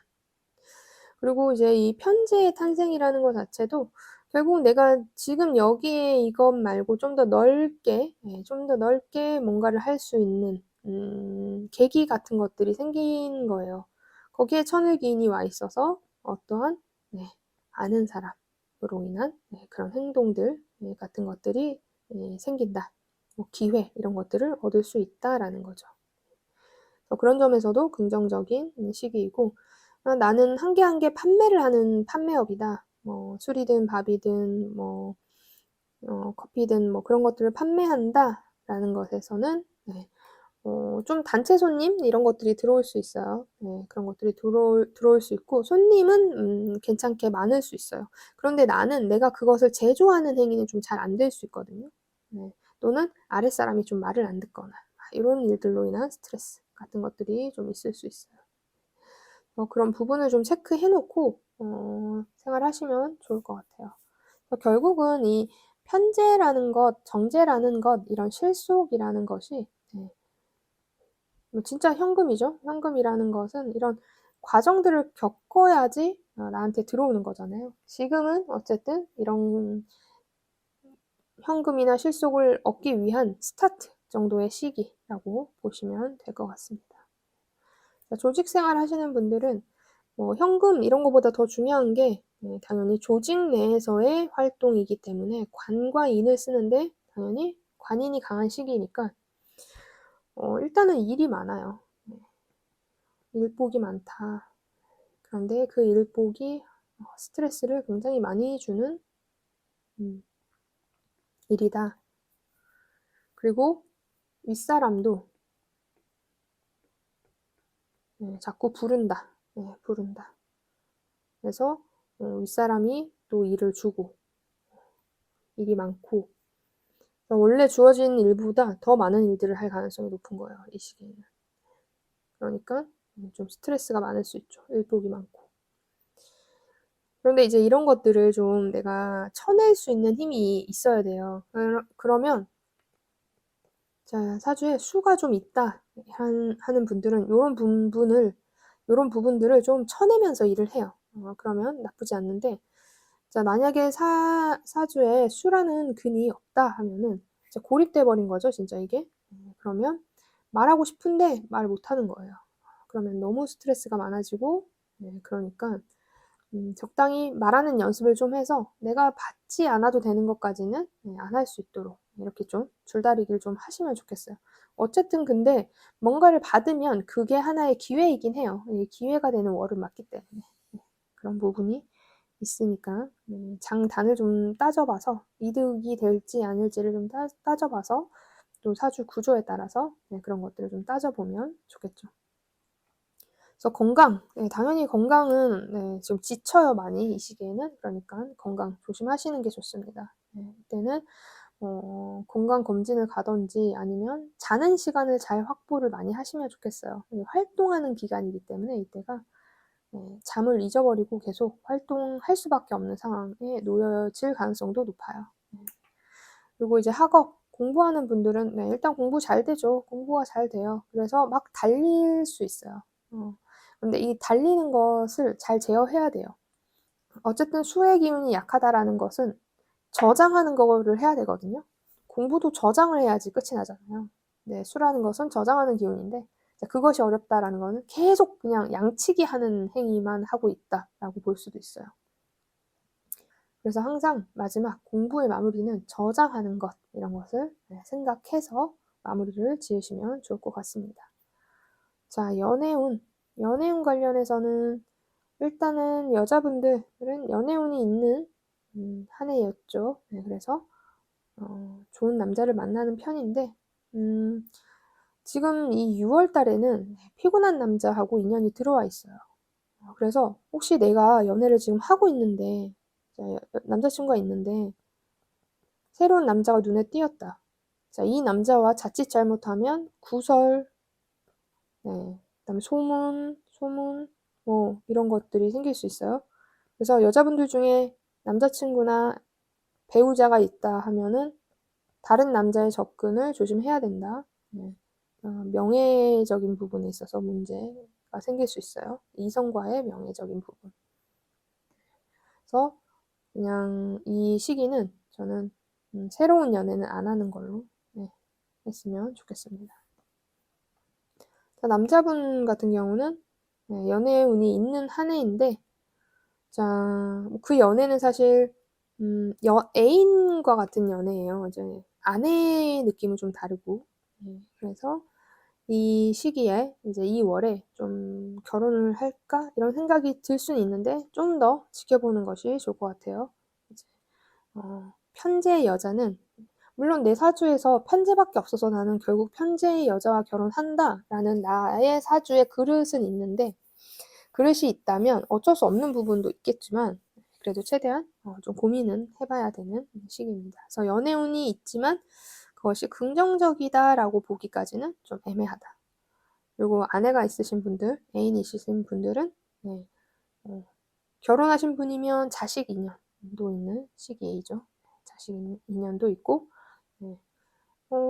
그리고 이제 이 편재의 탄생이라는 것 자체도 결국 내가 지금 여기에 이것 말고 좀 더 넓게, 좀 더 넓게 뭔가를 할 수 있는 계기 같은 것들이 생긴 거예요. 거기에 천을기인이 와 있어서 어떠한 아는 사람으로 인한 그런 행동들 같은 것들이 생긴다. 뭐 기회 이런 것들을 얻을 수 있다라는 거죠. 그런 점에서도 긍정적인 시기이고 나는 한 개 한 개 판매를 하는 판매업이다. 뭐 술이든 밥이든 뭐 커피든 뭐 그런 것들을 판매한다라는 것에서는 좀 단체 손님 이런 것들이 들어올 수 있어요. 그런 것들이 들어올 수 있고 손님은 괜찮게 많을 수 있어요. 그런데 나는 내가 그것을 제조하는 행위는 좀 잘 안 될 수 있거든요. 또는 아랫사람이 좀 말을 안 듣거나 이런 일들로 인한 스트레스 같은 것들이 좀 있을 수 있어요. 그런 부분을 좀 체크해 놓고 생활하시면 좋을 것 같아요. 결국은 이 편재라는 것, 정제라는 것, 이런 실속이라는 것이 뭐 진짜 현금이죠. 현금이라는 것은 이런 과정들을 겪어야지 나한테 들어오는 거잖아요. 지금은 어쨌든 이런 현금이나 실속을 얻기 위한 스타트 정도의 시기라고 보시면 될 것 같습니다. 조직 생활 하시는 분들은 뭐 현금 이런 것보다 더 중요한 게 당연히 조직 내에서의 활동이기 때문에 관과 인을 쓰는데 당연히 관인이 강한 시기니까 일단은 일이 많아요. 일복이 많다. 그런데 그 일복이 스트레스를 굉장히 많이 주는 일이다. 그리고 윗사람도 자꾸 부른다. 부른다. 그래서 윗사람이 또 일을 주고 일이 많고 원래 주어진 일보다 더 많은 일들을 할 가능성이 높은 거예요. 이 시기에는. 그러니까 좀 스트레스가 많을 수 있죠. 일복이 많고. 그런데 이제 이런 것들을 좀 내가 쳐낼 수 있는 힘이 있어야 돼요. 그러면 자, 사주에 수가 좀 있다 하는 분들은 요런 부분들을 좀 쳐내면서 일을 해요. 그러면 나쁘지 않는데 자, 만약에 사주에 수라는 근이 없다 하면은 진짜 고립돼 버린 거죠, 진짜 이게. 그러면 말하고 싶은데 말 못하는 거예요. 그러면 너무 스트레스가 많아지고 그러니까 적당히 말하는 연습을 좀 해서 내가 받지 않아도 되는 것까지는 안 할 수 있도록 이렇게 좀 줄다리기를 좀 하시면 좋겠어요. 어쨌든 근데 뭔가를 받으면 그게 하나의 기회이긴 해요. 기회가 되는 월은 맞기 때문에 그런 부분이 있으니까 장단을 좀 따져봐서 이득이 될지 아닐지를 좀 따져봐서 또 사주 구조에 따라서 그런 것들을 좀 따져보면 좋겠죠. 그래서 건강, 네, 당연히 건강은 네, 지금 지쳐요 많이 이 시기에는. 그러니까 건강 조심하시는 게 좋습니다. 네, 이때는 건강 검진을 가든지 아니면 자는 시간을 잘 확보를 많이 하시면 좋겠어요. 활동하는 기간이기 때문에 이때가 잠을 잊어버리고 계속 활동할 수밖에 없는 상황에 놓여질 가능성도 높아요. 그리고 이제 학업, 공부하는 분들은 일단 공부 잘 되죠. 공부가 잘 돼요. 그래서 막 달릴 수 있어요. 근데 이 달리는 것을 잘 제어해야 돼요. 어쨌든 수의 기운이 약하다라는 것은 저장하는 거를 해야 되거든요. 공부도 저장을 해야지 끝이 나잖아요. 네, 수라는 것은 저장하는 기운인데 그것이 어렵다라는 거는 계속 그냥 양치기 하는 행위만 하고 있다라고 볼 수도 있어요. 그래서 항상 마지막 공부의 마무리는 저장하는 것 이런 것을 생각해서 마무리를 지으시면 좋을 것 같습니다. 자, 연애운 관련해서는 일단은 여자분들은 연애운이 있는 한 해였죠. 네, 그래서 좋은 남자를 만나는 편인데 지금 이 6월 달에는 피곤한 남자하고 인연이 들어와 있어요. 그래서 혹시 내가 연애를 지금 하고 있는데 남자친구가 있는데 새로운 남자가 눈에 띄었다. 자, 이 남자와 자칫 잘못하면 구설, 네, 그다음에 소문, 뭐 이런 것들이 생길 수 있어요. 그래서 여자분들 중에 남자친구나 배우자가 있다 하면은 다른 남자의 접근을 조심해야 된다. 네. 명예적인 부분에 있어서 문제가 생길 수 있어요. 이성과의 명예적인 부분. 그래서 그냥 이 시기는 저는 새로운 연애는 안 하는 걸로 했으면 좋겠습니다. 자, 남자분 같은 경우는 연애 운이 있는 한 해인데, 자, 그 연애는 사실 애인과 같은 연애예요. 이제 아내 느낌은 좀 다르고, 그래서 이 시기에 이제 2월에 좀 결혼을 할까 이런 생각이 들 수는 있는데 좀 더 지켜보는 것이 좋을 것 같아요. 이제 편재의 여자는 물론 내 사주에서 편재밖에 없어서 나는 결국 편재의 여자와 결혼한다라는 나의 사주의 그릇은 있는데 그릇이 있다면 어쩔 수 없는 부분도 있겠지만 그래도 최대한 좀 고민은 해봐야 되는 시기입니다. 그래서 연애운이 있지만 그것이 긍정적이다라고 보기까지는 좀 애매하다. 그리고 아내가 있으신 분들, 애인이 있으신 분들은 결혼하신 분이면 자식 인연도 있는 시기이죠. 자식 인연도 있고 네.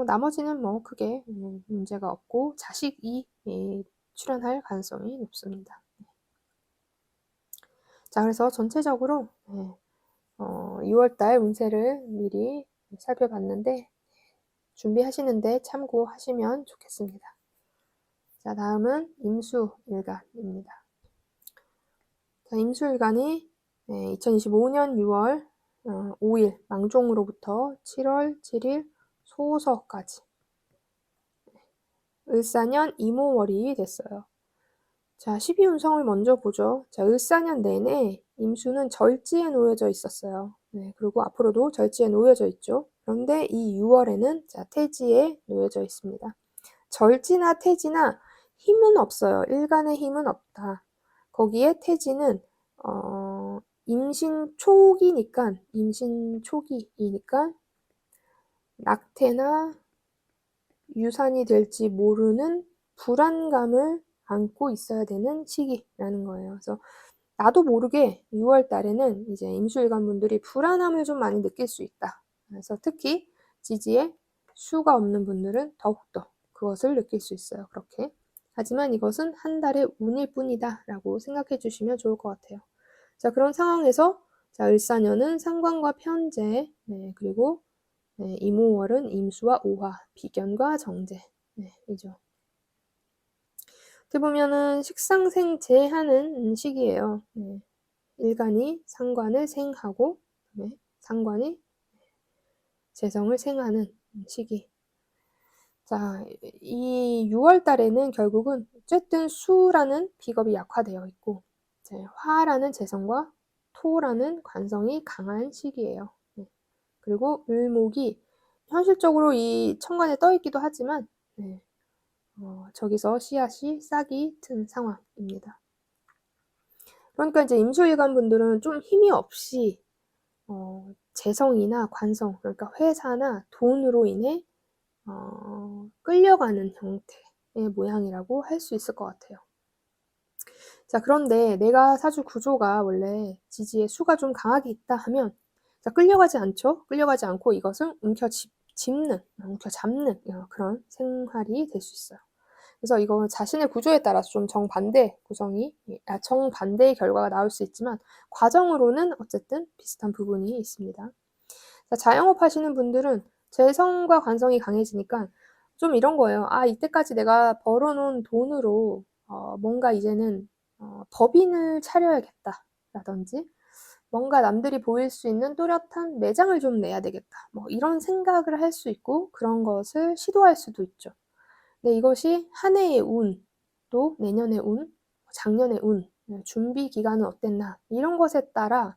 나머지는 뭐 크게 문제가 없고 자식이 출현할 가능성이 높습니다. 자, 그래서 전체적으로 6월달 운세를 미리 살펴봤는데 준비하시는데 참고하시면 좋겠습니다. 자, 다음은 임수일간입니다. 자, 임수일간이 2025년 6월 5일 망종으로부터 7월 7일 소서까지 을사년 이모월이 됐어요. 자, 12운성을 먼저 보죠. 자, 을사년 내내 임수는 절지에 놓여져 있었어요. 네, 그리고 앞으로도 절지에 놓여져 있죠. 그런데 이 6월에는 자, 태지에 놓여져 있습니다. 절지나 태지나 힘은 없어요. 일간의 힘은 없다. 거기에 태지는 임신 초기니까 낙태나 유산이 될지 모르는 불안감을 안고 있어야 되는 시기라는 거예요. 그래서 나도 모르게 6월 달에는 이제 임수일간 분들이 불안함을 좀 많이 느낄 수 있다. 그래서 특히 지지에 수가 없는 분들은 더욱더 그것을 느낄 수 있어요. 그렇게. 하지만 이것은 한 달의 운일 뿐이다 라고 생각해 주시면 좋을 것 같아요. 자, 그런 상황에서 자, 을사년은 상관과 편재, 그리고 이모월은 임수와 오화, 비견과 정제, 이죠. 어떻게 보면은 식상생재하는 시기예요. 일간이 상관을 생하고 상관이 재성을 생하는 시기. 자, 이 6월 달에는 결국은 어쨌든 수라는 비겁이 약화되어 있고 화라는 재성과 토라는 관성이 강한 시기예요. 그리고 을목이 현실적으로 이 천간에 떠 있기도 하지만 저기서 씨앗이 싹이 튼 상황입니다. 그러니까 이제 임수일관 분들은 좀 힘이 없이 재성이나 관성, 그러니까 회사나 돈으로 인해 끌려가는 형태의 모양이라고 할 수 있을 것 같아요. 자, 그런데 내가 사주 구조가 원래 지지의 수가 좀 강하게 있다 하면, 자, 끌려가지 않죠? 끌려가지 않고 이것을 움켜잡는 그런 생활이 될 수 있어요. 그래서 이건 자신의 구조에 따라서 좀 정반대의 결과가 나올 수 있지만, 과정으로는 어쨌든 비슷한 부분이 있습니다. 자, 자영업 하시는 분들은 재성과 관성이 강해지니까 좀 이런 거예요. 아, 이때까지 내가 벌어놓은 돈으로 뭔가 이제는 법인을 차려야겠다라든지 뭔가 남들이 보일 수 있는 또렷한 매장을 좀 내야 되겠다. 뭐 이런 생각을 할 수 있고 그런 것을 시도할 수도 있죠. 근데 이것이 한 해의 운, 또 내년의 운, 작년의 운, 준비 기간은 어땠나 이런 것에 따라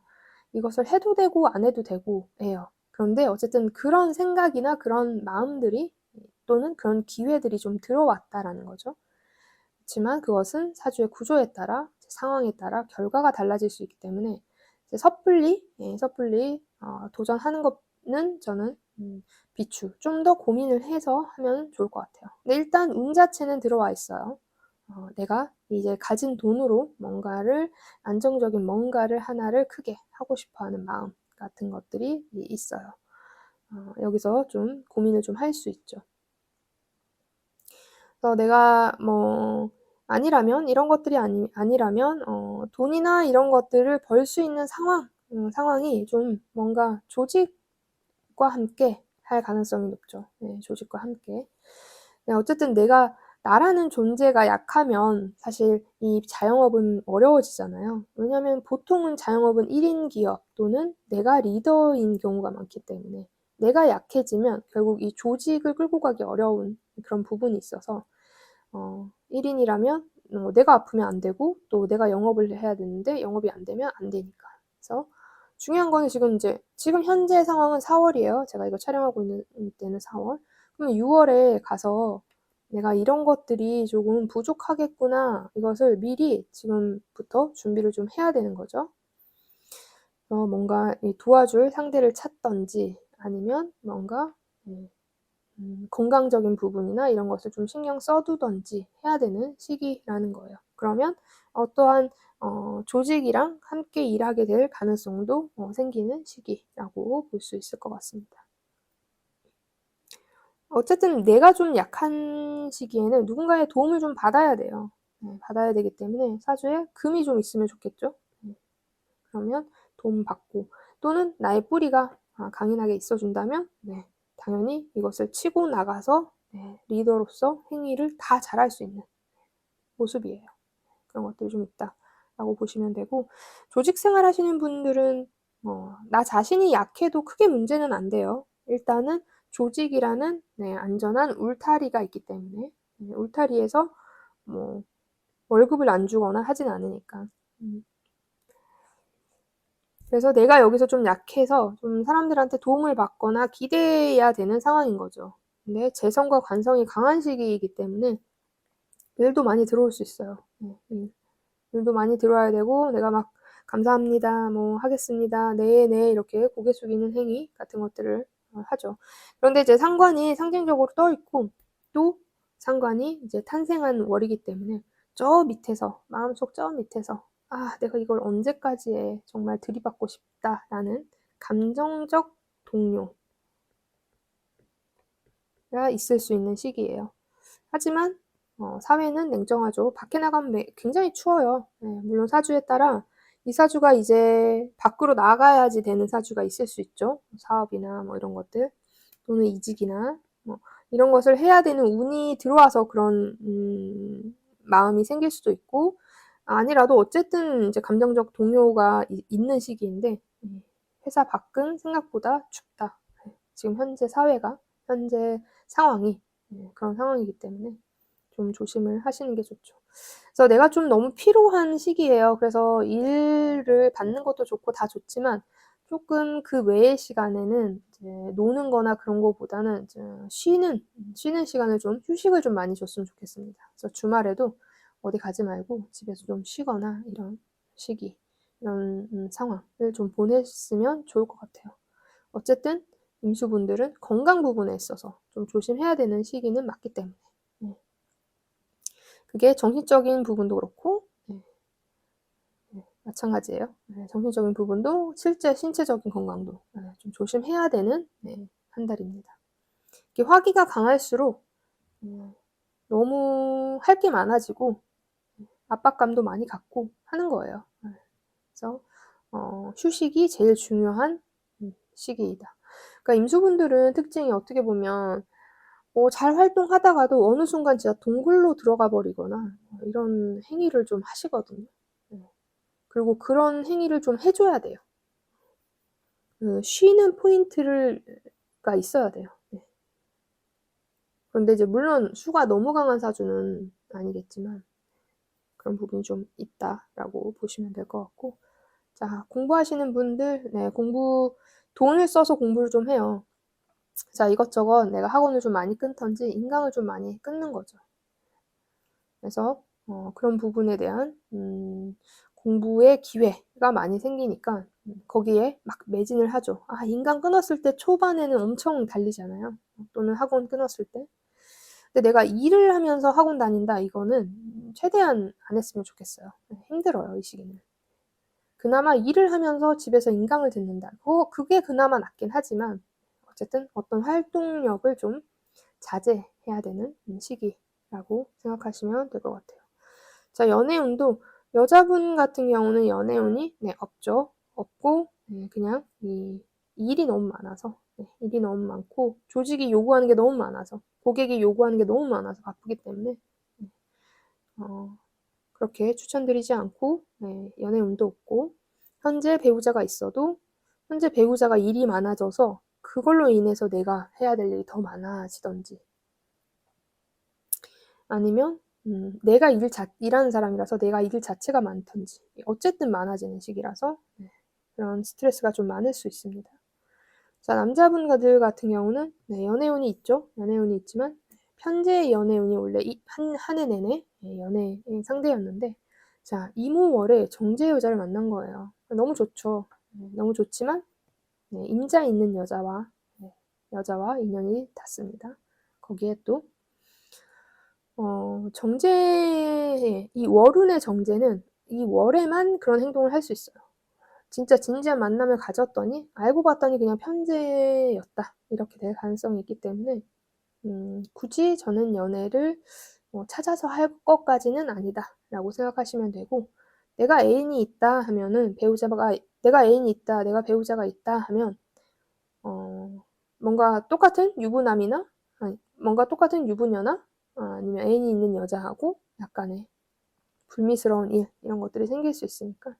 이것을 해도 되고 안 해도 되고 해요. 그런데 어쨌든 그런 생각이나 그런 마음들이 또는 그런 기회들이 좀 들어왔다라는 거죠. 그렇지만 그것은 사주의 구조에 따라 상황에 따라 결과가 달라질 수 있기 때문에 섣불리 도전하는 것은 저는 비추 좀 더 고민을 해서 하면 좋을 것 같아요. 근데 일단 운 자체는 들어와 있어요. 내가 이제 가진 돈으로 안정적인 뭔가를 하나를 크게 하고 싶어하는 마음 같은 것들이 있어요. 여기서 좀 고민을 좀 할 수 있죠. 그래서 내가 뭐 아니라면 이런 것들이 아니라면 돈이나 이런 것들을 벌 수 있는 상황이 좀 뭔가 조직과 함께 할 가능성이 높죠. 네, 조직과 함께. 네, 어쨌든 나라는 존재가 약하면 사실 이 자영업은 어려워지잖아요. 왜냐하면 보통은 자영업은 1인 기업 또는 내가 리더인 경우가 많기 때문에 내가 약해지면 결국 이 조직을 끌고 가기 어려운 그런 부분이 있어서 1인이라면 내가 아프면 안 되고 또 내가 영업을 해야 되는데 영업이 안 되면 안 되니까. 그래서 중요한 거는 지금 현재 상황은 4월이에요. 제가 이거 촬영하고 있는 때는 4월. 그럼 6월에 가서 내가 이런 것들이 조금 부족하겠구나. 이것을 미리 지금부터 준비를 좀 해야 되는 거죠. 뭔가 도와줄 상대를 찾던지 아니면 뭔가 건강적인 부분이나 이런 것을 좀 신경 써두던지 해야 되는 시기라는 거예요. 그러면 어떠한 조직이랑 함께 일하게 될 가능성도 생기는 시기라고 볼 수 있을 것 같습니다. 어쨌든 내가 좀 약한 시기에는 누군가의 도움을 좀 받아야 돼요. 받아야 되기 때문에 사주에 금이 좀 있으면 좋겠죠. 그러면 도움 받고 또는 나의 뿌리가 강인하게 있어준다면 당연히 이것을 치고 나가서 리더로서 행위를 다 잘할 수 있는 모습이에요. 그런 것들이 좀 있다라고 보시면 되고 조직 생활 하시는 분들은 나 자신이 약해도 크게 문제는 안 돼요. 일단은 조직이라는 안전한 울타리가 있기 때문에 울타리에서 뭐 월급을 안 주거나 하진 않으니까. 그래서 내가 여기서 좀 약해서 좀 사람들한테 도움을 받거나 기대해야 되는 상황인 거죠. 근데 재성과 관성이 강한 시기이기 때문에 일도 많이 들어올 수 있어요. 일도 많이 들어와야 되고 내가 막 감사합니다, 뭐 하겠습니다, 네, 네 이렇게 고개 숙이는 행위 같은 것들을 하죠. 그런데 이제 상관이 상징적으로 떠 있고 또 상관이 이제 탄생한 월이기 때문에 저 밑에서 마음속 저 밑에서 내가 이걸 언제까지 해 정말 들이받고 싶다라는 감정적 동요가 있을 수 있는 시기예요. 하지만 사회는 냉정하죠. 밖에 나가면 굉장히 추워요. 물론 사주에 따라 이 사주가 이제 밖으로 나가야지 되는 사주가 있을 수 있죠. 사업이나 뭐 이런 것들 또는 이직이나 뭐 이런 것을 해야 되는 운이 들어와서 그런 마음이 생길 수도 있고 아니라도 어쨌든 이제 감정적 동요가 있는 시기인데 회사 밖은 생각보다 춥다. 지금 현재 상황이 그런 상황이기 때문에 좀 조심을 하시는 게 좋죠. 그래서 내가 좀 너무 피로한 시기예요. 그래서 일을 받는 것도 좋고 다 좋지만 조금 그 외의 시간에는 이제 노는 거나 그런 거보다는 이제 쉬는 시간을 좀 휴식을 좀 많이 줬으면 좋겠습니다. 그래서 주말에도 어디 가지 말고 집에서 좀 쉬거나 이런 시기, 이런 상황을 좀 보냈으면 좋을 것 같아요. 어쨌든 임수분들은 건강 부분에 있어서 좀 조심해야 되는 시기는 맞기 때문에 그게 정신적인 부분도 그렇고 마찬가지예요. 정신적인 부분도 실제 신체적인 건강도 좀 조심해야 되는 한 달입니다. 이렇게 화기가 강할수록 너무 할 게 많아지고 압박감도 많이 갖고 하는 거예요. 그래서 휴식이 제일 중요한 시기이다. 그러니까 임수분들은 특징이 어떻게 보면 잘 활동하다가도 어느 순간 진짜 동굴로 들어가 버리거나 이런 행위를 좀 하시거든요. 그리고 그런 행위를 좀 해줘야 돼요. 쉬는 포인트가 있어야 돼요. 네. 그런데 이제 물론 수가 너무 강한 사주는 아니겠지만 그런 부분이 좀 있다라고 보시면 될 것 같고, 자, 공부하시는 분들, 돈을 써서 공부를 좀 해요. 자, 이것저것 내가 학원을 좀 많이 끊던지 인강을 좀 많이 끊는 거죠. 그래서 그런 부분에 대한 공부의 기회가 많이 생기니까 거기에 막 매진을 하죠. 인강 끊었을 때 초반에는 엄청 달리잖아요. 또는 학원 끊었을 때. 근데 내가 일을 하면서 학원 다닌다, 이거는 최대한 안 했으면 좋겠어요. 힘들어요, 이 시기는. 그나마 일을 하면서 집에서 인강을 듣는다. 그게 그나마 낫긴 하지만 어쨌든 어떤 활동력을 좀 자제해야 되는 시기라고 생각하시면 될 것 같아요. 자, 연애운도 여자분 같은 경우는 연애운이 없죠. 없고 그냥 일이 너무 많아서 일이 너무 많고 조직이 요구하는 게 너무 많아서 고객이 요구하는 게 너무 많아서 바쁘기 때문에 그렇게 추천드리지 않고 연애운도 없고 현재 배우자가 있어도 현재 배우자가 일이 많아져서 그걸로 인해서 내가 해야 될 일이 더 많아지던지 아니면 내가 일하는 사람이라서 내가 일 자체가 많던지 어쨌든 많아지는 시기라서 그런 스트레스가 좀 많을 수 있습니다. 자, 남자분들 같은 경우는 연애운이 있죠. 연애운이 있지만 편재의 연애운이 원래 한 해 내내 연애의 상대였는데 자, 이모월에 정제 여자를 만난 거예요. 너무 좋죠. 너무 좋지만 임자 있는 여자와 인연이 닿습니다. 거기에 또 이 월운의 정제는 이 월에만 그런 행동을 할 수 있어요. 진짜 진지한 만남을 가졌더니 알고 봤더니 그냥 편제였다. 이렇게 될 가능성이 있기 때문에 굳이 저는 연애를 찾아서 할 것까지는 아니다라고 생각하시면 되고 내가 애인이 있다 하면은 내가 애인이 있다, 내가 배우자가 있다 하면 뭔가 똑같은 유부남이나 뭔가 똑같은 유부녀나 아니면 애인이 있는 여자하고 약간의 불미스러운 일 이런 것들이 생길 수 있으니까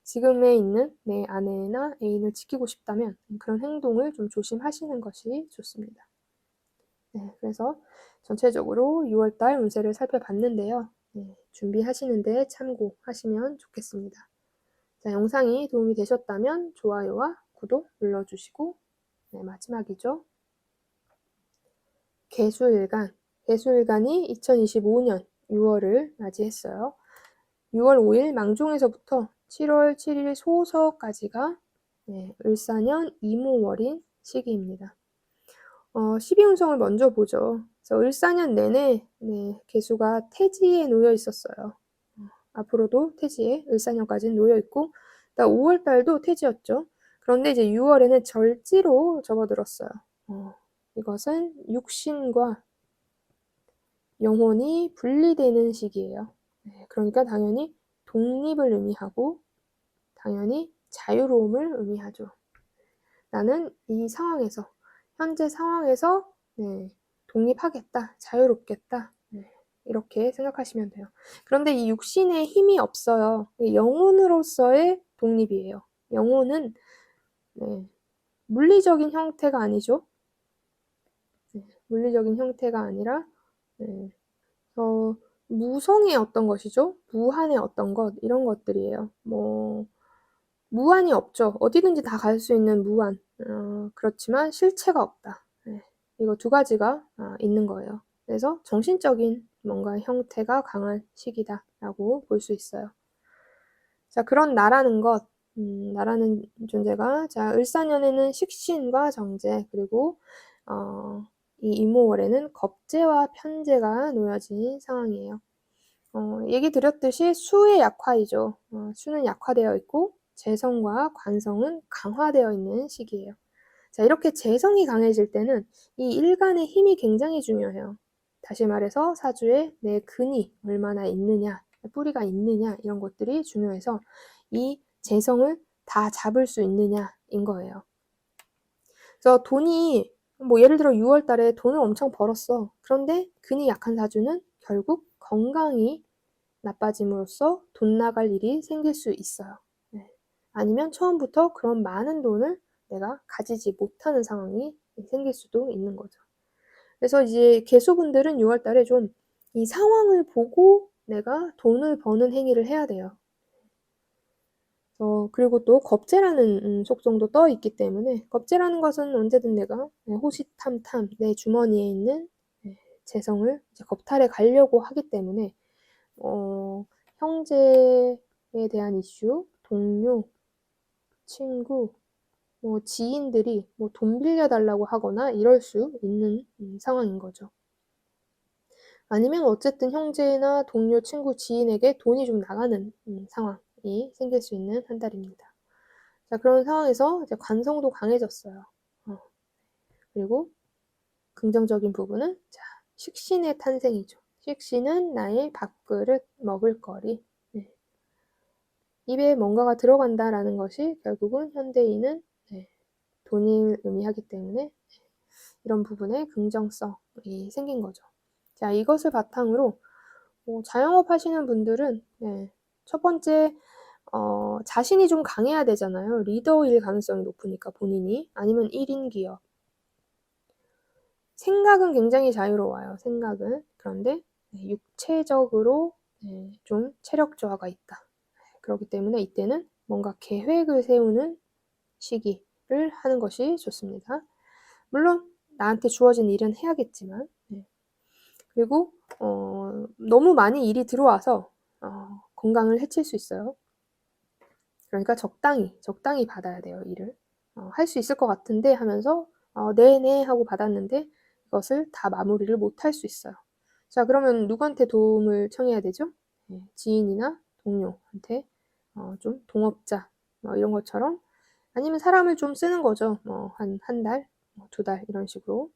지금에 있는 내 아내나 애인을 지키고 싶다면 그런 행동을 좀 조심하시는 것이 좋습니다. 네, 그래서 전체적으로 6월달 운세를 살펴봤는데요. 준비하시는데 참고하시면 좋겠습니다. 자, 영상이 도움이 되셨다면 좋아요와 구독 눌러주시고 마지막이죠. 개수일간. 개수일간이 2025년 6월을 맞이했어요. 6월 5일 망종에서부터 7월 7일 소서까지가 을사년 이모월인 시기입니다. 12운성을 먼저 보죠. 그래서 을사년 내내 개수가 태지에 놓여 있었어요. 앞으로도 태지에 을사년까지는 놓여 있고 5월 달도 태지였죠. 그런데 이제 6월에는 절지로 접어들었어요. 이것은 육신과 영혼이 분리되는 시기예요. 그러니까 당연히 독립을 의미하고 당연히 자유로움을 의미하죠. 나는 이 상황에서 현재 상황에서 독립하겠다, 자유롭겠다 이렇게 생각하시면 돼요. 그런데 이 육신에 힘이 없어요. 영혼으로서의 독립이에요. 영혼은 물리적인 형태가 아니죠. 물리적인 형태가 아니라 무성의 어떤 것이죠. 무한의 어떤 것 이런 것들이에요. 무안이 없죠. 어디든지 다 갈 수 있는 무안. 그렇지만 실체가 없다. 네. 이거 두 가지가 있는 거예요. 그래서 정신적인 뭔가 형태가 강한 시기다라고 볼 수 있어요. 자, 그런 나라는 것, 나라는 존재가, 자, 을사년에는 식신과 정제, 그리고, 이 이모월에는 겁재와 편재가 놓여진 상황이에요. 얘기 드렸듯이 수의 약화이죠. 수는 약화되어 있고, 재성과 관성은 강화되어 있는 시기예요. 자, 이렇게 재성이 강해질 때는 이 일간의 힘이 굉장히 중요해요. 다시 말해서 사주에 내 근이 얼마나 있느냐, 뿌리가 있느냐 이런 것들이 중요해서 이 재성을 다 잡을 수 있느냐인 거예요. 그래서 돈이 뭐 예를 들어 6월 달에 돈을 엄청 벌었어. 그런데 근이 약한 사주는 결국 건강이 나빠짐으로써 돈 나갈 일이 생길 수 있어요. 네. 아니면 처음부터 그런 많은 돈을 내가 가지지 못하는 상황이 생길 수도 있는 거죠. 그래서 이제 개수분들은 6월 달에 좀 이 상황을 보고 내가 돈을 버는 행위를 해야 돼요. 그리고 또 겁재라는 속성도 떠 있기 때문에 겁재라는 것은 언제든 내가 호시탐탐 내 주머니에 있는 재성을 이제 겁탈해 가려고 하기 때문에 형제에 대한 이슈, 동료, 친구, 뭐 지인들이 뭐 돈 빌려달라고 하거나 이럴 수 있는 상황인 거죠. 아니면 어쨌든 형제나 동료, 친구, 지인에게 돈이 좀 나가는 상황이 생길 수 있는 한 달입니다. 자, 그런 상황에서 이제 관성도 강해졌어요. 그리고 긍정적인 부분은 자, 식신의 탄생이죠. 식신은 나의 밥그릇, 먹을거리. 네. 입에 뭔가가 들어간다라는 것이 결국은 현대인은 돈을 의미하기 때문에 이런 부분에 긍정성이 생긴 거죠. 자, 이것을 바탕으로 자영업 하시는 분들은 첫 번째 자신이 좀 강해야 되잖아요. 리더일 가능성이 높으니까 본인이. 아니면 1인 기업. 생각은 굉장히 자유로워요. 생각은. 그런데 육체적으로 좀 체력 저하가 있다. 그렇기 때문에 이때는 뭔가 계획을 세우는 시기를 하는 것이 좋습니다. 물론 나한테 주어진 일은 해야겠지만 그리고 너무 많이 일이 들어와서 건강을 해칠 수 있어요. 그러니까 적당히 받아야 돼요, 일을. 할 수 있을 것 같은데 하면서 네네 하고 받았는데 그것을 다 마무리를 못 할 수 있어요. 자, 그러면 누구한테 도움을 청해야 되죠? 지인이나 동료한테 좀 동업자 이런 것처럼 아니면 사람을 좀 쓰는 거죠. 한 달, 두 달 이런 식으로.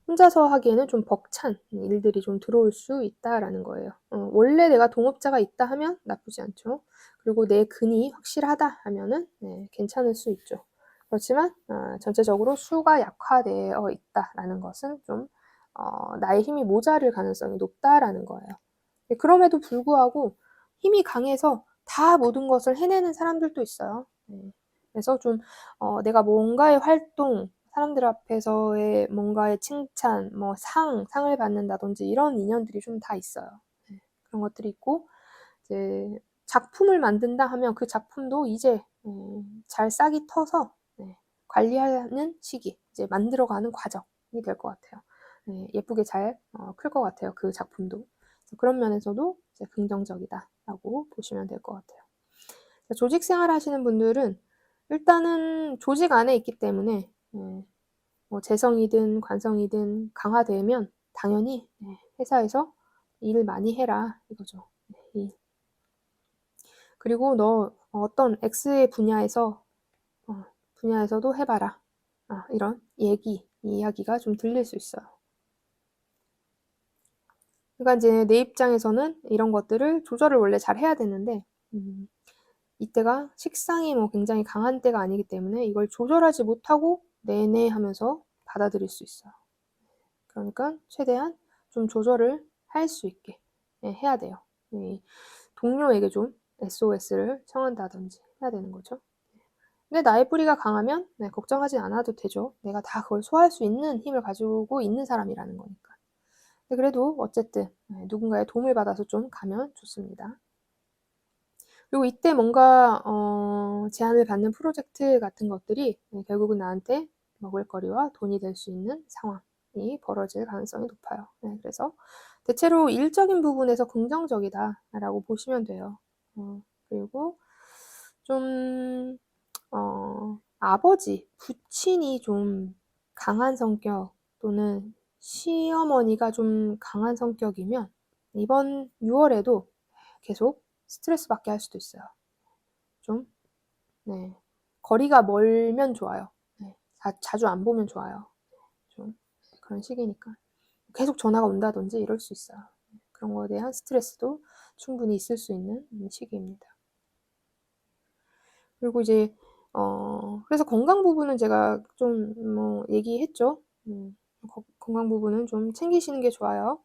혼자서 하기에는 좀 벅찬 일들이 좀 들어올 수 있다라는 거예요. 원래 내가 동업자가 있다 하면 나쁘지 않죠. 그리고 내 근이 확실하다 하면은 괜찮을 수 있죠. 그렇지만 전체적으로 수가 약화되어 있다라는 것은 좀 나의 힘이 모자랄 가능성이 높다라는 거예요. 그럼에도 불구하고 힘이 강해서 다 모든 것을 해내는 사람들도 있어요. 그래서 좀 내가 뭔가의 활동, 사람들 앞에서의 뭔가의 칭찬, 뭐 상을 받는다든지 이런 인연들이 좀 다 있어요. 그런 것들이 있고 이제 작품을 만든다 하면 그 작품도 이제 잘 싹이 터서 관리하는 시기, 이제 만들어가는 과정이 될 것 같아요. 예쁘게 잘 클 것 같아요. 그 작품도. 그런 면에서도 이제 긍정적이다라고 보시면 될 것 같아요. 조직 생활 하시는 분들은 일단은 조직 안에 있기 때문에 뭐 재성이든 관성이든 강화되면 당연히 회사에서 일 많이 해라 이거죠. 그리고 너 어떤 X의 분야에서도 해봐라. 이런 이야기가 좀 들릴 수 있어요. 그러니까 이제 내 입장에서는 이런 것들을 조절을 원래 잘 해야 되는데 이때가 식상이 뭐 굉장히 강한 때가 아니기 때문에 이걸 조절하지 못하고 내내 하면서 받아들일 수 있어요. 그러니까 최대한 좀 조절을 할 수 있게 해야 돼요. 동료에게 좀 SOS를 청한다든지 해야 되는 거죠. 근데 나의 뿌리가 강하면 걱정하지 않아도 되죠. 내가 다 그걸 소화할 수 있는 힘을 가지고 있는 사람이라는 거니까. 근데 그래도 어쨌든 누군가의 도움을 받아서 좀 가면 좋습니다. 그리고 이때 뭔가 제안을 받는 프로젝트 같은 것들이 결국은 나한테 먹을거리와 돈이 될 수 있는 상황이 벌어질 가능성이 높아요. 그래서 대체로 일적인 부분에서 긍정적이다라고 보시면 돼요. 그리고 좀 아버지, 부친이 좀 강한 성격 또는 시어머니가 좀 강한 성격이면 이번 6월에도 계속 스트레스 받게 할 수도 있어요. 좀, 네. 거리가 멀면 좋아요. 네. 자주 안 보면 좋아요. 좀 그런 시기니까. 계속 전화가 온다든지 이럴 수 있어요. 그런 거에 대한 스트레스도 충분히 있을 수 있는 시기입니다. 그리고 이제 그래서 건강 부분은 제가 좀 얘기했죠. 건강 부분은 좀 챙기시는 게 좋아요.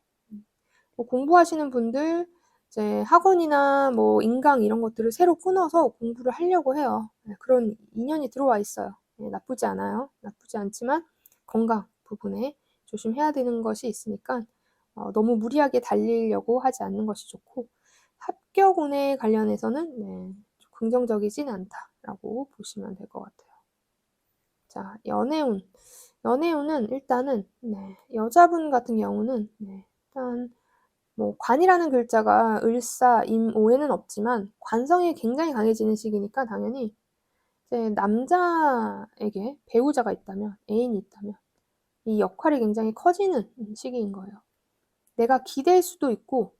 뭐 공부하시는 분들 이제 학원이나 뭐 인강 이런 것들을 새로 끊어서 공부를 하려고 해요. 그런 인연이 들어와 있어요. 나쁘지 않아요. 나쁘지 않지만 건강 부분에 조심해야 되는 것이 있으니까 너무 무리하게 달리려고 하지 않는 것이 좋고 합격운에 관련해서는 좀 긍정적이진 않다라고 보시면 될 것 같아요. 자, 연애운. 연애운은 일단은 여자분 같은 경우는 일단 뭐 관이라는 글자가 을사, 임, 오에는 없지만 관성이 굉장히 강해지는 시기니까 당연히 이제 남자에게 배우자가 있다면, 애인이 있다면 이 역할이 굉장히 커지는 시기인 거예요. 내가 기댈 수도 있고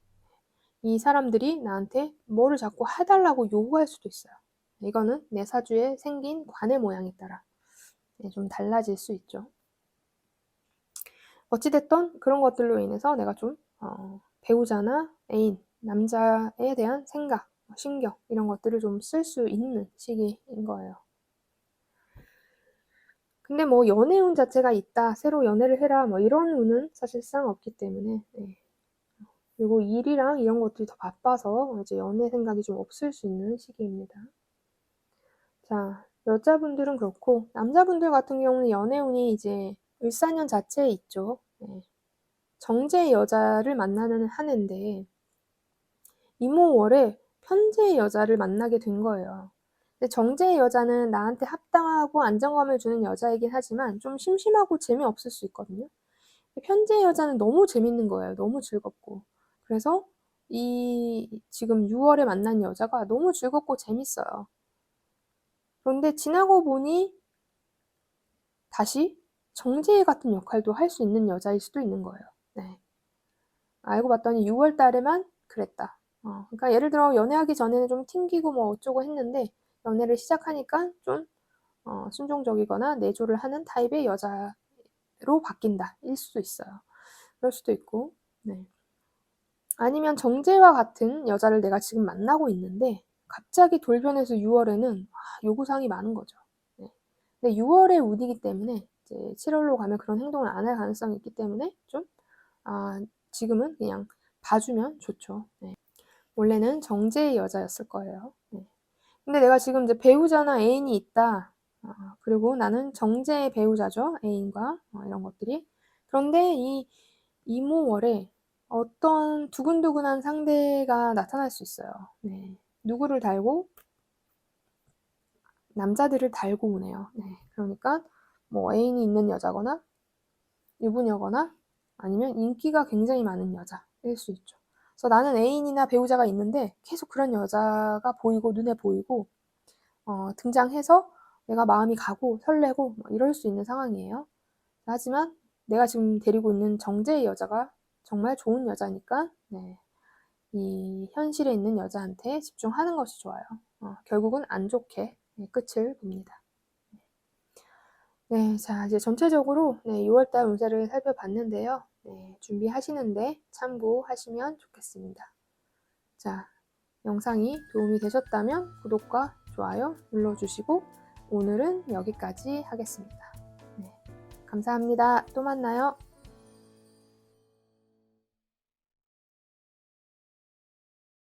이 사람들이 나한테 뭐를 자꾸 해달라고 요구할 수도 있어요. 이거는 내 사주에 생긴 관의 모양에 따라 좀 달라질 수 있죠. 어찌됐든 그런 것들로 인해서 내가 좀 배우자나 애인, 남자에 대한 생각, 신경 이런 것들을 좀 쓸 수 있는 시기인 거예요. 근데 뭐 연애운 자체가 있다, 새로 연애를 해라 뭐 이런 운은 사실상 없기 때문에 그리고 일이랑 이런 것들이 더 바빠서 이제 연애 생각이 좀 없을 수 있는 시기입니다. 자, 여자분들은 그렇고 남자분들 같은 경우는 연애운이 이제 을사년 자체에 있죠. 정제의 여자를 만나는 한 해인데 이모월에 편제의 여자를 만나게 된 거예요. 근데 정제의 여자는 나한테 합당하고 안정감을 주는 여자이긴 하지만 좀 심심하고 재미없을 수 있거든요. 편제의 여자는 너무 재밌는 거예요. 너무 즐겁고. 그래서 이 지금 6월에 만난 여자가 너무 즐겁고 재밌어요. 그런데 지나고 보니 다시 정제의 같은 역할도 할 수 있는 여자일 수도 있는 거예요. 알고 봤더니 6월 달에만 그랬다. 그러니까 예를 들어 연애하기 전에는 좀 튕기고 뭐 어쩌고 했는데 연애를 시작하니까 좀 순종적이거나 내조를 하는 타입의 여자로 바뀐다. 일 수도 있어요. 그럴 수도 있고, 아니면 정제와 같은 여자를 내가 지금 만나고 있는데 갑자기 돌변해서 6월에는 요구사항이 많은 거죠. 근데 6월의 운이기 때문에 이제 7월로 가면 그런 행동을 안 할 가능성이 있기 때문에 좀 지금은 그냥 봐주면 좋죠. 원래는 정제의 여자였을 거예요. 근데 내가 지금 이제 배우자나 애인이 있다. 그리고 나는 정제의 배우자죠. 애인과 이런 것들이. 그런데 이 이모월에 어떤 두근두근한 상대가 나타날 수 있어요. 누구를 달고? 남자들을 달고 오네요. 그러니까 뭐 애인이 있는 여자거나 유부녀거나 아니면 인기가 굉장히 많은 여자일 수 있죠. 그래서 나는 애인이나 배우자가 있는데 계속 그런 여자가 보이고 눈에 보이고 등장해서 내가 마음이 가고 설레고 이럴 수 있는 상황이에요. 하지만 내가 지금 데리고 있는 정제의 여자가 정말 좋은 여자니까 이 현실에 있는 여자한테 집중하는 것이 좋아요. 결국은 안 좋게 끝을 봅니다. 자 이제 전체적으로 6월달 운세를 살펴봤는데요. 준비하시는데 참고하시면 좋겠습니다. 자, 영상이 도움이 되셨다면 구독과 좋아요 눌러주시고 오늘은 여기까지 하겠습니다. 감사합니다. 또 만나요.